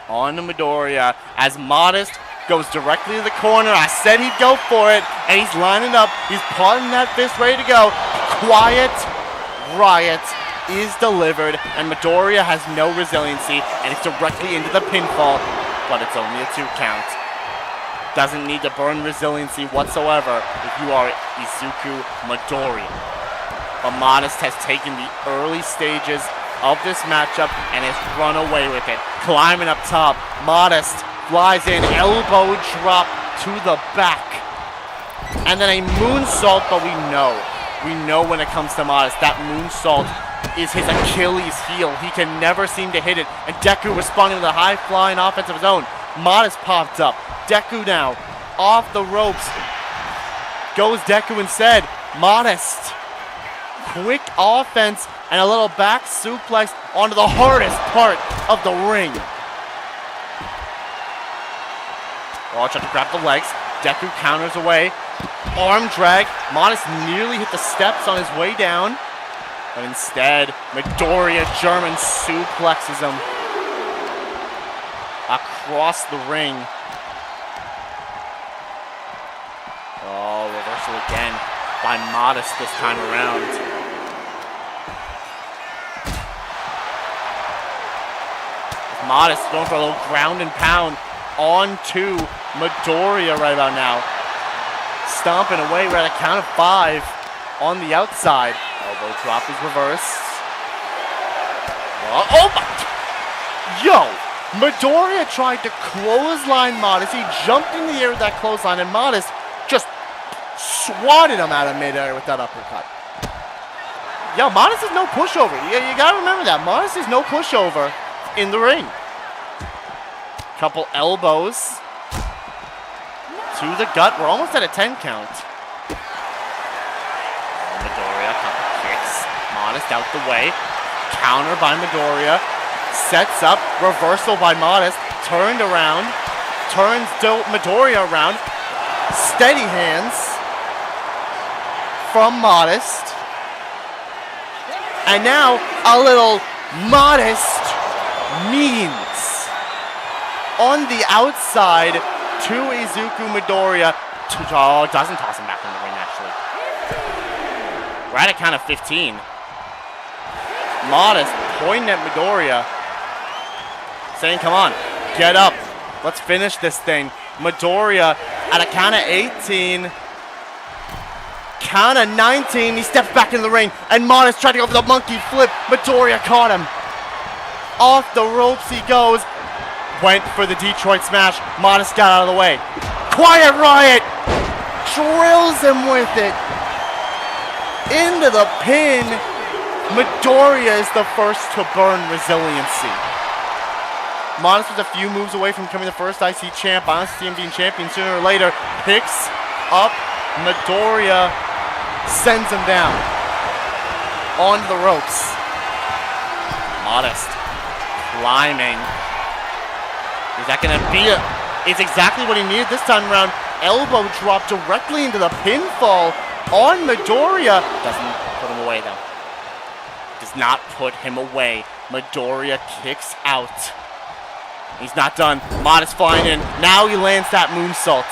on Midoriya as Modest goes directly to the corner. I said he'd go for it, and he's lining up. He's putting that fist ready to go. Quiet Riot is delivered, and Midoriya has no resiliency, and it's directly into the pinfall, but it's only a 2 count. Doesn't need to burn resiliency whatsoever if you are Izuku Midoriya. But Modest has taken the early stages of this matchup and has run away with it. Climbing up top, Modest flies in, elbow drop to the back. And then a moonsault, but we know when it comes to Modest, that moonsault is his Achilles heel. He can never seem to hit it. And Deku responding with a high-flying offense of his own. Modest popped up. Deku now off the ropes. Goes Deku instead. Modest. Quick offense and a little back suplex onto the hardest part of the ring. Watch out to grab the legs. Deku counters away. Arm drag. Modest nearly hit the steps on his way down. But instead, Midoriya German suplexes him across the ring. Oh, reversal again by Modest this time around. Modest going for a little ground and pound onto Midoriya right about now. Stomping away, we're at a count of 5 on the outside. Elbow drop is reversed. Oh my! Yo! Midoriya tried to clothesline Modest. He jumped in the air with that clothesline, and Modest just swatted him out of midair with that uppercut. Yo, Modest is no pushover. You gotta remember that. Modest is no pushover in the ring. Couple elbows to the gut. We're almost at a 10 count. Midoriya, couple kicks. Modest out the way. Counter by Midoriya. Sets up. Reversal by Modest. Turned around. Turns Midoriya around. Steady hands from Modest. And now a little Modest means on the outside to Izuku Midoriya. Oh, doesn't toss him back in the ring, actually. We're at a count of 15. Modest pointing at Midoriya, saying, come on, get up. Let's finish this thing. Midoriya at a count of 18. Count of 19. He steps back in the ring, and Modest tried to go for the monkey flip. Midoriya caught him. Off the ropes he goes. Went for the Detroit Smash. Modest got out of the way. Quiet Riot drills him with it into the pin. Midoriya is the first to burn resiliency. Modest was a few moves away from becoming the first IC champ. I honestly see him being champion sooner or later. Picks up Midoriya, sends him down onto the ropes. Modest climbing. Is that going to be it? It's exactly what he needed this time around. Elbow drop directly into the pinfall on Midoriya. Doesn't put him away, though. Does not put him away. Midoriya kicks out. He's not done. Modest flying in. Now he lands that moonsault.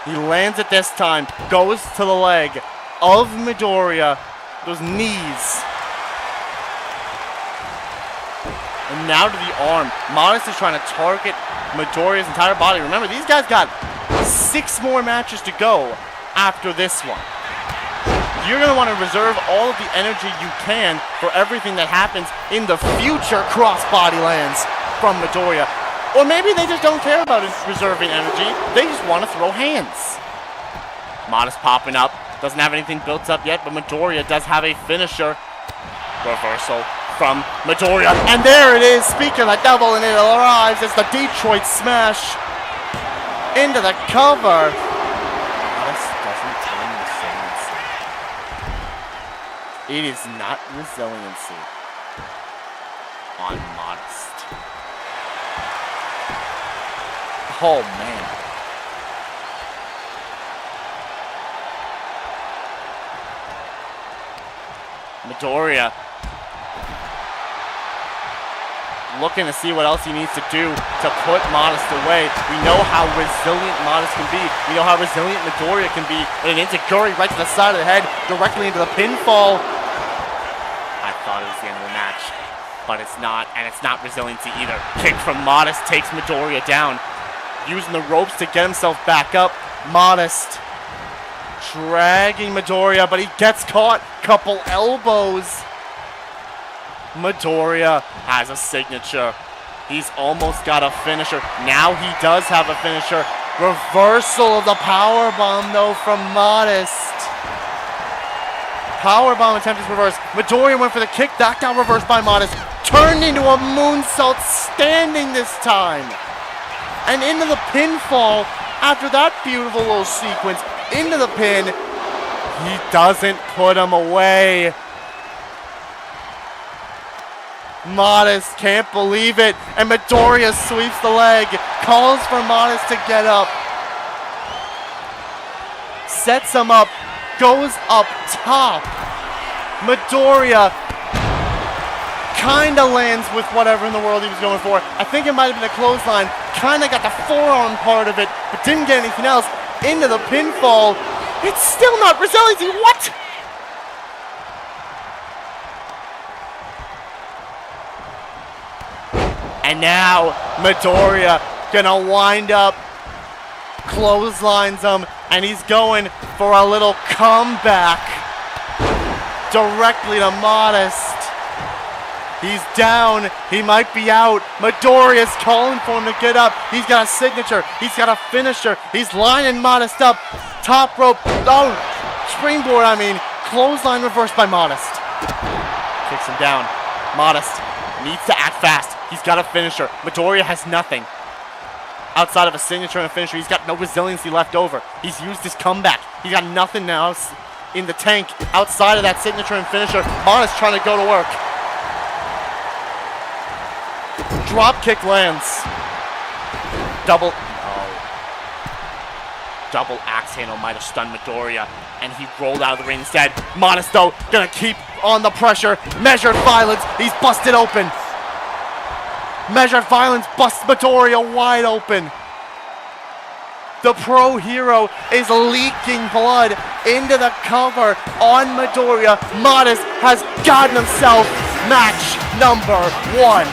He lands it this time. Goes to the leg of Midoriya. Those knees. And now to the arm. Modest is trying to target Midoriya's entire body. Remember, these guys got 6 more matches to go after this one. You're going to want to reserve all of the energy you can for everything that happens in the future crossbody lands from Midoriya. Or maybe they just don't care about reserving energy. They just want to throw hands. Modest popping up. Doesn't have anything built up yet, but Midoriya does have a finisher. Reversal from Midoriya. And there it is. Speaking of the devil, and it arrives. It's the Detroit Smash into the cover. Modest doesn't win this It is not resiliency on Modest. Oh, man. Midoriya looking to see what else he needs to do to put Modest away. We know how resilient Modest can be. We know how resilient Midoriya can be. But an Inzaguri right to the side of the head, directly into the pinfall. I thought it was the end of the match, but it's not, and it's not resiliency either. Kick from Modest takes Midoriya down. Using the ropes to get himself back up. Modest dragging Midoriya, but he gets caught. Couple elbows. Midoriya has a signature. He's almost got a finisher. Now he does have a finisher. Reversal of the powerbomb, though, from Modest. Powerbomb attempt is reversed. Midoriya went for the kick. That got reversed by Modest. Turned into a moonsault, standing this time. And into the pinfall after that beautiful little sequence. Into the pin. He doesn't put him away. Modest can't believe it, and Midoriya sweeps the leg, calls for Modest to get up, sets him up, goes up top. Midoriya kinda lands with whatever in the world he was going for. I think it might have been a clothesline, kinda got the forearm part of it, but didn't get anything else. Into the pinfall. It's still not resiliency, what? And now Midoriya gonna wind up, clotheslines him, and he's going for a little comeback directly to Modest. He's down, he might be out. Midoriya's calling for him to get up. He's got a signature, he's got a finisher. He's lining Modest up. Top rope, oh, springboard, clothesline reversed by Modest. Kicks him down. Modest needs to act fast. He's got a finisher. Midoriya has nothing. Outside of a signature and a finisher, he's got no resiliency left over. He's used his comeback. He's got nothing now in the tank outside of that signature and finisher. Modest trying to go to work. Drop kick lands. Double axe handle might have stunned Midoriya, and he rolled out of the ring instead. Modest, though, gonna keep on the pressure. Measured violence. He's busted open. Measured violence busts Midoriya wide open. The pro hero is leaking blood into the cover on Midoriya. Modest has gotten himself match number 1.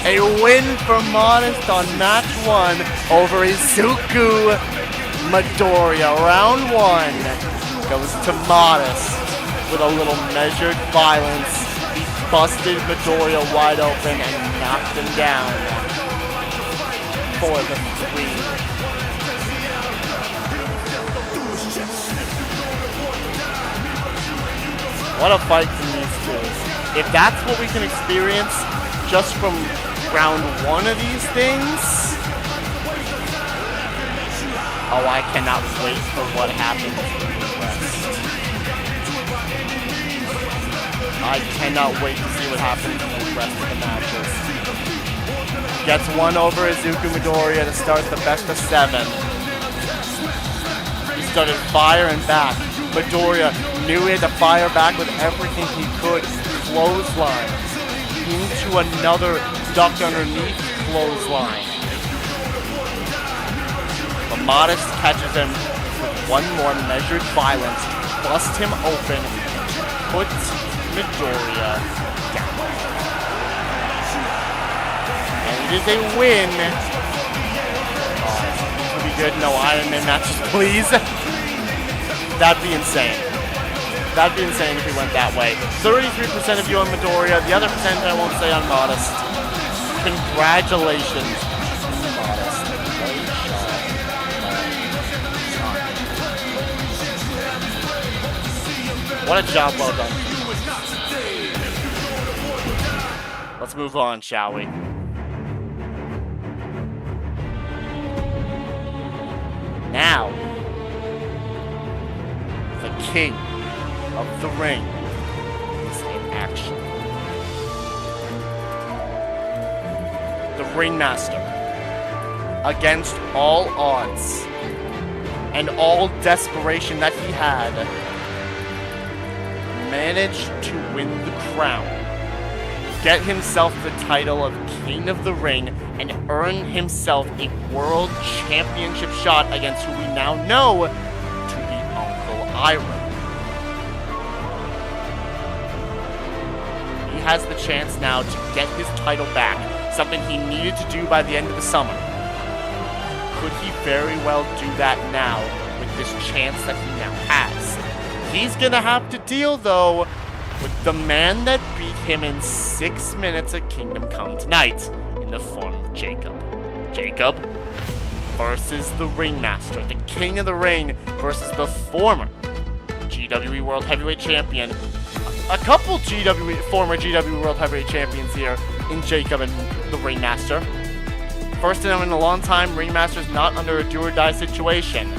A win for Modest on match 1 over Izuku Midoriya. Round 1 goes to Modest with a little measured violence. He busted Midoriya wide open and knocked him down for the 3. What a fight from these two. If that's what we can experience just from round 1 of these things, oh, I cannot wait for what happens in the rest. I cannot wait to see what happens in the rest of the matches. Gets one over Izuku Midoriya to start the best of 7. He started firing back. Midoriya knew he had to fire back with everything he could. Clothesline into another duck underneath clothesline. But Modest catches him with one more measured violence, busts him open, puts Midoriya down. And it is a win. This will be good. No Iron Man matches, please. That'd be insane. That'd be insane if we went that way. 33% of you on Midoriya, the other percentage I won't say on Modest. Congratulations, Modest. What a job well done. Let's move on, shall we? Now, the king of the ring is in action. The Ringmaster, against all odds and all desperation that he had, managed to win the crown, get himself the title of King of the Ring, and earn himself a world championship shot against who we now know to be Uncle Iroh. He has the chance now to get his title back, something he needed to do by the end of the summer. Could he very well do that now with this chance that he now has? He's gonna have to deal, though, with the man that beat him in 6 minutes at Kingdom Come tonight, in the form of Jacob. Jacob versus the Ringmaster, the King of the Ring versus the former GWE World Heavyweight Champion. A couple former GWE World Heavyweight Champions here in Jacob and the Ringmaster. First time in a long time, Ringmaster's not under a do or die situation.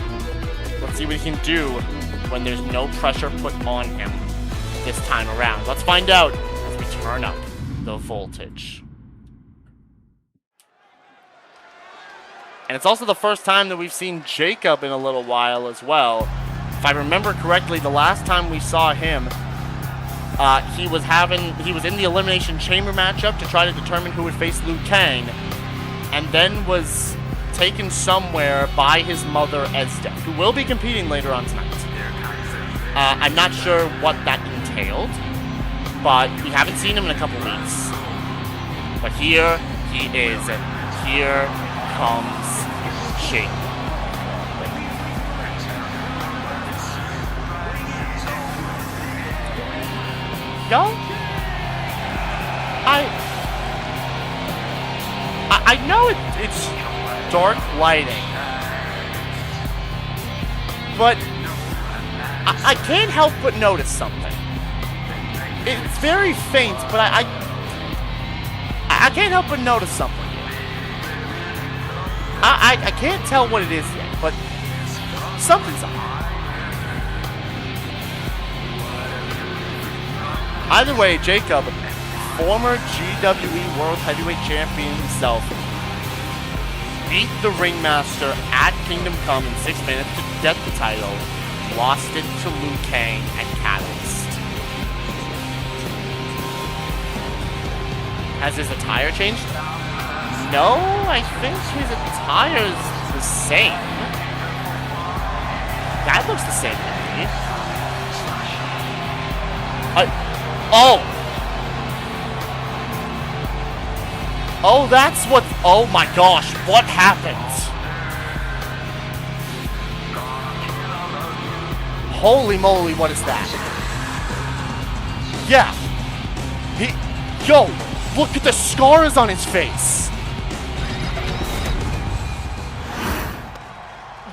Let's see what he can do when there's no pressure put on him this time around. Let's find out as we turn up the voltage. And it's also the first time that we've seen Jacob in a little while as well. If I remember correctly, the last time we saw him, he was in the Elimination Chamber matchup to try to determine who would face Liu Kang, and then was taken somewhere by his mother, Ezdeath, who will be competing later on tonight. I'm not sure what that entailed, but we haven't seen him in a couple weeks. But here he is. Here comes Jacob. Yo, I know it's dark lighting, but I can't help but notice something. It's very faint, but I can't help but notice something. I can't tell what it is yet, but something's up. Either way, Jacob, former GWE World Heavyweight Champion himself, beat the Ringmaster at Kingdom Come in 6 minutes to get the title, lost it to Liu Kang at Catalyst. Has his attire changed? No, I think his attire's the same. That looks the same to me. Oh, that's what... Oh my gosh, what happened? Holy moly, what is that? Yeah. Yo, look at the scars on his face.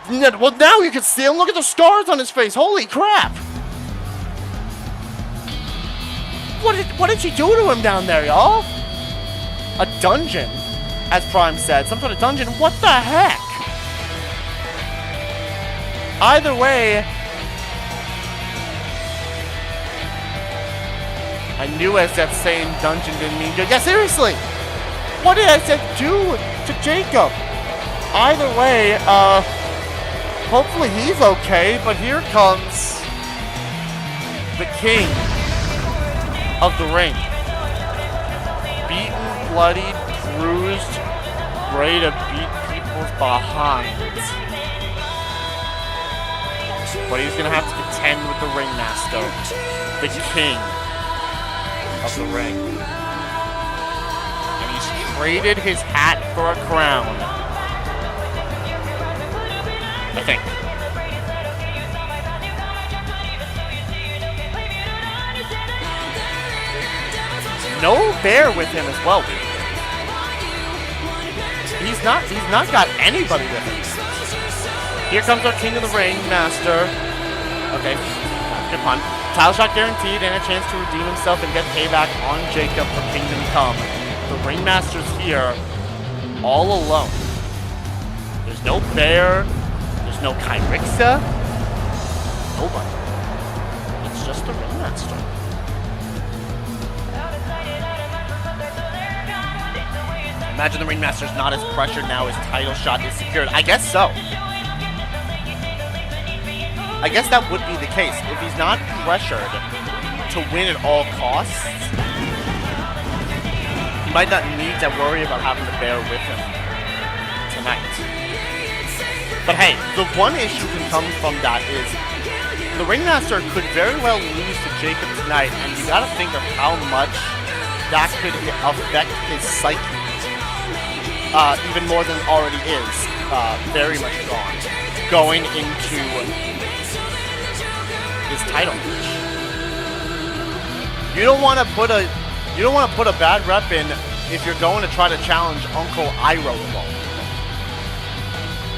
Well, now you can see him. Look at the scars on his face. Holy crap. What did she do to him down there, y'all? A dungeon, as Prime said. Some sort of dungeon. What the heck? Either way, I knew as that same dungeon didn't mean good. Yeah, seriously. What did I said do to Jacob? Either way, hopefully he's okay, but here comes the king of the ring. Beaten, bloodied, bruised, ready to beat people's behinds. But he's gonna have to contend with the Ringmaster, the king of the ring. And he's traded his hat for a crown, I think. No bear with him as well. He's not got anybody with him. Here comes our King of the Ring Master. Okay, good pun. Title shot guaranteed and a chance to redeem himself and get payback on Jacob for Kingdom Come. The Ringmaster's here all alone. There's no Bear. There's no Kyrixa. Nobody. It's just the Ringmaster. Imagine the Ringmaster's not as pressured now. His title shot is secured. I guess so. I guess that would be the case. If he's not pressured to win at all costs, he might not need to worry about having the Bear with him tonight. But hey, the one issue can come from that is the Ringmaster could very well lose to Jacob tonight, and you gotta think of how much that could affect his psyche. Even more than it already is. Very much gone. Going into his title match. You don't want to put a bad rep in if you're going to try to challenge Uncle Iroh alone.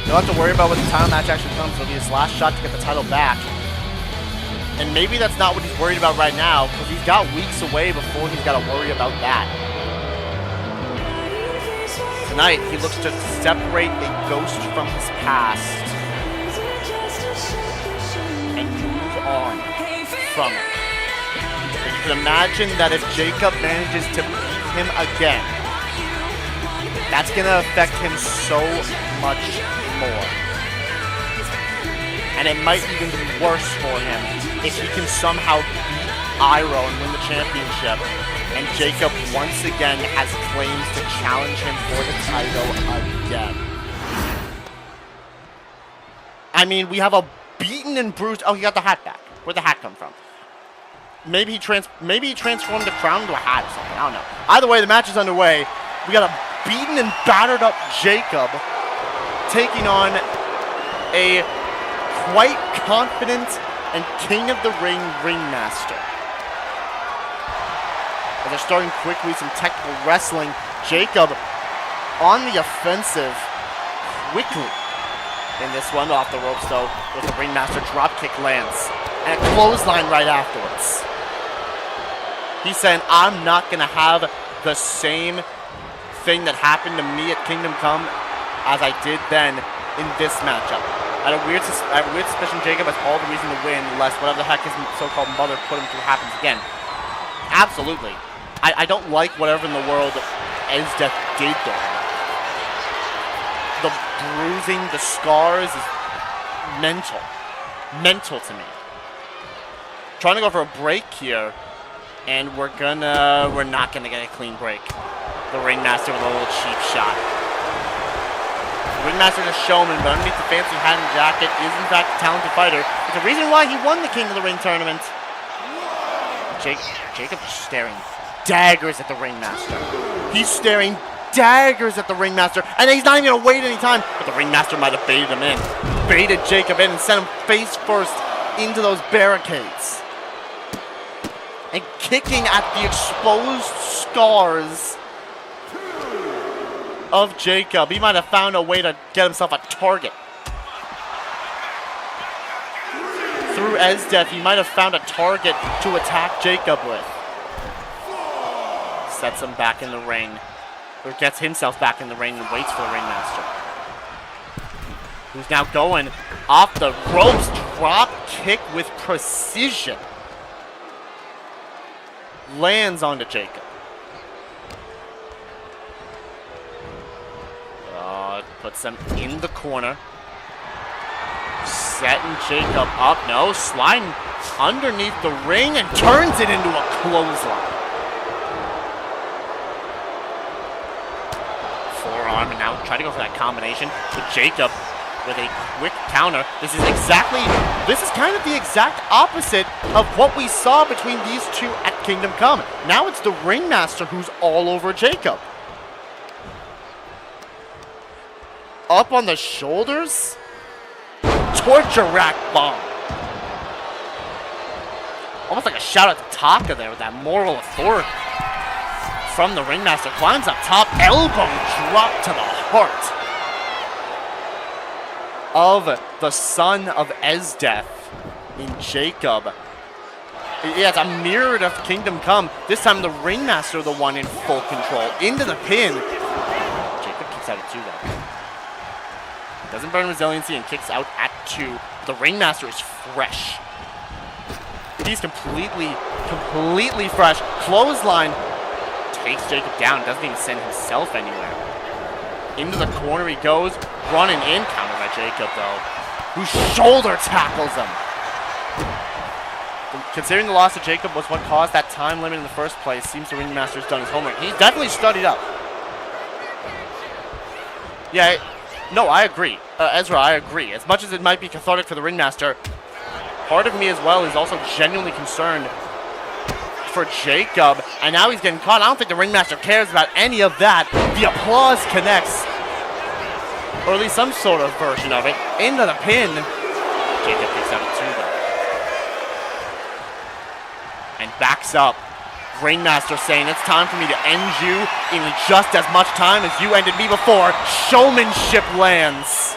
You don't have to worry about when the title match actually comes. It'll be his last shot to get the title back. And maybe that's not what he's worried about right now, because he's got weeks away before he's got to worry about that. Tonight, he looks to separate a ghost from his past and move on from it. And you can imagine that if Jacob manages to beat him again, that's going to affect him so much more. And it might even be worse for him if he can somehow beat Iroh and win the championship, and Jacob once again has claims to challenge him for the title again. I mean, we have a beaten and bruised... Oh, he got the hat back. Where'd the hat come from? Maybe he transformed the crown into a hat or something. I don't know. Either way, the match is underway. We got a beaten and battered up Jacob taking on a quite confident and King of the Ring Ringmaster. As they're starting quickly, some technical wrestling. Jacob on the offensive quickly in this one. Off the ropes, though, with the Ringmaster dropkick lands. And a clothesline right afterwards. He's saying, I'm not going to have the same thing that happened to me at Kingdom Come as I did then in this matchup. I have a weird suspicion Jacob has all the reason to win, unless whatever the heck his so-called mother put him through happens again. Absolutely. I don't like whatever in the world Esdeath did there. The bruising, the scars is mental. Mental to me. Trying to go for a break here, and we're not gonna get a clean break. The Ringmaster with a little cheap shot. The Ringmaster's a showman, but underneath the fancy hat and jacket is in fact a talented fighter. It's the reason why he won the King of the Ring tournament. Jacob's staring daggers at the Ringmaster. He's staring daggers at the Ringmaster, and he's not even going to wait any time. But the Ringmaster might have baited him in. Baited Jacob in and sent him face first into those barricades. And kicking at the exposed scars of Jacob. He might have found a way to get himself a target. Through Esdeath, he might have found a target to attack Jacob with. Sets him back in the ring. Or gets himself back in the ring and waits for the Ringmaster. Who's now going off the ropes. Drop kick with precision. Lands onto Jacob. Puts him in the corner. Setting Jacob up. No, sliding underneath the ring and turns it into a clothesline. Forearm, and now try to go for that combination with Jacob with a quick counter. This is kind of the exact opposite of what we saw between these two at Kingdom Come. Now it's the Ringmaster who's all over Jacob. Up on the shoulders. Torture rack bomb. Almost like a shout out to Taka there with that moral authority. From the Ringmaster, climbs up top, elbow drop to the heart of the son of Esdeath in Jacob. Yeah, it's a mirror of Kingdom Come. This time the Ringmaster, the one in full control. Into the pin. Jacob kicks out at 2 though. Doesn't burn resiliency and kicks out at 2. The Ringmaster is fresh. He's completely fresh. Clothesline takes Jacob down. Doesn't even send himself anywhere. Into the corner he goes. Running in. Countered by Jacob though, who shoulder tackles him. Considering the loss of Jacob was what caused that time limit in the first place, seems the Ringmaster's done his homework. He's definitely studied up. Yeah, no, I agree. Ezra, I agree. As much as it might be cathartic for the Ringmaster, part of me as well is also genuinely concerned for Jacob. And now he's getting caught. I don't think the Ringmaster cares about any of that. The applause connects. Or at least some sort of version of it. Into the pin. Jacob kicks out at 2 though. And backs up. Ringmaster saying it's time for me to end you in just as much time as you ended me before. Showmanship lands.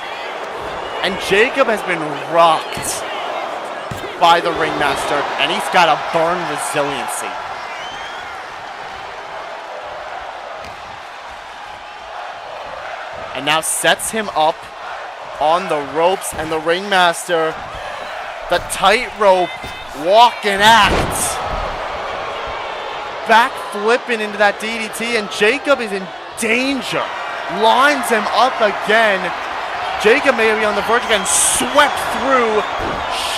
And Jacob has been rocked by the Ringmaster, and he's got to burn resiliency. And now sets him up on the ropes, and the Ringmaster, the tightrope walking act. Back flipping into that DDT, and Jacob is in danger. Lines him up again. Jacob may be on the verge of getting swept through.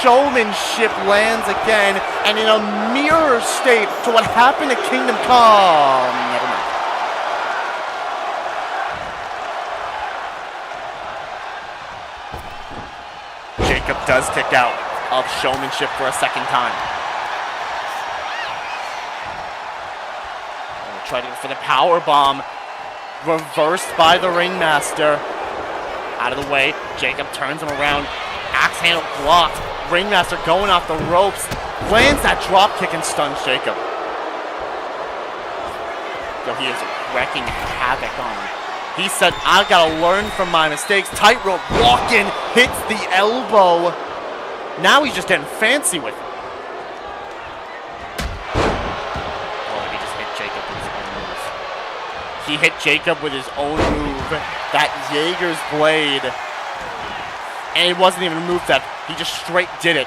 Showmanship lands again, and in a mirror state to what happened to Kingdom Come. Never mind. Jacob does kick out of Showmanship for a second time. Try to go for the power bomb. Reversed by the Ringmaster. Out of the way. Jacob turns him around. Axe handle blocked. Ringmaster going off the ropes. Lands that drop kick and stuns Jacob. So he is wrecking havoc on him. He said, I've got to learn from my mistakes. Tightrope walking. Hits the elbow. Now he's just getting fancy with it. He hit Jacob with his own move, that Jaeger's blade. And it wasn't even a move that he just straight did it.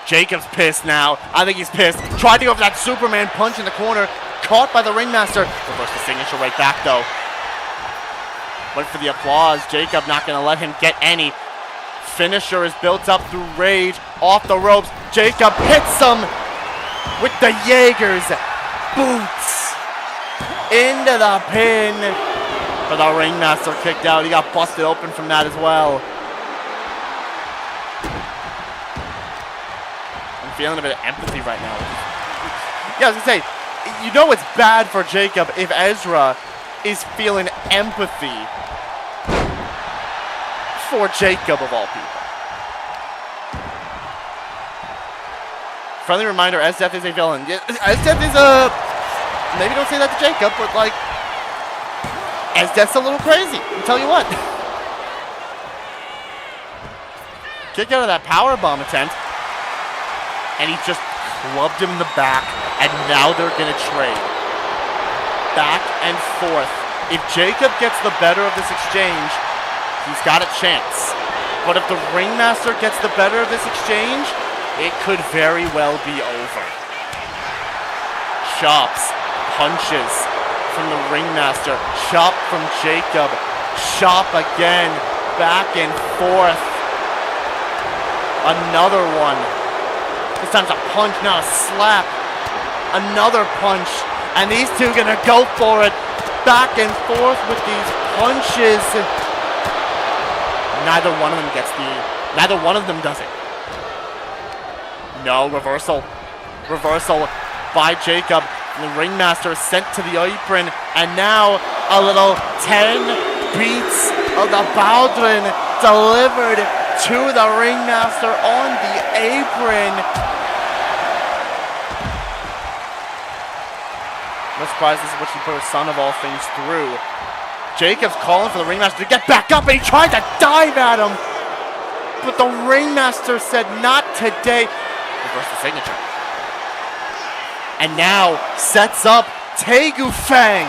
Jacob's pissed now. I think he's pissed. Tried to go for that Superman punch in the corner. Caught by the Ringmaster. Reversed the signature right back though. Went for the applause. Jacob not going to let him get any. Finisher is built up through rage. Off the ropes. Jacob hits him with the Jaeger's boots. Into the pin. But the Ringmaster kicked out. He got busted open from that as well. I'm feeling a bit of empathy right now. Yeah, I was going to say, you know it's bad for Jacob if Ezra is feeling empathy for Jacob of all people. Friendly reminder, Esdeath is a villain. Esdeath is a... Maybe don't say that to Jacob, but like, Ezdeath's a little crazy. I'll tell you what. Kick out of that powerbomb attempt, and he just clubbed him in the back, and now they're gonna trade. Back and forth. If Jacob gets the better of this exchange, he's got a chance. But if the Ringmaster gets the better of this exchange, it could very well be over. Chops. Punches from the Ringmaster. Chop from Jacob. Chop again. Back and forth. Another one. This time's a punch, not a slap. Another punch. And these two gonna go for it. Back and forth with these punches. Neither one of them does it. No, reversal. Reversal by Jacob. The Ringmaster is sent to the apron, and now a little 10 beats of the Baldwin delivered to the Ringmaster on the apron. No surprise, this is what she put her son of all things through. Jacob's calling for the Ringmaster to get back up, and he tried to dive at him. But the Ringmaster said, not today. Reverse the signature. And now sets up Tegu Fang.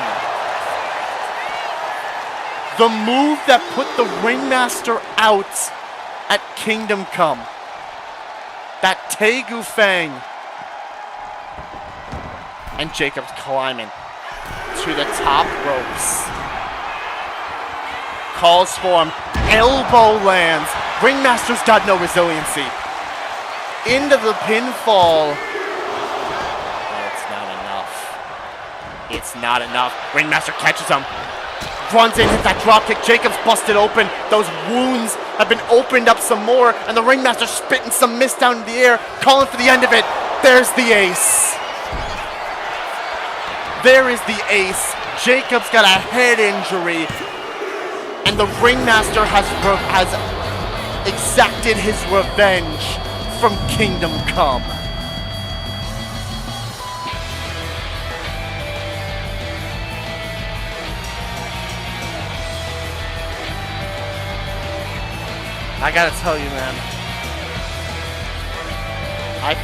The move that put the Ringmaster out at Kingdom Come. That Tegu Fang. And Jacob's climbing to the top ropes. Calls for him. Elbow lands. Ringmaster's got no resiliency. Into the pinfall. It's not enough. It's not enough. Ringmaster catches him. Runs in, hits that dropkick. Jacob's busted open. Those wounds have been opened up some more. And the Ringmaster spitting some mist down in the air. Calling for the end of it. There's the ace. There is the ace. Jacob's got a head injury. And the Ringmaster has exacted his revenge from Kingdom Come. I gotta tell you, man. I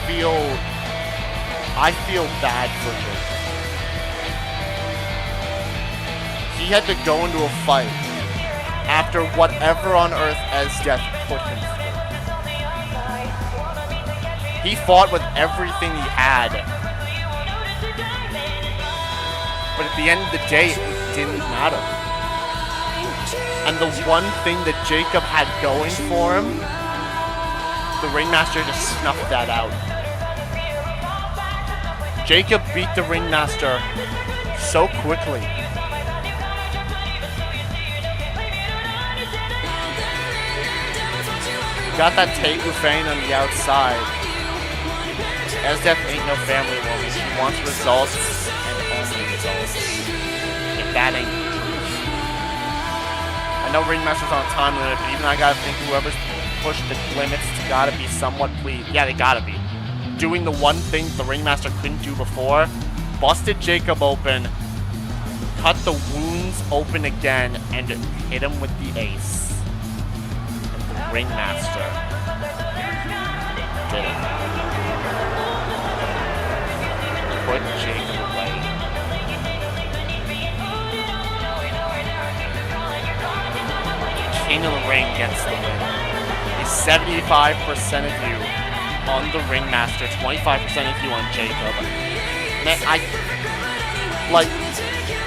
feel bad for Jacob. He had to go into a fight after whatever on earth Ezdeath put him through. He fought with everything he had. But at the end of the day, it didn't matter. And the one thing that Jacob had going for him, the Ringmaster just snuffed that out. Jacob beat the Ringmaster so quickly. Got that Tegu Fang on the outside. Esdeath ain't no family woman. She wants results and only results. If that ain't the truth. I know Ringmaster's on a time limit, but even I gotta think whoever's pushed the limits gotta be somewhat pleased. Yeah, they gotta be. Doing the one thing the Ringmaster couldn't do before. Busted Jacob open. Cut the wounds open again and hit him with the ace. Ringmaster did it. Put Jacob away. King of the Ring gets the win. He's 75% of you on the Ringmaster, 25% of you on Jacob. Man, I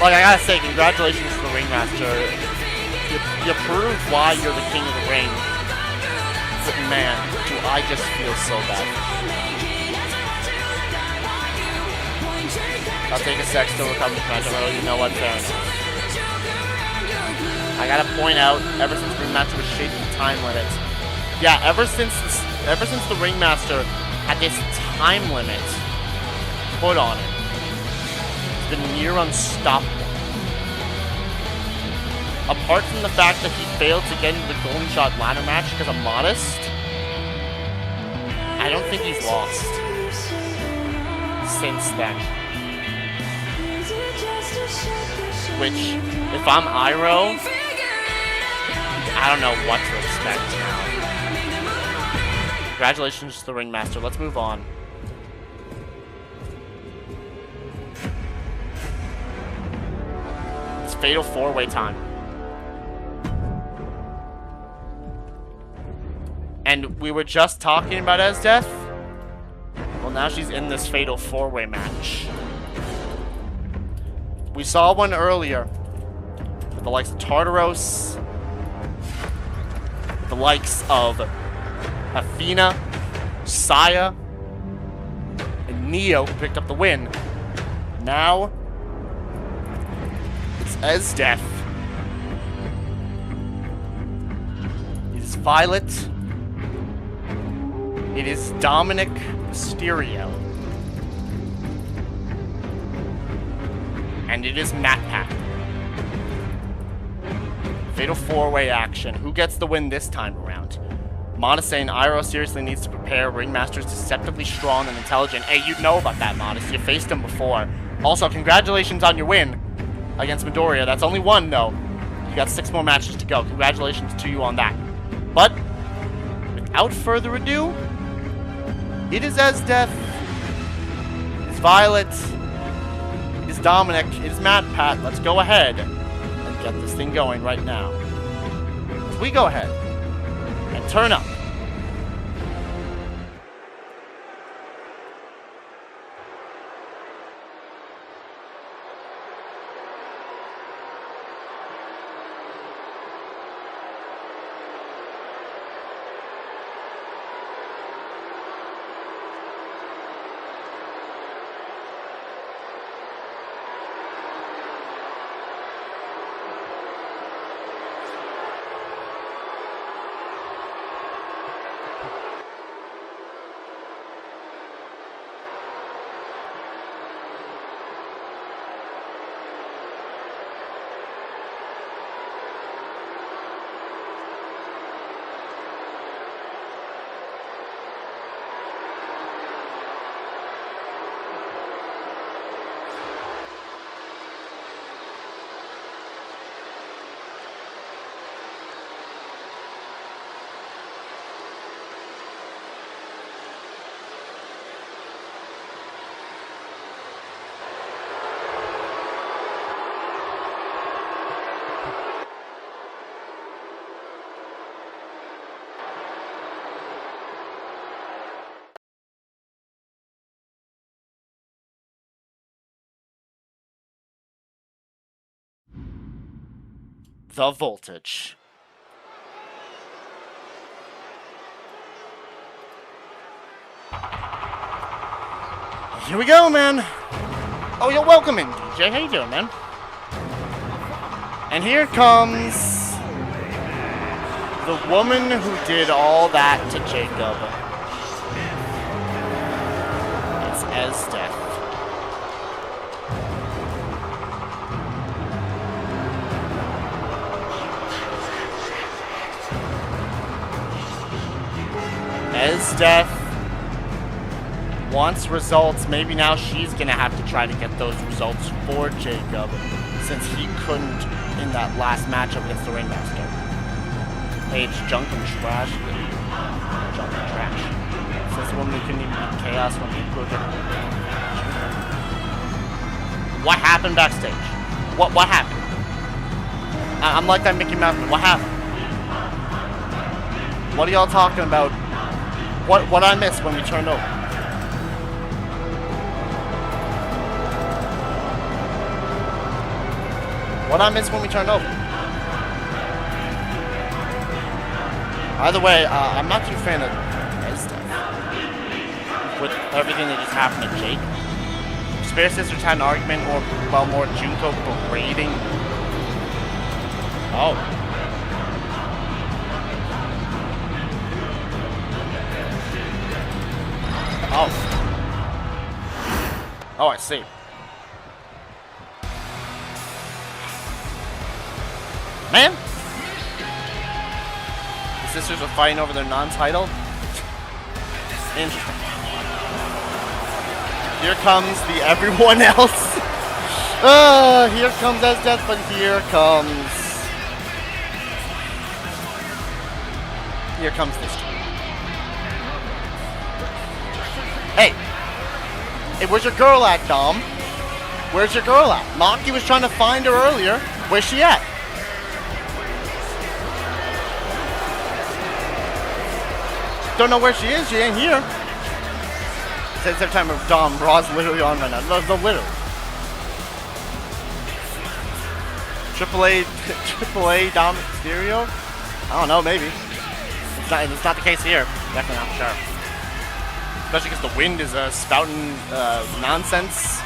gotta say, congratulations to the Ringmaster. You proved why you're the King of the Ring. But man, do I just feel so bad. I'll take a sec, still recover from that. You know what? Fair enough. I gotta point out, ever since Ringmaster was shaping the time limit. Yeah, ever since the Ringmaster had this time limit put on it, it's been near unstoppable. Apart from the fact that he failed to get into the Golden Shot ladder match because of Modest, I don't think he's lost since then. Which, if I'm Iroh, I don't know what to expect now. Congratulations to the Ringmaster. Let's move on. It's Fatal 4-Way time. And we were just talking about Esdeath. Well, now she's in this Fatal 4-Way match. We saw one earlier with the likes of Tartaros, with the likes of Athena, Saya, and Neo, who picked up the win. Now, it's Ezdeath. It is Violet. It is Dominik Mysterio. And it is MatPat. Fatal 4-Way action. Who gets the win this time around? Modest saying Iroh seriously needs to prepare. Ringmaster's deceptively strong and intelligent. Hey, you know about that, Modest. You faced him before. Also, congratulations on your win against Midoriya. That's only one, though. You got 6 more matches to go. Congratulations to you on that. But, without further ado, It is Esdeath. It's Violet. It's Dominik. It's MatPat. Let's go ahead and get this thing going right now. As we go ahead and turn up. The voltage. Here we go, man. Oh, you're welcome in, DJ. How you doing, man? And here comes the woman who did all that to Jacob. It's Esdeath. Esdeath wants results. Maybe now she's gonna have to try to get those results for Jacob, since he couldn't in that last matchup against the Ringmaster. Hey, it's junk and trash. Junk and trash. Since when we couldn't even beat Chaos when we put it. What happened backstage? What happened? I'm like that Mickey Mouse. What happened? What are y'all talking about? What I missed when we turned over? What I missed when we turned over? Either way, I'm not too fan of Ezra. With everything that just happened to Jake. Spare Sisters had an argument about more Junko berating. Oh. Oh, I see. Man! The sisters are fighting over their non-title? Interesting. Here comes the everyone else. Here comes Esdeath, but here comes this team. Hey, where's your girl at, Dom? Where's your girl at? Maki was trying to find her earlier. Where's she at? Don't know where she is. She ain't here. Since every time of Dom, Raw's literally on right now. The literally. AAA Dominik Mysterio? I don't know, maybe. It's not the case here. Definitely not sure. Especially because the wind is spouting nonsense.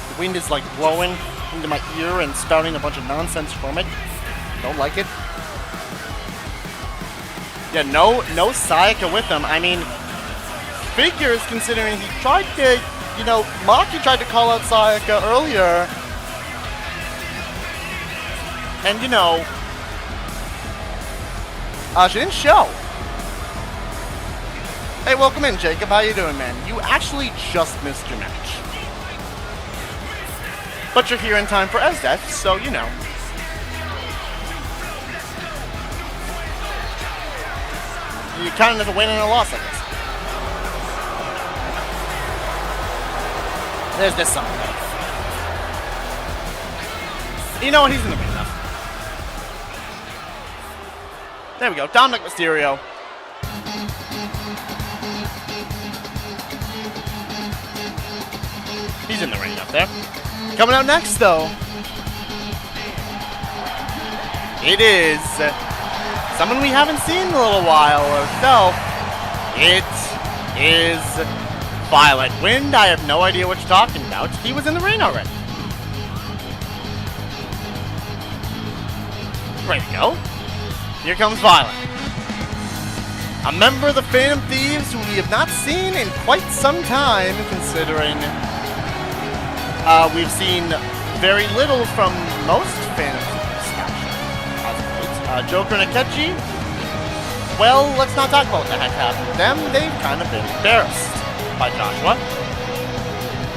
The wind is like blowing into my ear and spouting a bunch of nonsense from it. Don't like it. Yeah, no Sayaka with him. I mean, figures considering he tried to, Maki tried to call out Sayaka earlier. And, she didn't show. Hey, welcome in, Jacob. How you doing, man? You actually just missed your match. But you're here in time for Esdeath, so, You count it as a win and a loss, I guess. There's this song. You know what? He's in the ring now. There we go. Dominik Mysterio. He's in the ring up there. Coming out next, though, it is someone we haven't seen in a little while or so. It is Violet Wind. I have no idea what you're talking about. He was in the ring already. Ready to go. Here comes Violet. A member of the Phantom Thieves who we have not seen in quite some time, considering we've seen very little from most Phantom Thieves, actually. Joker and Akechi, well, let's not talk about what the heck happened to them. They've kind of been embarrassed by Joshua.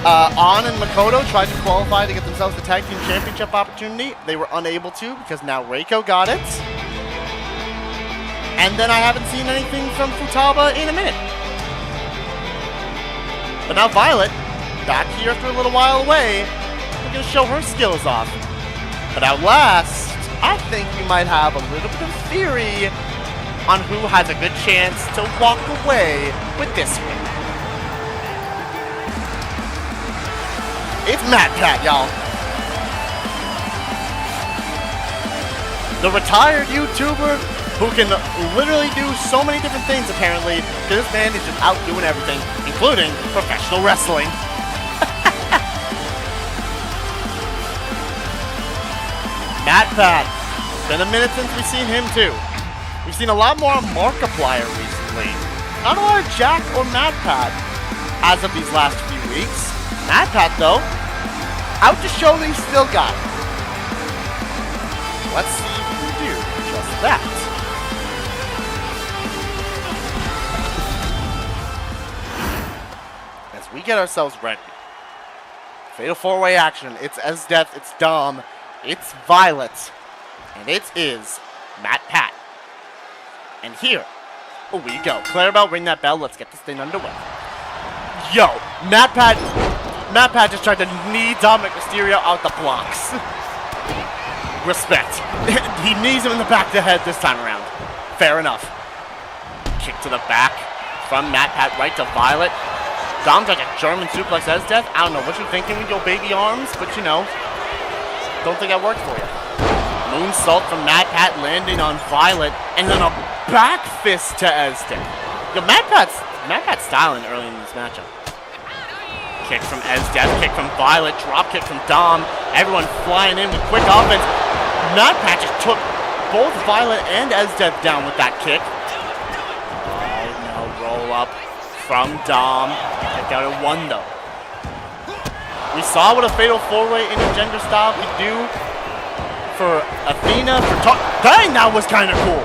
An and Makoto tried to qualify to get themselves the Tag Team Championship opportunity. They were unable to because NaoReko got it. And then I haven't seen anything from Futaba in a minute. But now Violet, back here after a little while away, we're going to show her skills off. But at last, I think we might have a little bit of theory on who has a good chance to walk away with this win. It's MatPat, y'all. The retired YouTuber who can literally do so many different things, apparently. This man is just out doing everything, including professional wrestling. MatPat. It's been a minute since we've seen him, too. We've seen a lot more of Markiplier recently. Not a lot of Jack or MatPat as of these last few weeks. MatPat, though, out to show that he's still got it. Let's see if we can do just that. As we get ourselves ready. Fatal 4-way action. It's Esdeath, it's Dom, it's Violet, and it is MatPat. And here we go. Clarabelle, ring that bell. Let's get this thing underway. Yo, MatPat just tried to knee Dominik Mysterio out the blocks. Respect. He knees him in the back of the head this time around. Fair enough. Kick to the back from MatPat right to Violet. Dom's like a German suplex Esdeath. I don't know what you're thinking with your baby arms, but you know, don't think that worked for you. Moonsault from MatPat landing on Violet, and then a back fist to Esdeath. Yo, MatPat's styling early in this matchup. Kick from Esdeath, kick from Violet, drop kick from Dom. Everyone flying in with quick offense. MatPat just took both Violet and Esdeath down with that kick. Oh no, roll up from Dom. Kicked out at 1 though. We saw what a fatal 4-way intergender style could do for Athena, for dang, that was kind of cool.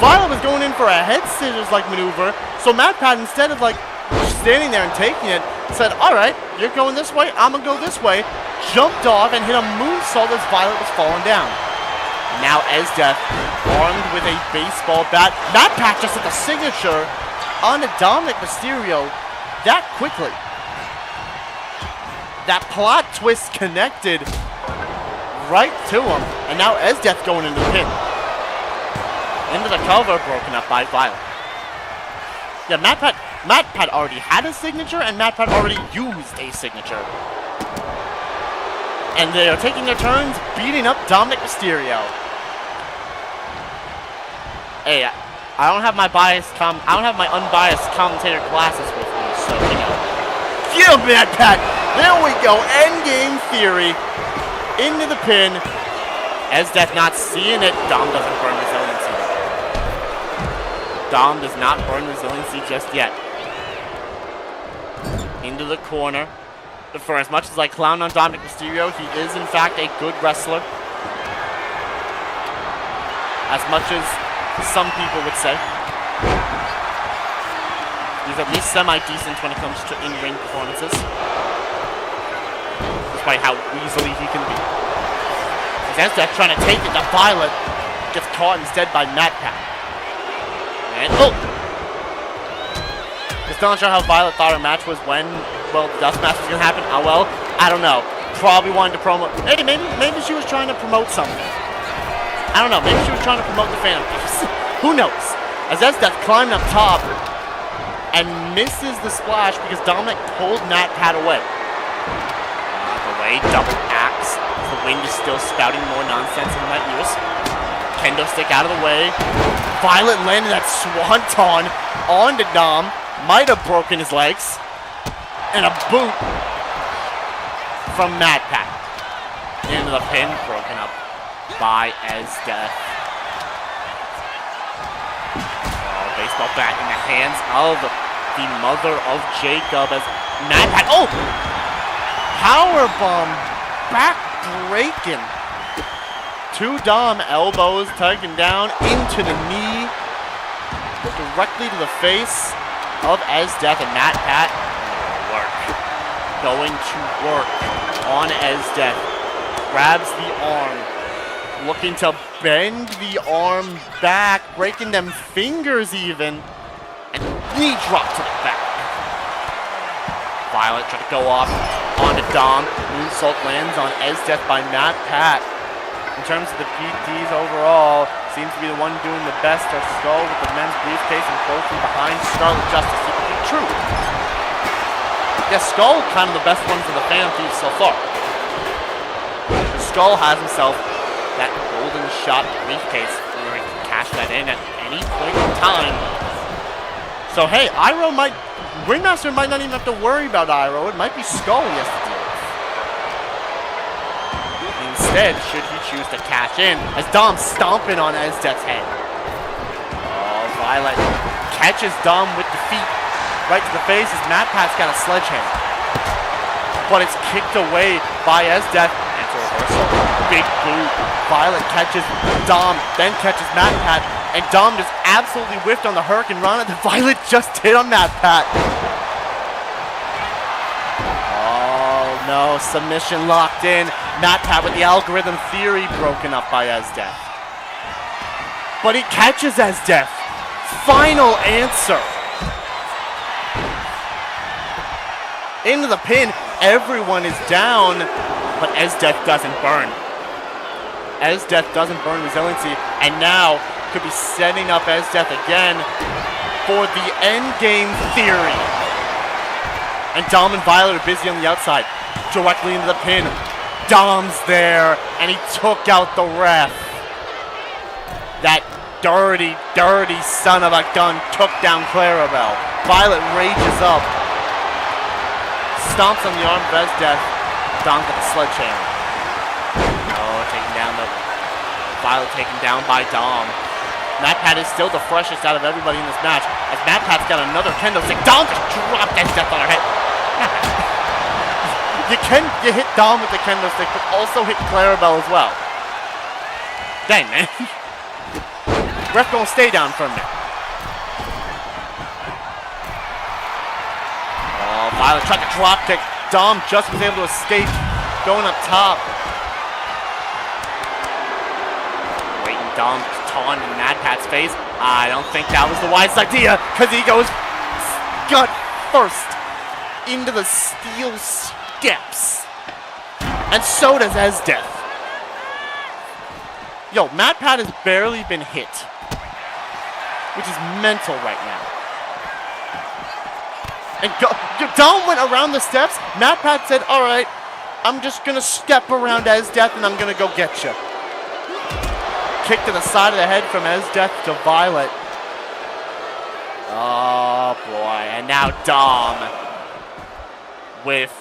Violet was going in for a head scissors-like maneuver, so MatPat, instead of like standing there and taking it, said, alright, you're going this way, I'm gonna go this way, jumped off and hit a moonsault as Violet was falling down. Now Esdeath, armed with a baseball bat. MatPat just hit the signature on the Dominik Mysterio that quickly. That plot twist connected right to him, and now Esdeath going into the pin. Into the cover, broken up by Violet. Yeah, MatPat already had a signature, and MatPat already used a signature. And they are taking their turns beating up Dominik Mysterio. Hey, I don't have my unbiased commentator glasses with me, so you know. Yeah, MatPat! There we go, endgame theory. Into the pin. Esdeath not seeing it. Dom doesn't burn resiliency. Dom does not burn resiliency just yet. Into the corner. But for as much as I clown on Dominik Mysterio, he is in fact a good wrestler. As much as some people would say. He's at least semi-decent when it comes to in-ring performances. Despite how easily he can be. Ezra trying to take it to Violet. Gets caught instead by MatPat. And oh! Just not sure how Violet thought her match was when well, the Dusk match is going to happen. Oh, well, I don't know. Probably wanted to promote. Hey, maybe she was trying to promote something. I don't know. Maybe she was trying to promote the Phantom Thieves. Who knows? As Ezdeath climbed up top and misses the splash because Dominik pulled MatPat away. The way, double axe. The wind is still spouting more nonsense in my ears. Kendo stick out of the way. Violet landed that swanton onto Dom. Might have broken his legs. And a boot from MatPat. Into the pin, broken up by Ezdeath. Oh, baseball bat in the hands of the mother of Jacob as MatPat. Oh! Powerbomb back breaking. To Dom, elbows tugging down into the knee. Directly to the face of Ezdeath and MatPat. Going to work on Ezdeath. Grabs the arm. Looking to bend the arm back. Breaking them fingers even. And knee drop to the back. Violet trying to go off onto Dom. Moonsault lands on Ezdeath by MatPat. In terms of the PTs overall, seems to be the one doing the best are Skull with the men's briefcase and Cole from behind Scarlet Justice. True. Yeah, Skull kind of the best ones of the Phantom Thieves so far. Skull has himself that golden shot briefcase where he can cash that in at any point in time. So hey, Ringmaster might not even have to worry about Iroh. It might be Skull he has to deal with. Instead, should he choose to cash in, as Dom stomping on Ezdeath's head. Oh, Violet catches Dom with the feet. Right to the face as MatPat's got a sledgehammer. But it's kicked away by Ezdeath. And to reversal. Big boot. Violet catches Dom, then catches MatPat. And Dom just absolutely whiffed on the Hurricane Rana that Violet just hit on MatPat. Oh no, submission locked in. MatPat with the algorithm theory broken up by Ezdeath. But he catches Ezdeath. Final answer. Into the pin, everyone is down, but Ezdeath doesn't burn. Ezdeath doesn't burn resiliency, and now could be setting up Ezdeath again for the endgame theory. And Dom and Violet are busy on the outside, directly into the pin. Dom's there, and he took out the ref. That dirty, dirty son of a gun took down Clarabelle. Violet rages up. Stomps on the arm of Ezdeath. Dom with the sledgehammer. Oh, taking down the Violet taken down by Dom. MatPat is still the freshest out of everybody in this match. As MatPat's got another kendo stick. Dom just dropped Ezdeath on her head. You hit Dom with the kendo stick, but also hit Clarabelle as well. Dang, man. Ref gonna stay down for a minute. Violet tried to drop kick. Dom just was able to escape. Going up top. Waiting Dom to taunt in MatPat's face. I don't think that was the wisest idea, because he goes gut first into the steel steps. And so does Ezdeath. Yo, MatPat has barely been hit, which is mental right now. And Dom went around the steps. MatPat said, all right, I'm just going to step around Ezdeath and I'm going to go get you. Kick to the side of the head from Ezdeath to Violet. Oh, boy. And now Dom with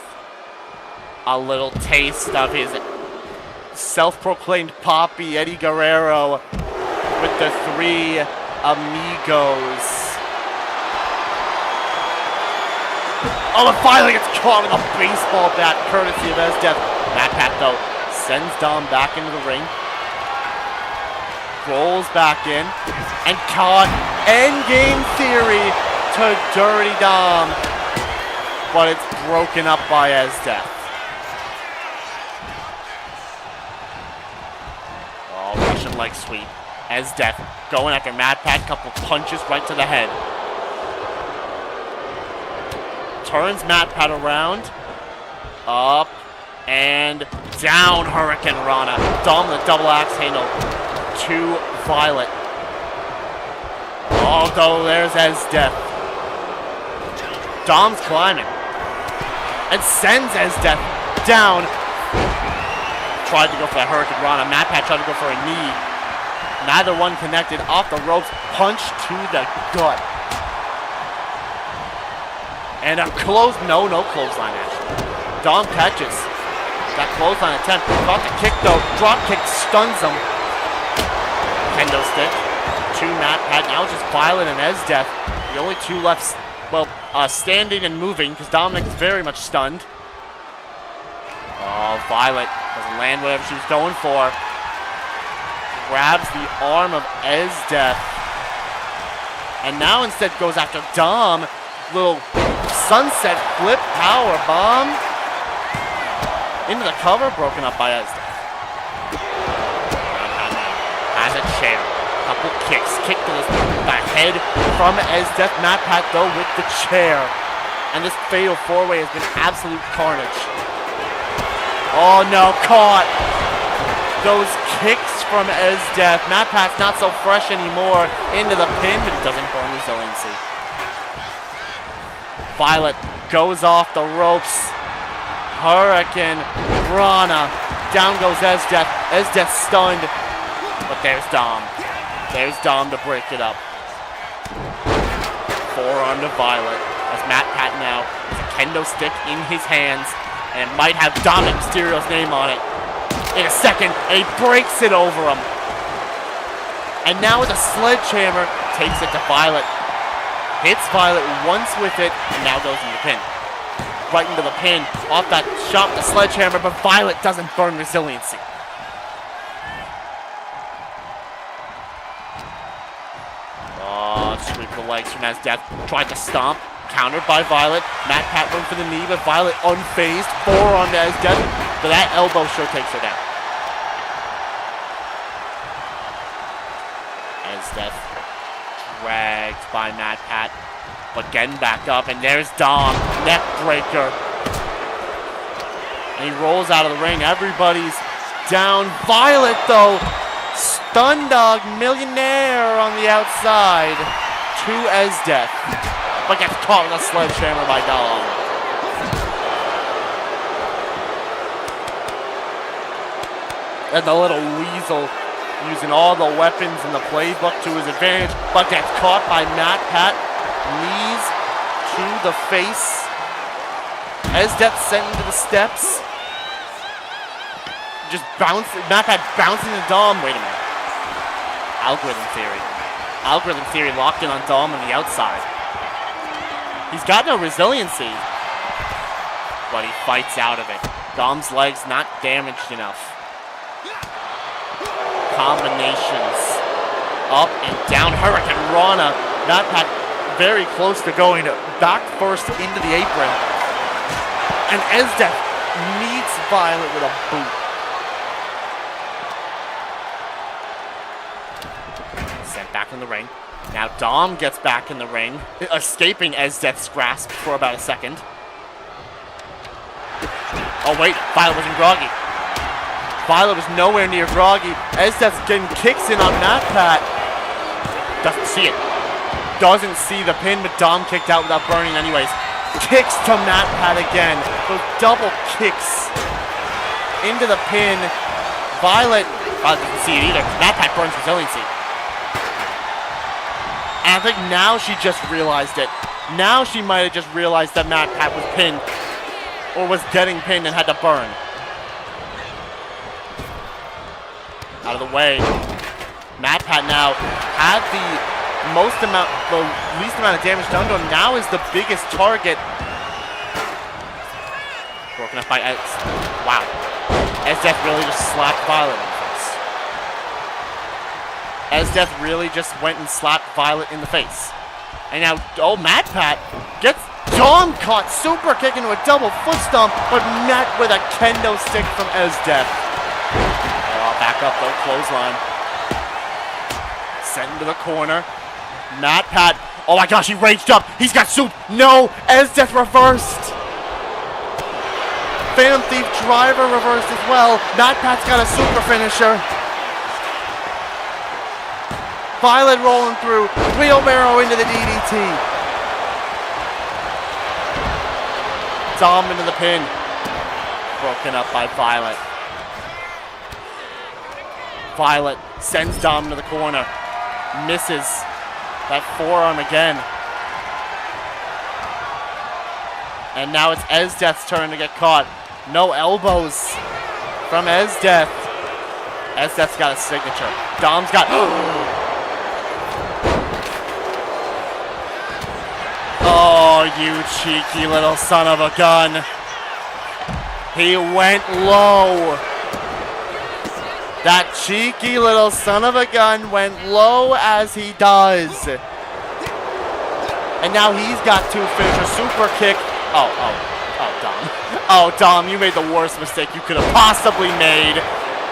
a little taste of his self-proclaimed Poppy, Eddie Guerrero, with the three amigos. Oh, and finally gets caught with a baseball bat, courtesy of Ezdeath. MatPat, though, sends Dom back into the ring. Rolls back in. And caught endgame theory to Dirty Dom. But it's broken up by Ezdeath. Oh, Russian leg sweep. Ezdeath going after MatPat. Couple punches right to the head. turns MatPat around. Up and down Hurricane Rana. Dom the double axe handle to Violet. Although there's Esdeath. Dom's climbing. And sends Esdeath down. Tried to go for a Hurricane Rana. MatPat tried to go for a knee. Neither one connected. Off the ropes. Punch to the gut. And a no clothesline actually. Dom catches. That clothesline attempt. About to kick though. Drop kick stuns him. Kendo stick to MatPat. Now just Violet and Esdeath. The only two left, well, standing and moving because Dominik is very much stunned. Oh, Violet doesn't land whatever she was going for. Grabs the arm of Esdeath. And now instead goes after Dom. Little sunset flip power bomb. Into the cover, broken up by Esdeath. Has a chair. Couple kicks. Kick to the head from Esdeath. MatPat though with the chair. And this fatal four-way has been absolute carnage. Oh no, caught. Those kicks from Esdeath. MatPat's not so fresh anymore. Into the pin, but it doesn't burn resiliency. Violet goes off the ropes. Hurricane Rana. Down goes Esdeath. Esdeath stunned. But there's Dom. There's Dom to break it up. Forearm to Violet. As MatPat now has a kendo stick in his hands. And it might have Dominik Mysterio's name on it. In a second, and he breaks it over him. And now with a sledgehammer, takes it to Violet. Hits Violet once with it, and now goes into the pin. Right into the pin, off that shot with the sledgehammer, but Violet doesn't burn resiliency. Oh, sweep the legs from Esdeath. Tried to stomp, countered by Violet. MatPat went for the knee, but Violet unfazed. Forearm to Esdeath, but that elbow sure takes her down. Esdeath dragged by MatPat, but getting back up, and there's Dom, neck breaker. And he rolls out of the ring. Everybody's down. Violet, though, stun dog millionaire on the outside to Esdeath, but gets caught with a sledgehammer by Dom. And the little weasel using all the weapons in the playbook to his advantage, but gets caught by MatPat. Knees to the face. Esdeath sent into the steps. Just bouncing. MatPat bouncing to Dom. Wait a minute. Algorithm theory. Algorithm theory locked in on Dom on the outside. He's got no resiliency, but he fights out of it. Dom's legs not damaged enough. Combinations. Up and down. Hurricane Rana. MatPat very close to going back first into the apron. And Esdeath meets Violet with a boot. Sent back in the ring. Now Dom gets back in the ring, escaping Esdeath's grasp for about a second. Oh wait, Violet wasn't groggy. Violet was nowhere near groggy. Esdeath's getting kicks in on MatPat. Doesn't see it. Doesn't see the pin, but Dom kicked out without burning anyways. Kicks to MatPat again. Those double kicks into the pin. Violet doesn't see it either. MatPat burns resiliency. And I think now she just realized it. Now she might have just realized that MatPat was pinned, or was getting pinned and had to burn. Out of the way. MatPat now had the least amount of damage done to him. Now is the biggest target. Broken up by wow. Esdeath really just slapped Violet in the face. Esdeath really just went and slapped Violet in the face. And now, oh, MatPat gets Dom caught, super kick into a double foot stomp, but met with a kendo stick from Esdeath. Back up though, clothesline. Sent into the corner. MatPat Oh my gosh, he raged up. He's got soup. No, Esdeath reversed. Phantom Thief Driver reversed as well. MatPat's got a super finisher. Violet rolling through. Wheelbarrow into the DDT. Dom into the pin. Broken up by Violet. Violet sends Dom to the corner. Misses that forearm again. And now it's Esdeath's turn to get caught. No elbows from Ezdeath. Ezdeath's got a signature. Dom's got... Oh, you cheeky little son of a gun. He went low. That cheeky little son of a gun went low as he does. And now he's got two finishers. Super kick. Oh, Dom. Oh, Dom, you made the worst mistake you could have possibly made.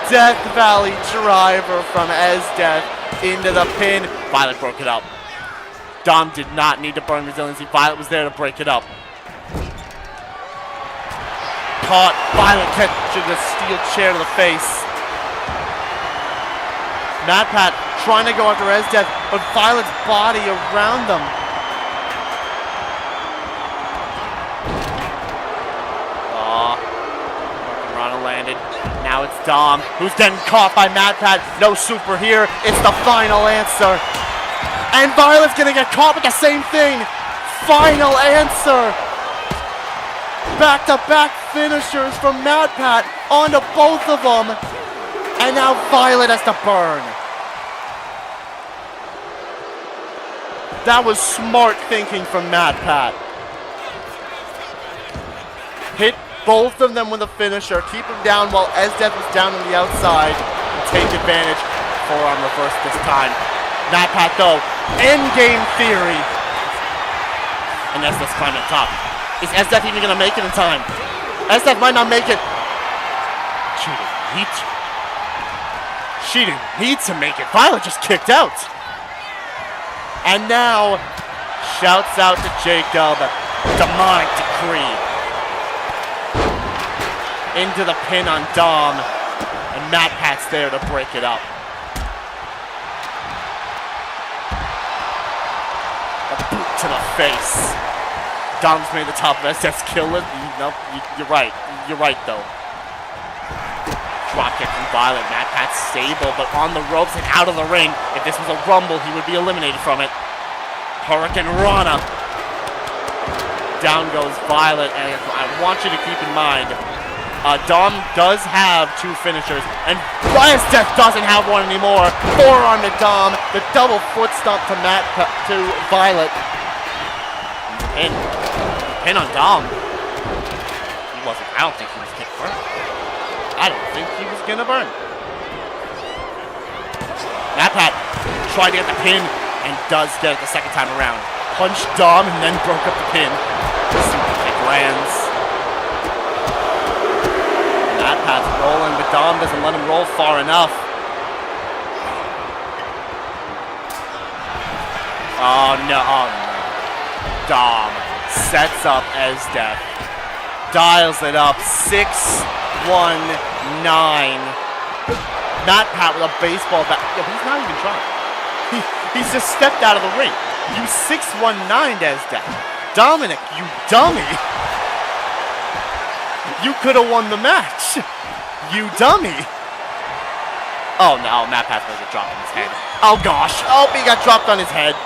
Death Valley Driver from Ezdeath into the pin. Violet broke it up. Dom did not need to burn resiliency. Violet was there to break it up. Caught. Violet catching a steel chair to the face. MatPat trying to go after Ezdeath, but Violet's body around them. Rana landed. Now it's Dom, who's getting caught by MatPat. No super here. It's the final answer. And Violet's gonna get caught with the same thing. Final answer. Back-to-back finishers from MatPat onto both of them. And now Violet has to burn. That was smart thinking from MatPat. Hit both of them with a finisher. Keep him down while Ezdeath was down on the outside. And take advantage. Forearm reverse this time. MatPat though. Endgame theory. And Ezdeath's climbing top. Is Ezdeath even going to make it in time? Ezdeath might not make it. She didn't need to make it. Violet just kicked out. And now, shouts out to Jacob. Demonic decree. Into the pin on Dom. And MatPat's there to break it up. A boot to the face. Dom's made the top of SS kill it. Nope, you're right. You're right, though. Dropkick from Violet. MatPat's stable, but on the ropes and out of the ring. If this was a Rumble, he would be eliminated from it. Hurricane Rana. Down goes Violet, and I want you to keep in mind, Dom does have two finishers, and Ezdeath doesn't have one anymore. Forearm to Dom, the double foot stomp to Violet. Pin on Dom. I don't think he was kicked first. I don't think he was gonna burn. MatPat tried to get the pin and does get it the second time around. Punched Dom and then broke up the pin. Super kick lands. MatPat's rolling, but Dom doesn't let him roll far enough. Oh no. Dom sets up Ezdeath. Dials it up. 6-1-9. MatPat with a baseball bat. Yo, he's not even trying. He's just stepped out of the ring. You 6-1-9 Ezdeath. Dominik, you dummy. You could have won the match. You dummy. Oh no, MatPat's gonna get dropped on his head. Oh gosh. Oh, he got dropped on his head.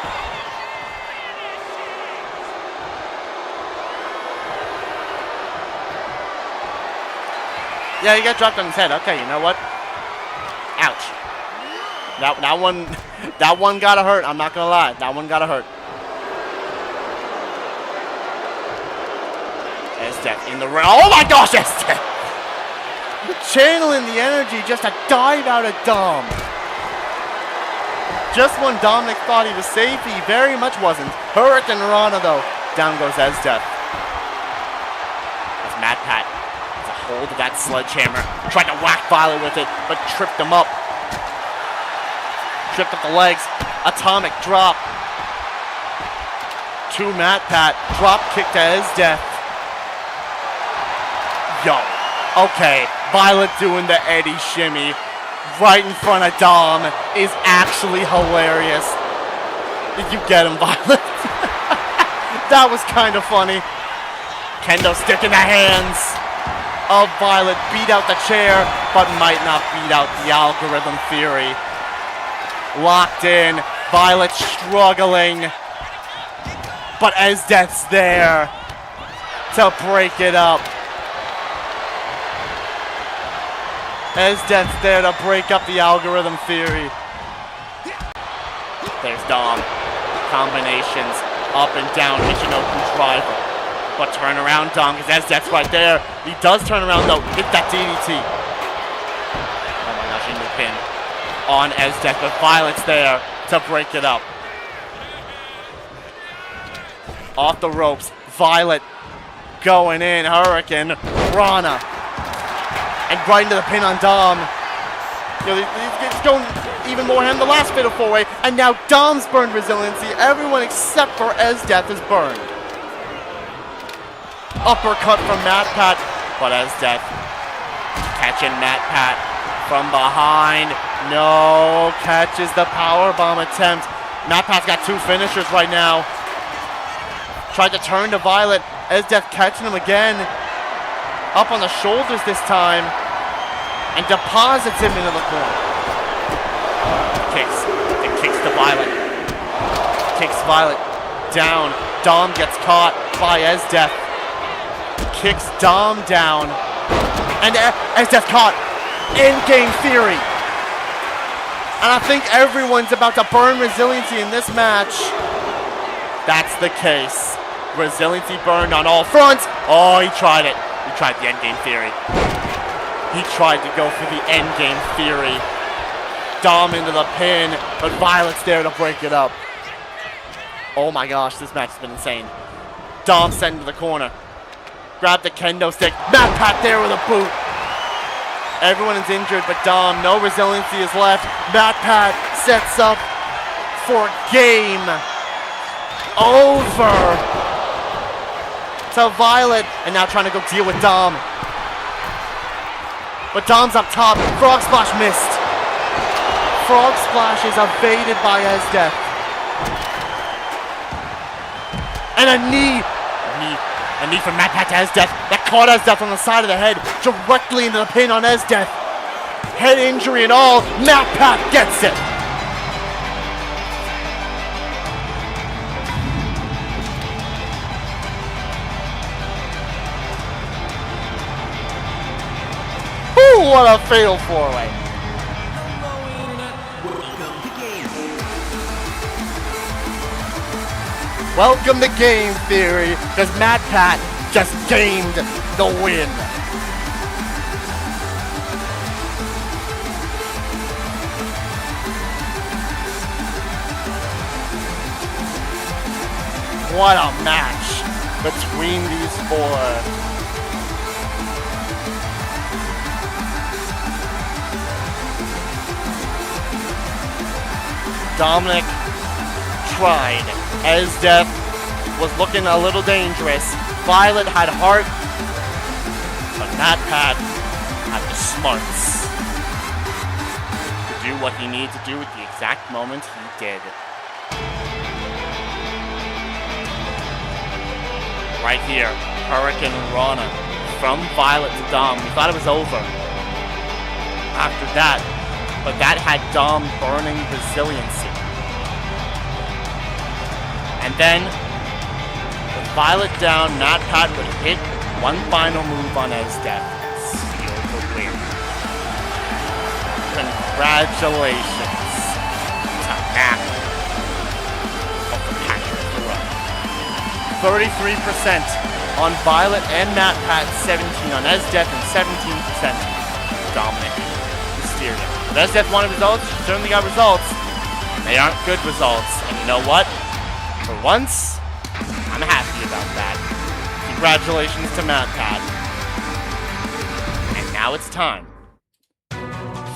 Yeah, he got dropped on his head. Okay, you know what? Ouch. That one gotta hurt. I'm not gonna lie. That one gotta hurt. Ezdeath in the ring. Oh my gosh, Ezdeath! Channeling the energy just to dive out of Dom. Just when Dominik thought he was safe, he very much wasn't. Hurricane Rana though. Down goes Ezdeath. It's MatPat. Hold of that sledgehammer. Tried to whack Violet with it, but tripped him up. Tripped up the legs. Atomic drop. to MatPat. Drop kick to Ezdeath. Yo. Okay. Violet doing the Eddie shimmy right in front of Dom is actually hilarious. Did you get him, Violet? That was kind of funny. Kendo stick in the hands of Violet. Beat out the chair, but might not beat out the algorithm theory. Locked in. Violet struggling. But Ezdeath's there to break it up. Ezdeath's there to break up the algorithm theory. There's Dom. Combinations up and down. Michinoku driver. But turn around Dom because Ezdeath's right there. He does turn around though. Hit that DDT. Oh my gosh, in the pin on Ezdeath. But Violet's there to break it up. Off the ropes. Violet going in. Hurricane. Rana. And right into the pin on Dom. You know, it's going even more hand the last fatal four-way. And now Dom's burned resiliency. Everyone except for Ezdeath is burned. Uppercut from MatPat. But Ezdeath catching MatPat from behind. No. Catches the powerbomb attempt. MatPat's got two finishers right now. Tried to turn to Violet. Ezdeath catching him again. Up on the shoulders this time. And deposits him into the corner. Kicks. It kicks to Violet. Kicks Violet down. Dom gets caught by Ezdeath. Kicks Dom down. And Ezdeath caught. Endgame theory. And I think everyone's about to burn resiliency in this match. That's the case. Resiliency burned on all fronts. Oh, he tried it. He tried the endgame theory. He tried to go for the endgame theory. Dom into the pin, but Violet's there to break it up. Oh my gosh, this match has been insane. Dom sent into the corner. Grab the kendo stick. MatPat there with a boot. Everyone is injured, but Dom, no resiliency is left. MatPat sets up for game over to Violet, and now trying to go deal with Dom. But Dom's up top. Frog Splash missed. Frog Splash is evaded by Ezdeath. And a knee. A knee from MatPat to Ezdeath. That caught Ezdeath on the side of the head, directly into the pin on Ezdeath. Head injury and all. MatPat gets it. What a fatal four-way. Welcome to Game Theory, because MatPat just gamed the win. What a match between these four. Dominik tried. Ezdeath was looking a little dangerous. Violet had heart, but MatPat had the smarts to do what he needed to do at the exact moment he did. Right here, Hurricane Rana from Violet to Dom. We thought it was over after that, but that had Dom burning resiliency. And then, with Violet down, MatPat would hit one final move on Ezdeath. Seal the win. Congratulations to Matt of the Patrick Run. 33% on Violet and MatPat, 17 on Ezdeath, and 17% Dominik Mysterio. If Ezdeath wanted results, she certainly got results. They aren't good results. And you know what? For once, I'm happy about that. Congratulations to MatPat. And now it's time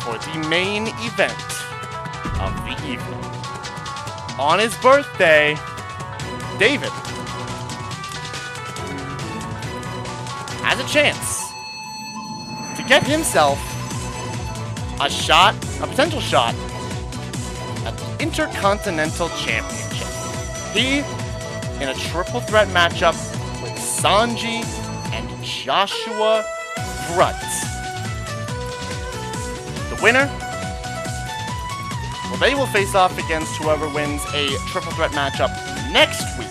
for the main event of the evening. On his birthday, David has a chance to get himself a potential shot at the Intercontinental Championship. He, in a triple threat matchup with Sanji and Joshua Brunt. The winner, well, they will face off against whoever wins a triple threat matchup next week.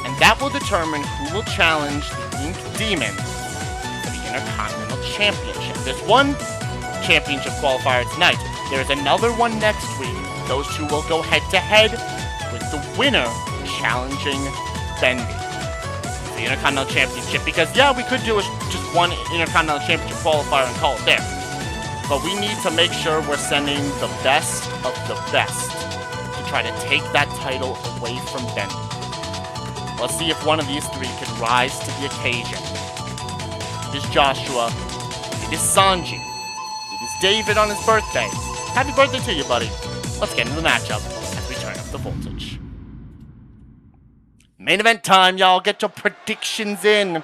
And that will determine who will challenge the Ink Demon for the Intercontinental Championship. There's one championship qualifier tonight. There's another one next week. Those two will go head-to-head with the winner challenging Bendy for the Intercontinental Championship. Because, yeah, we could do just one Intercontinental Championship qualifier and call it there. But we need to make sure we're sending the best of the best to try to take that title away from Bendy. Let's see if one of these three can rise to the occasion. It is Joshua. It is Sanji. It is David on his birthday. Happy birthday to you, buddy. Let's get into the matchup as we turn up the voltage. Main event time, y'all. Get your predictions in.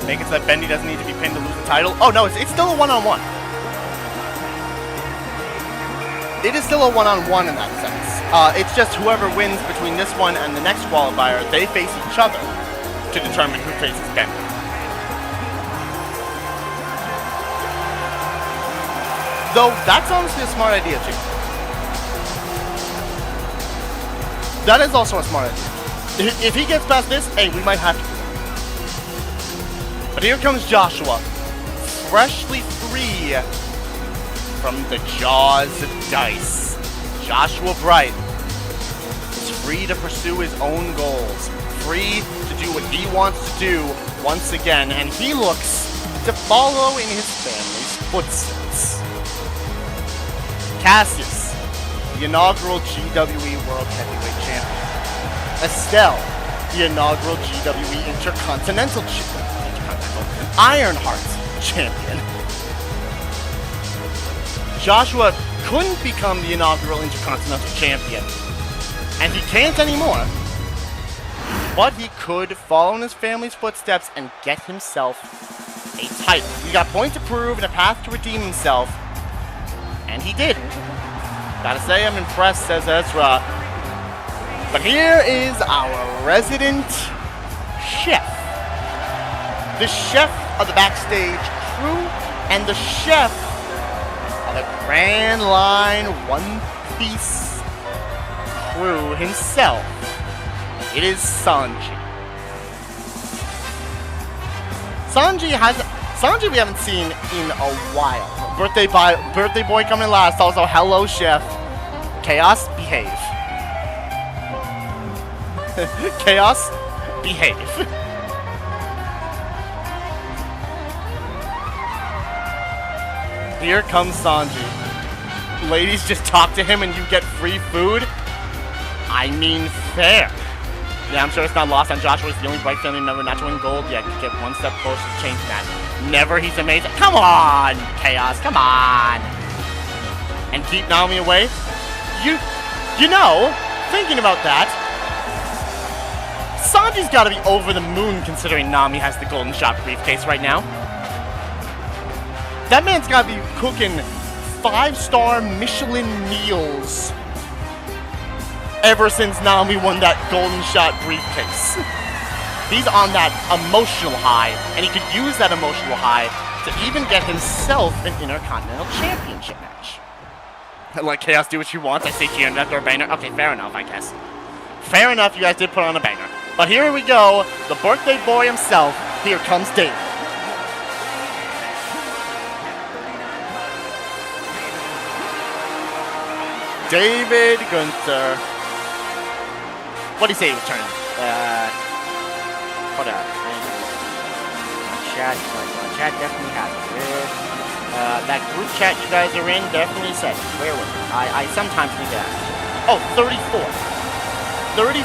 Make it so that Bendy doesn't need to be pinned to lose the title. Oh, no, it's still a one-on-one. It is still a one-on-one in that sense. It's just whoever wins between this one and the next qualifier, they face each other to determine who faces Bendy. Though, that's honestly a smart idea, too. That is also a smart idea. If he gets past this, hey, we might have to. But here comes Joshua, freshly free from the jaws of dice. Joshua Bright is free to pursue his own goals, free to do what he wants to do once again, and he looks to follow in his family's footsteps. Cassius, the inaugural GWE World Heavyweight Champion. Estelle, the inaugural GWE Intercontinental Champion. Ironheart champion. Joshua couldn't become the inaugural Intercontinental champion, and he can't anymore. But he could follow in his family's footsteps and get himself a title. He got point to prove and a path to redeem himself, and he did. Gotta say, I'm impressed, says Ezra. But here is our resident chef. The chef of the backstage crew and the chef of the Grand Line One Piece crew himself. It is Sanji. Sanji we haven't seen in a while. Birthday boy coming last. Also, hello chef. Chaos, behave. Chaos, behave. Here comes Sanji. Ladies, just talk to him and you get free food? I mean, fair. Yeah, I'm sure it's not lost on Joshua. He's the only Bright family member not to win gold yet. Get one step closer to changing that. Never, he's amazing. Come on, Chaos, come on. And keep Naomi away? You know, thinking about that, Sanji's gotta be over the moon considering Nami has the golden shot briefcase right now. That man's gotta be cooking 5-star Michelin meals ever since Nami won that golden shot briefcase. He's on that emotional high, and he could use that emotional high to even get himself an Intercontinental Championship match. Let Chaos do what you want. I see here after a banger. Okay, fair enough, I guess. Fair enough, you guys did put on a banger. But here we go. The birthday boy himself. Here comes David. David Gunter. What do you say he was turning? Hold on. Chat definitely has it. That group chat you guys are in definitely said it. Where was it? I sometimes need to ask. Oh, 34. 34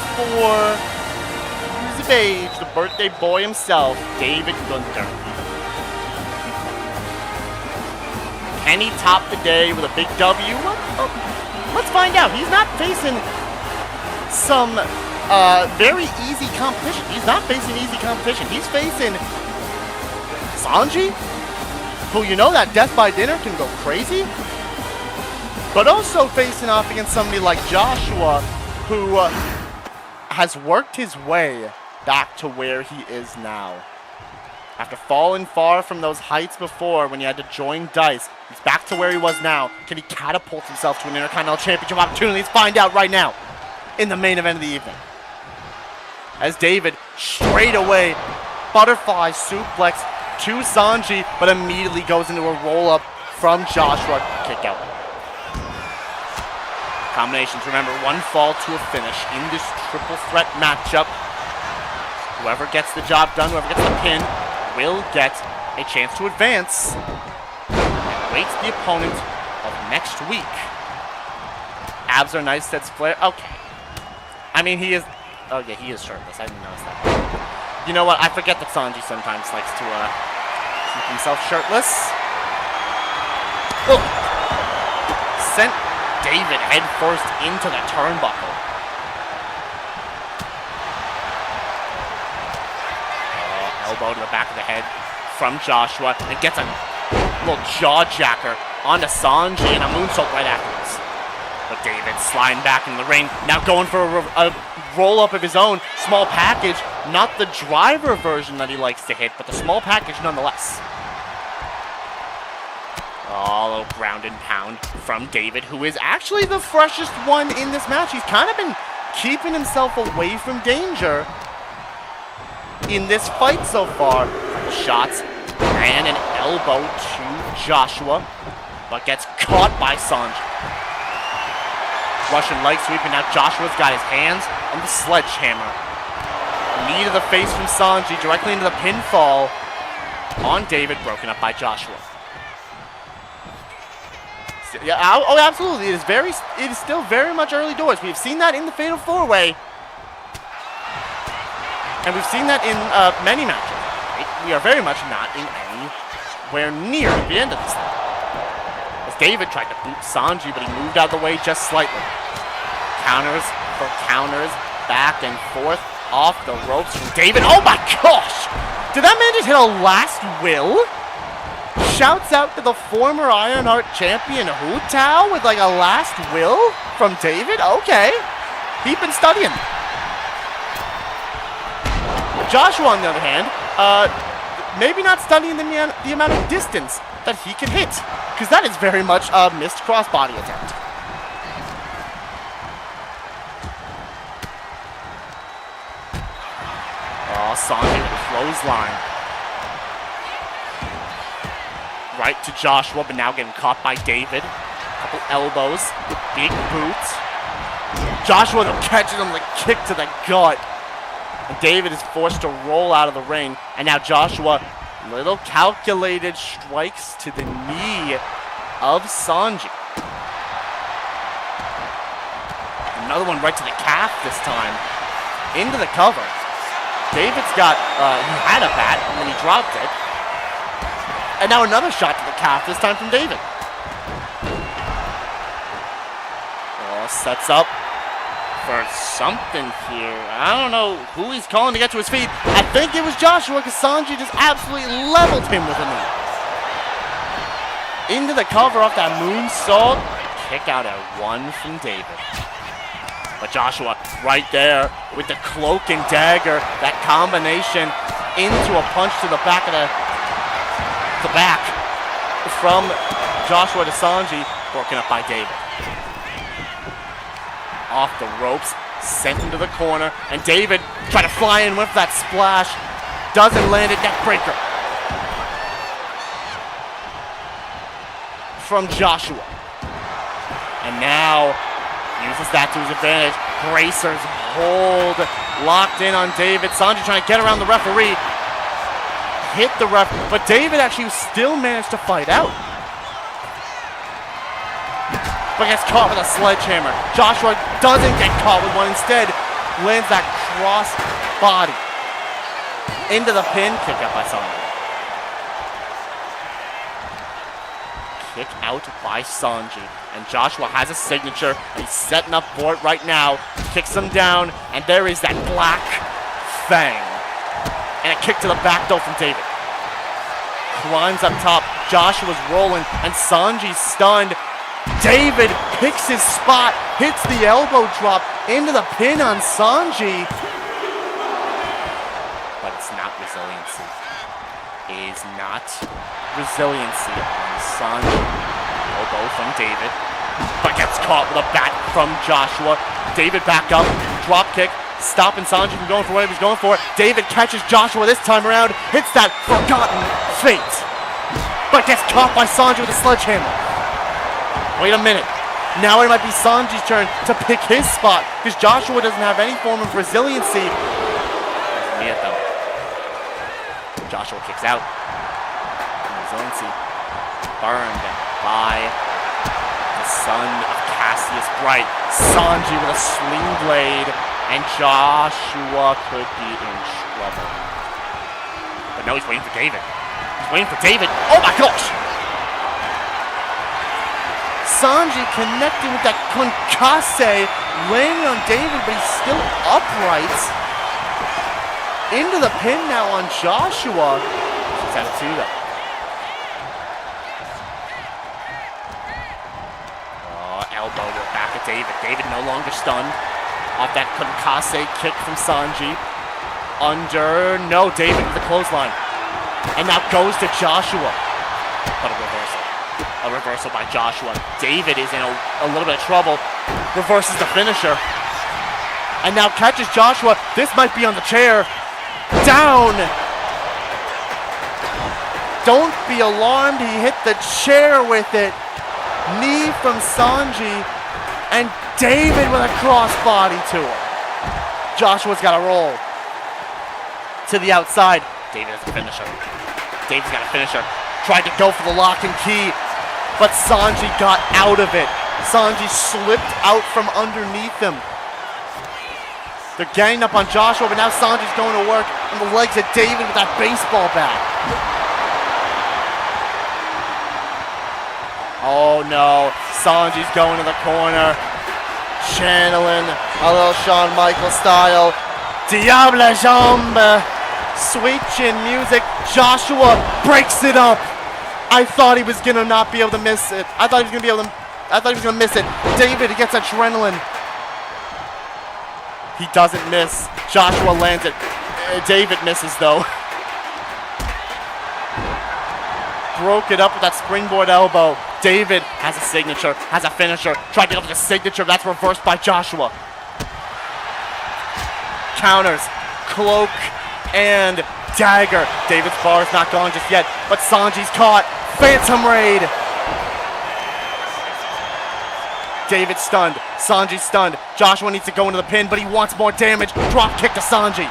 years of age, the birthday boy himself, David Gunter. Can he top the day with a big W? Well, let's find out. He's not facing some very easy competition. He's not facing easy competition. He's facing Sanji, who you know that Death by Dinner can go crazy, but also facing off against somebody like Joshua, who has worked his way back to where he is now. After falling far from those heights before when he had to join DICE, he's back to where he was now. Can he catapult himself to an Intercontinental Championship opportunity? Let's find out right now in the main event of the evening. As David straight away butterfly suplex to Sanji, but immediately goes into a roll-up from Joshua. Kick out. Combinations, remember, one fall to a finish in this triple threat matchup. Whoever gets the job done, whoever gets the pin, will get a chance to advance and awaits the opponent of next week. Abs are nice, says Flair. Okay. I mean, he is... Oh, yeah, he is shirtless. I didn't notice that. You know what? I forget that Sanji sometimes likes to keep himself shirtless. Look! Sent David headfirst into the turnbuckle. Elbow to the back of the head from Joshua, and gets a little jaw jacker onto Sanji and a moonsault right afterwards. But David sliding back in the ring, now going for a roll-up of his own, small package, not the driver version that he likes to hit, but the small package nonetheless. Oh, a little ground and pound from David, who is actually the freshest one in this match. He's kind of been keeping himself away from danger in this fight so far. Couple shots and an elbow to Joshua, but gets caught by Sanji. Russian leg sweep, and now Joshua's got his hands on the sledgehammer. Knee to the face from Sanji, directly into the pinfall on David, broken up by Joshua. Yeah, oh, absolutely. It is still very much early doors. We've seen that in the Fatal 4-Way. And we've seen that in many matches. Right? We are very much not in anywhere near the end of this thing. As David tried to boot Sanji, but he moved out of the way just slightly. Counters for counters, back and forth, off the ropes from David. Oh my gosh! Did that man just hit a last will? Shouts out to the former Ironheart champion Hu Tao with like a last will from David? Okay. He's been studying. Joshua, on the other hand, maybe not studying the amount of distance that he can hit, because that is very much a missed crossbody attempt. Oh, Sanji with a clothesline. Right to Joshua, but now getting caught by David. Couple elbows, big boots. Joshua though catches him with a kick to the gut. And David is forced to roll out of the ring. And now Joshua, little calculated strikes to the knee of Sanji. Another one right to the calf this time. Into the cover. David's got, he had a bat and then he dropped it. And now another shot to the calf, this time from David. Oh, sets up for something here. I don't know who he's calling to get to his feet. I think it was Joshua, because Sanji just absolutely leveled him with a knee. Into the cover off that moonsault. Kick out at one from David. But Joshua right there with the cloak and dagger. That combination into a punch to the back of the back from Joshua to Sanji, broken up by David. Off the ropes, sent into the corner, and David trying to fly in with that splash. Doesn't land it, neckbreaker from Joshua. And now uses that to his advantage. Bracers hold, locked in on David. Sanji trying to get around the referee. Hit the ref, but David actually still managed to fight out. But gets caught with a sledgehammer. Joshua doesn't get caught with one, instead lands that cross body into the pin. Kick out by Sanji. kick out by Sanji. And Joshua has a signature, and he's setting up for it right now. Kicks him down, and there is that black fang. And a kick to the back though from David. Climbs up top, Joshua's rolling, and Sanji's stunned. David picks his spot, hits the elbow drop into the pin on Sanji. But it's not resiliency. It is not resiliency on Sanji. Elbow from David, but gets caught with a bat from Joshua. David back up, drop kick, stopping Sanji from going for what he was going for. David catches Joshua this time around, hits that forgotten fate, but gets caught by Sanji with a sledgehammer. Wait a minute. Now it might be Sanji's turn to pick his spot, because Joshua doesn't have any form of resiliency. Joshua kicks out. Resiliency burned by the son of Cassius Bright. Sanji with a sling blade, and Joshua could be in trouble. But no, he's waiting for David. He's waiting for David. Oh my gosh! Sanji connecting with that concasse, landing on David, but he's still upright. Into the pin now on Joshua. She's at 2 though. Elbow back at David. David no longer stunned. Off that concasse kick from Sanji. No, David with the clothesline. And now goes to Joshua. But a reversal. A reversal by Joshua. David is in a little bit of trouble. Reverses the finisher. And now catches Joshua. This might be on the chair. Down. Don't be alarmed. He hit the chair with it. Knee from Sanji. And David with a crossbody to him. Joshua's got to roll. To the outside. David has a finisher. David's got a finisher. Tried to go for the lock and key, but Sanji got out of it. Sanji slipped out from underneath him. They're ganging up on Joshua, but now Sanji's going to work on the legs of David with that baseball bat. Oh no, Sanji's going to the corner. Channeling a little Shawn Michaels style. Diable Jambe. Sweet chin music. Joshua breaks it up. I thought he was gonna not be able to miss it. I thought he was gonna miss it. David gets adrenaline. He doesn't miss. Joshua lands it. David misses though. Broke it up with that springboard elbow. David has a signature, has a finisher. Tried to go for the signature, but that's reversed by Joshua. Counters, cloak, and dagger. David's bar is not gone just yet, but Sanji's caught. Phantom Raid. David stunned. Sanji stunned. Joshua needs to go into the pin, but he wants more damage. Drop kick to Sanji.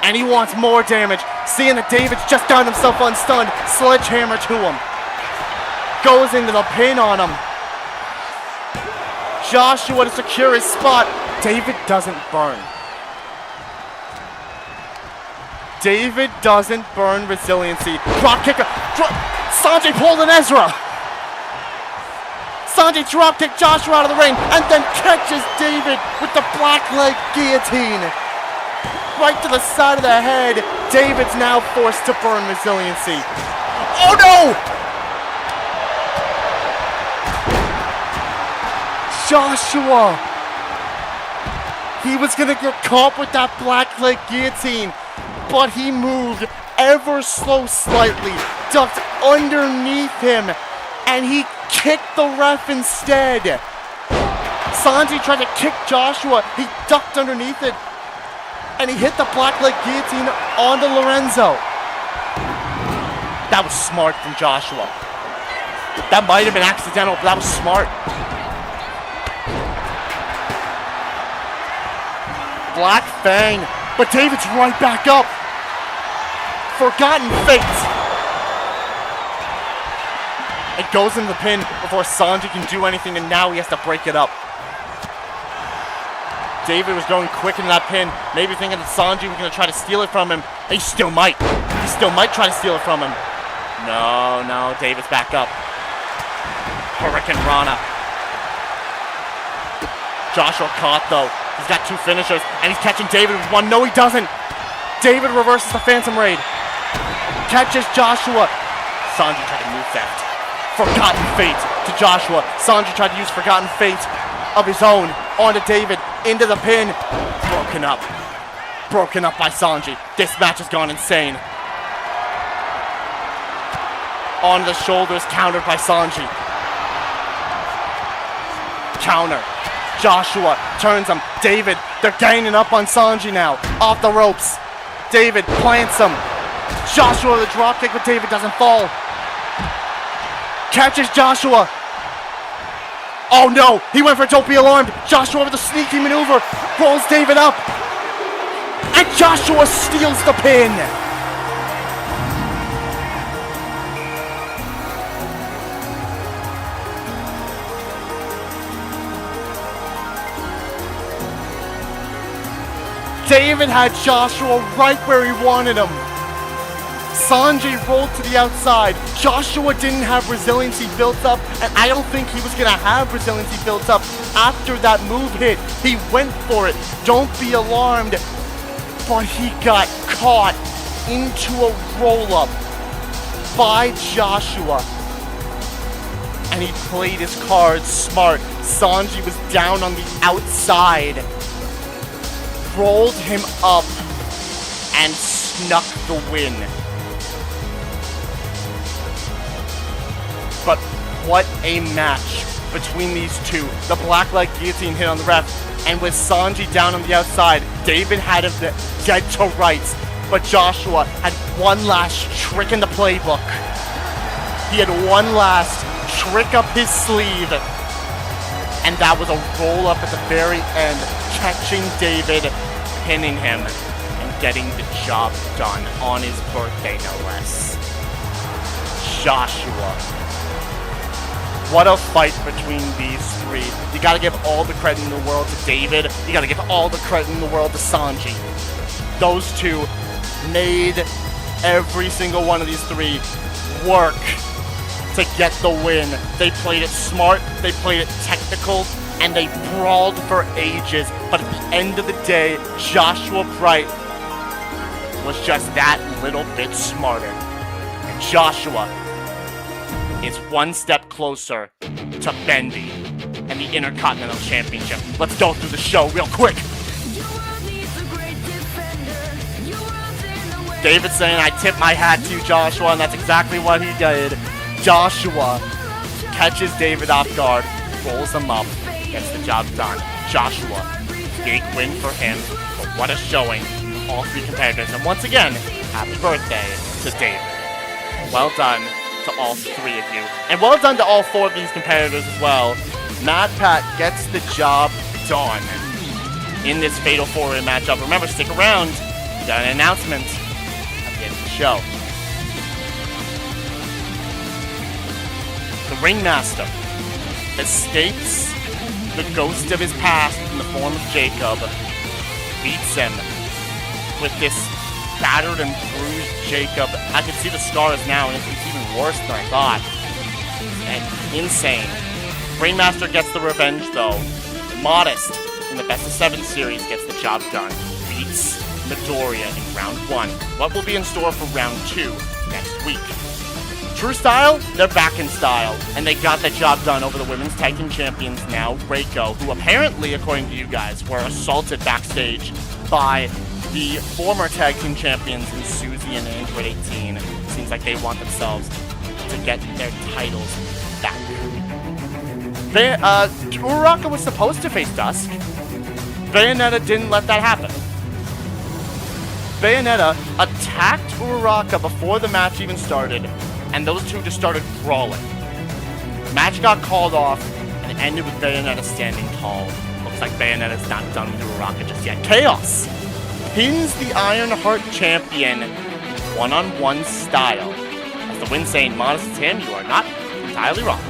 And he wants more damage. Seeing that David's just got himself unstunned. Sledgehammer to him. Goes into the pin on him. Joshua to secure his spot. David doesn't burn. David doesn't burn resiliency. Drop kicker. Sanji pulled an Ezra. Sanji drop kick Joshua out of the ring and then catches David with the black leg guillotine. Right to the side of the head. David's now forced to burn resiliency. Oh no! Joshua! He was gonna get caught with that black leg guillotine, but he moved ever so slightly, ducked underneath him, and he kicked the ref instead. Sanji tried to kick Joshua. He ducked underneath it, and he hit the black leg guillotine onto Lorenzo. That was smart from Joshua. That might have been accidental, but that was smart. Black Fang, but David's right back up. Forgotten Fate. It goes into the pin before Sanji can do anything, and now he has to break it up. David was going quick into that pin, maybe thinking that Sanji was going to try to steal it from him. He still might. He still might try to steal it from him. No, David's back up. Hurricane Rana. Joshua caught though. He's got 2 finishers, and he's catching David with 1. No, he doesn't. David reverses the Phantom Raid. Catches Joshua. Sanji tried to move theft. Forgotten Fate to Joshua. Sanji tried to use Forgotten Fate of his own onto David, into the pin. Broken up. Broken up by Sanji. This match has gone insane. On the shoulders, countered by Sanji. Counter. Joshua turns him. David, they're ganging up on Sanji now. Off the ropes. David plants him. Joshua with a dropkick, but David doesn't fall. Catches Joshua. Oh no, he went for Don't Be Alarmed. Joshua with a sneaky maneuver. Rolls David up. And Joshua steals the pin. David had Joshua right where he wanted him. Sanji rolled to the outside. Joshua didn't have resiliency built up, and I don't think he was going to have resiliency built up after that move hit. He went for it. Don't be alarmed. But he got caught into a roll-up by Joshua. And he played his cards smart. Sanji was down on the outside. Rolled him up and snuck the win. But what a match between these two. The black leg guillotine hit on the ref, and with Sanji down on the outside, David had him dead to rights, but Joshua had one last trick in the playbook. He had one last trick up his sleeve, and that was a roll up at the very end, catching David, pinning him, and getting the job done on his birthday, no less. Joshua. What a fight between these three. You gotta give all the credit in the world to David. You gotta give all the credit in the world to Sanji. Those two made every single one of these three work to get the win. They played it smart, they played it technical, and they brawled for ages. But at the end of the day, Joshua Bright was just that little bit smarter. And Joshua is one step closer to Bendy and the Intercontinental Championship. Let's go through the show real quick. David saying, I tip my hat to you, Joshua, and that's exactly what he did. Joshua catches David off guard, rolls him up, gets the job done. Joshua, big win for him, but what a showing. All three competitors, and once again, happy birthday to David. Well done to all three of you. And well done to all four of these competitors as well. MatPat gets the job done in this Fatal 4-Way matchup. Remember, stick around. We got an announcement at the end of the show. The Ringmaster escapes the ghost of his past in the form of Jacob, beats him with this battered and bruised Jacob. I can see the scars now, and it's even worse than I thought. And insane. Ringmaster gets the revenge, though. Modest, in the Best of 7 series, gets the job done. Beats Midoriya in round 1. What will be in store for round 2 next week? True Style, they're back in style, and they got the job done over the women's tag team champions, NaoReko, who apparently, according to you guys, were assaulted backstage by the former tag team champions in Susie and Android 18. Seems like they want themselves to get their titles back. Uraraka was supposed to face Dusk. Bayonetta didn't let that happen. Bayonetta attacked Uraraka before the match even started, and those two just started brawling. Match got called off, and it ended with Bayonetta standing tall. Looks like Bayonetta's not done with Uraraka just yet. Chaos pins the Ironheart champion one-on-one style. As the win saying, modest as him, you are not entirely wrong.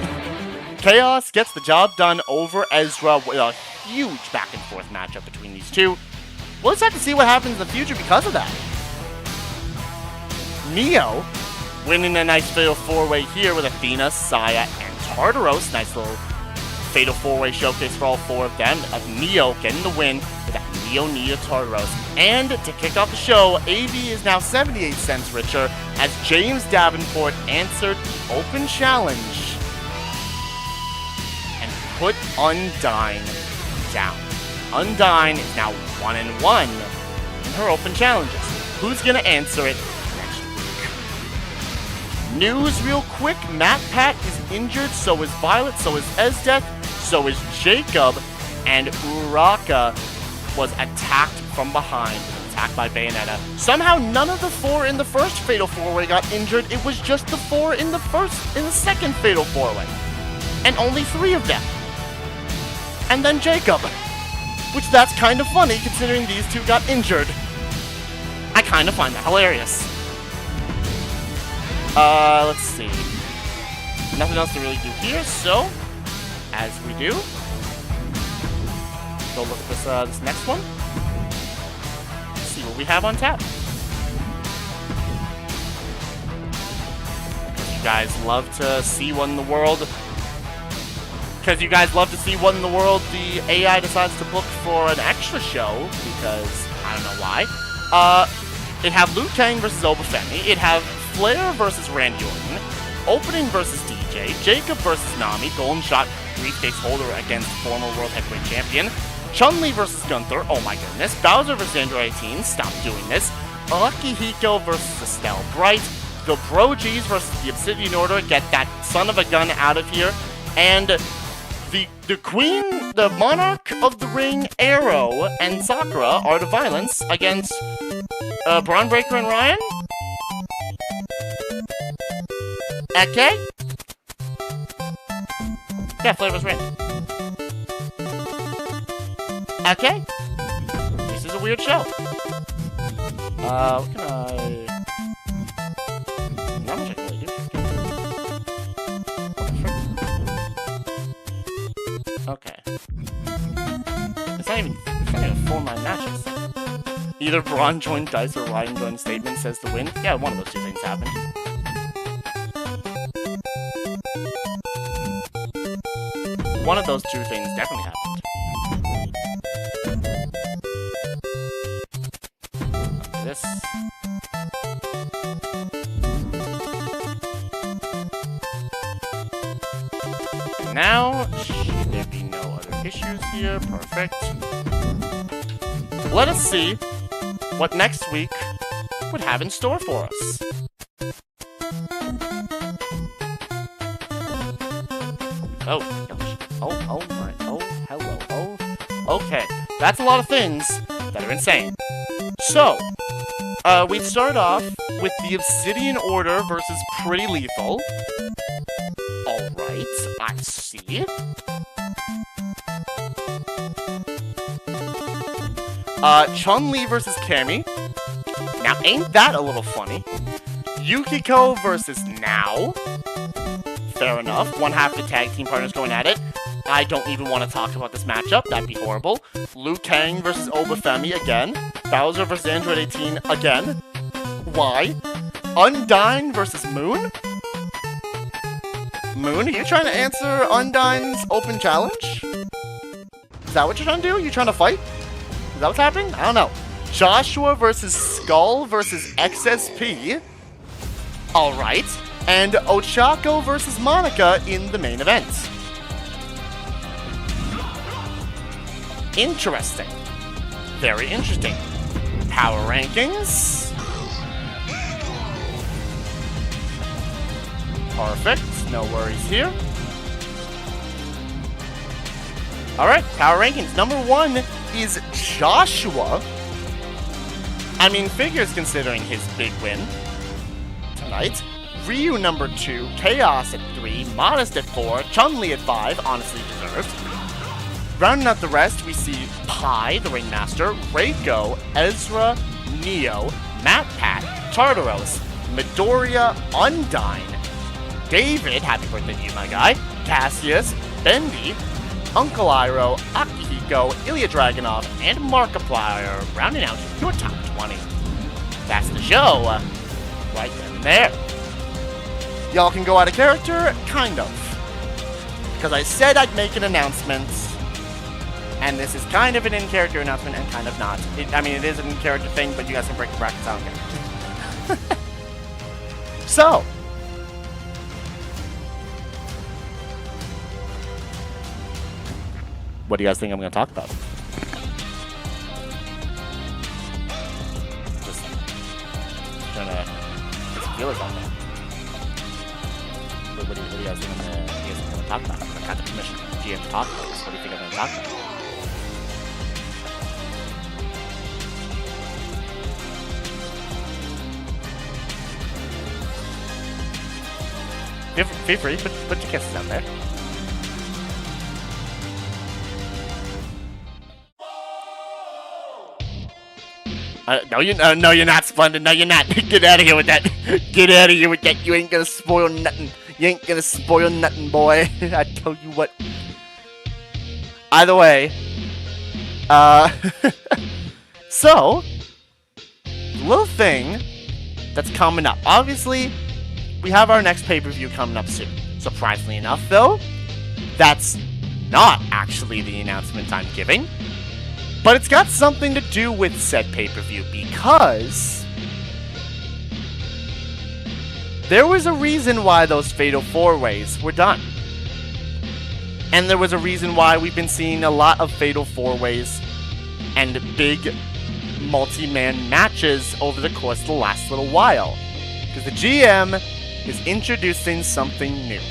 Chaos gets the job done over Ezra with a huge back-and-forth matchup between these two. We'll just have to see what happens in the future because of that. Neo winning a nice Fatal 4-Way here with Athena, Saya, and Tartaros. Nice little Fatal 4-Way showcase for all 4 of them. Of Neo getting the win with that Neo Tartaros. And to kick off the show, AV is now 78 cents richer as James Davenport answered the open challenge and put Undyne down. Undyne is now 1-1 in her open challenges. Who's gonna answer it next week? News real quick, MatPat is injured, so is Violet, so is Esdeath, so is Jacob, and Uraraka was attacked from behind, attacked by Bayonetta. Somehow none of the 4 in the first Fatal 4-Way got injured, it was just the 4 in the second Fatal 4-Way. And only 3 of them. And then Jacob. Which that's kind of funny considering these 2 got injured. I kind of find that hilarious. Let's see. Nothing else to really do here, so as we do, go look at this next one. See what we have on tap. You guys love to see what in the world. Because you guys love to see what in the world the AI decides to book for an extra show, because I don't know why. It have Liu Kang versus Obafemi, it have Flair versus Randy Orton, Opening versus DJ, Jacob versus Nami, Golden Shot briefcase holder against former World Heavyweight Champion, Chun-Li versus Gunter, oh my goodness, Bowser versus Android 18, stop doing this, Akihiko versus Estelle Bright, the Brogies versus the Obsidian Order, get that son of a gun out of here, and the Queen, the Monarch of the Ring, Arrow, and Sakura, Art of Violence, against Braun Breaker and Ryan? Okay? Yeah, Flavor's Randy. Okay? This is a weird show. What can I... Not much I can really do. Okay. It's not even 4-9 matches. Either Braun joined Dice or Ryan joined Statement says the win. Yeah, one of those 2 things happened. One of those 2 things definitely happened. This. And now, should there be no other issues here? Perfect. Let us see what next week would have in store for us. Oh, gosh. Oh my, oh, hello, oh. Okay, that's a lot of things that are insane. So, we'd start off with the Obsidian Order versus Pretty Lethal. Alright, I see. Chun-Li versus Cammy. Now, ain't that a little funny? Yukiko versus Now. Fair enough. One half the tag team partners going at it. I don't even want to talk about this matchup. That'd be horrible. Liu Kang versus Obafemi again. Bowser versus Android 18 again. Why? Undyne versus Moon? Moon, are you trying to answer Undyne's open challenge? Is that what you're trying to do? You trying to fight? Is that what's happening? I don't know. Joshua versus Skull versus XSP. Alright. And Ochako versus Monica in the main event. Interesting. Very interesting. Power rankings. Perfect. No worries here. Alright, power rankings. Number 1 is Joshua. I mean, figures considering his big win tonight. Ryu number 2, Chaos at 3, Modest at 4, Chun-Li at 5, honestly deserved. Rounding out the rest, we see Pi, the Ringmaster, Reiko, Ezra, Neo, MatPat, Tartaros, Midoriya, Undyne, David, happy birthday to you, my guy, Cassius, Bendy, Uncle Iroh, Akihiko, Ilya Dragunov, and Markiplier, rounding out your top 20. That's the show, right then and there. Y'all can go out of character? Kind of. Because I said I'd make an announcement, and this is kind of an in-character announcement and kind of not. It is an in-character thing, but you guys can break the brackets, I don't care. So, what do you guys think I'm going to talk about? Just trying to get some feelers on there. What do you guys think I'm going to talk about? I got the permission from the GM to talk about this. What do you think I'm going to talk about? Feel free, put your kisses out there. No, you're not, Splendid. No, you're not. Get out of here with that. Get out of here with that. You ain't gonna spoil nothing. You ain't gonna spoil nothing, boy. I tell you what. Either way, so, little thing that's coming up. Obviously, we have our next pay-per-view coming up soon. Surprisingly enough, though, that's not actually the announcement I'm giving. But it's got something to do with said pay-per-view because there was a reason why those Fatal 4-Ways were done. And there was a reason why we've been seeing a lot of Fatal 4-Ways and big multi-man matches over the course of the last little while. Because the GM is introducing something new.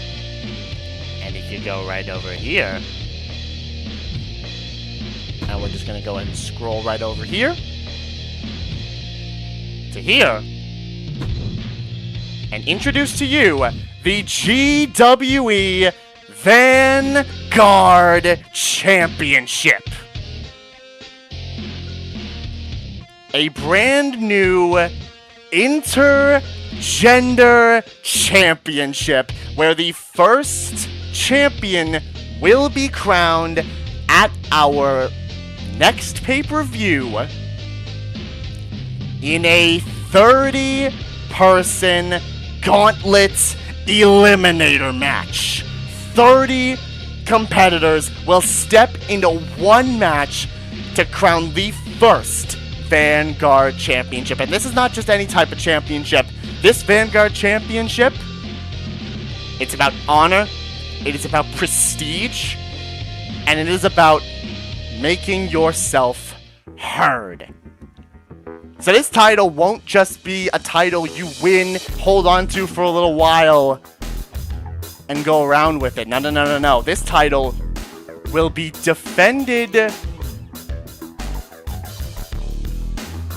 And if you go right over here, and we're just going to go ahead and scroll right over here to here and introduce to you the GWE Vanguard Championship. A brand new intergender championship where the first champion will be crowned at our next pay-per-view in a 30-person gauntlet eliminator match. 30 competitors will step into one match to crown the first Vanguard Championship. And this is not just any type of championship. This Vanguard Championship, it's about honor, it is about prestige, and it is about making yourself heard. So this title won't just be a title you win, hold on to for a little while, and go around with it. No. This title will be defended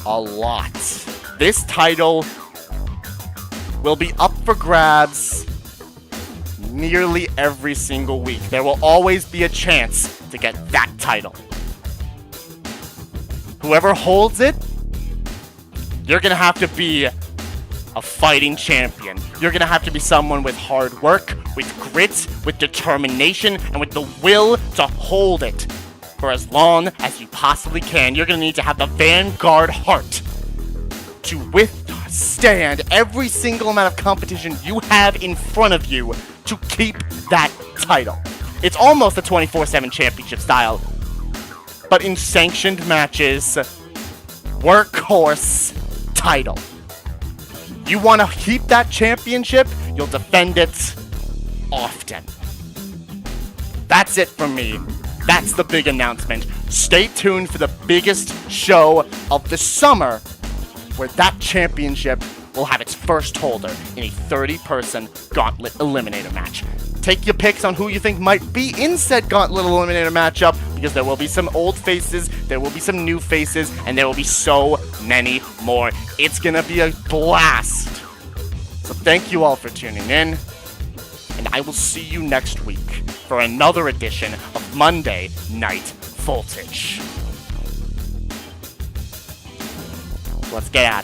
a lot. This title will be up for grabs nearly every single week. There will always be a chance to get that title. Whoever holds it, you're gonna have to be a fighting champion. You're gonna have to be someone with hard work, with grit, with determination, and with the will to hold it for as long as you possibly can. You're gonna need to have the Vanguard heart to withstand every single amount of competition you have in front of you to keep that title. It's almost a 24/7 championship style, but in sanctioned matches, workhorse title. You want to keep that championship, you'll defend it often. That's it from me. That's the big announcement. Stay tuned for the biggest show of the summer, where that championship will have its first holder in a 30-person gauntlet eliminator match. Take your picks on who you think might be in said gauntlet eliminator matchup, because there will be some old faces, there will be some new faces, and there will be so many more. It's gonna be a blast. So thank you all for tuning in, and I will see you next week for another edition of Monday Night Voltage. Let's get out of here.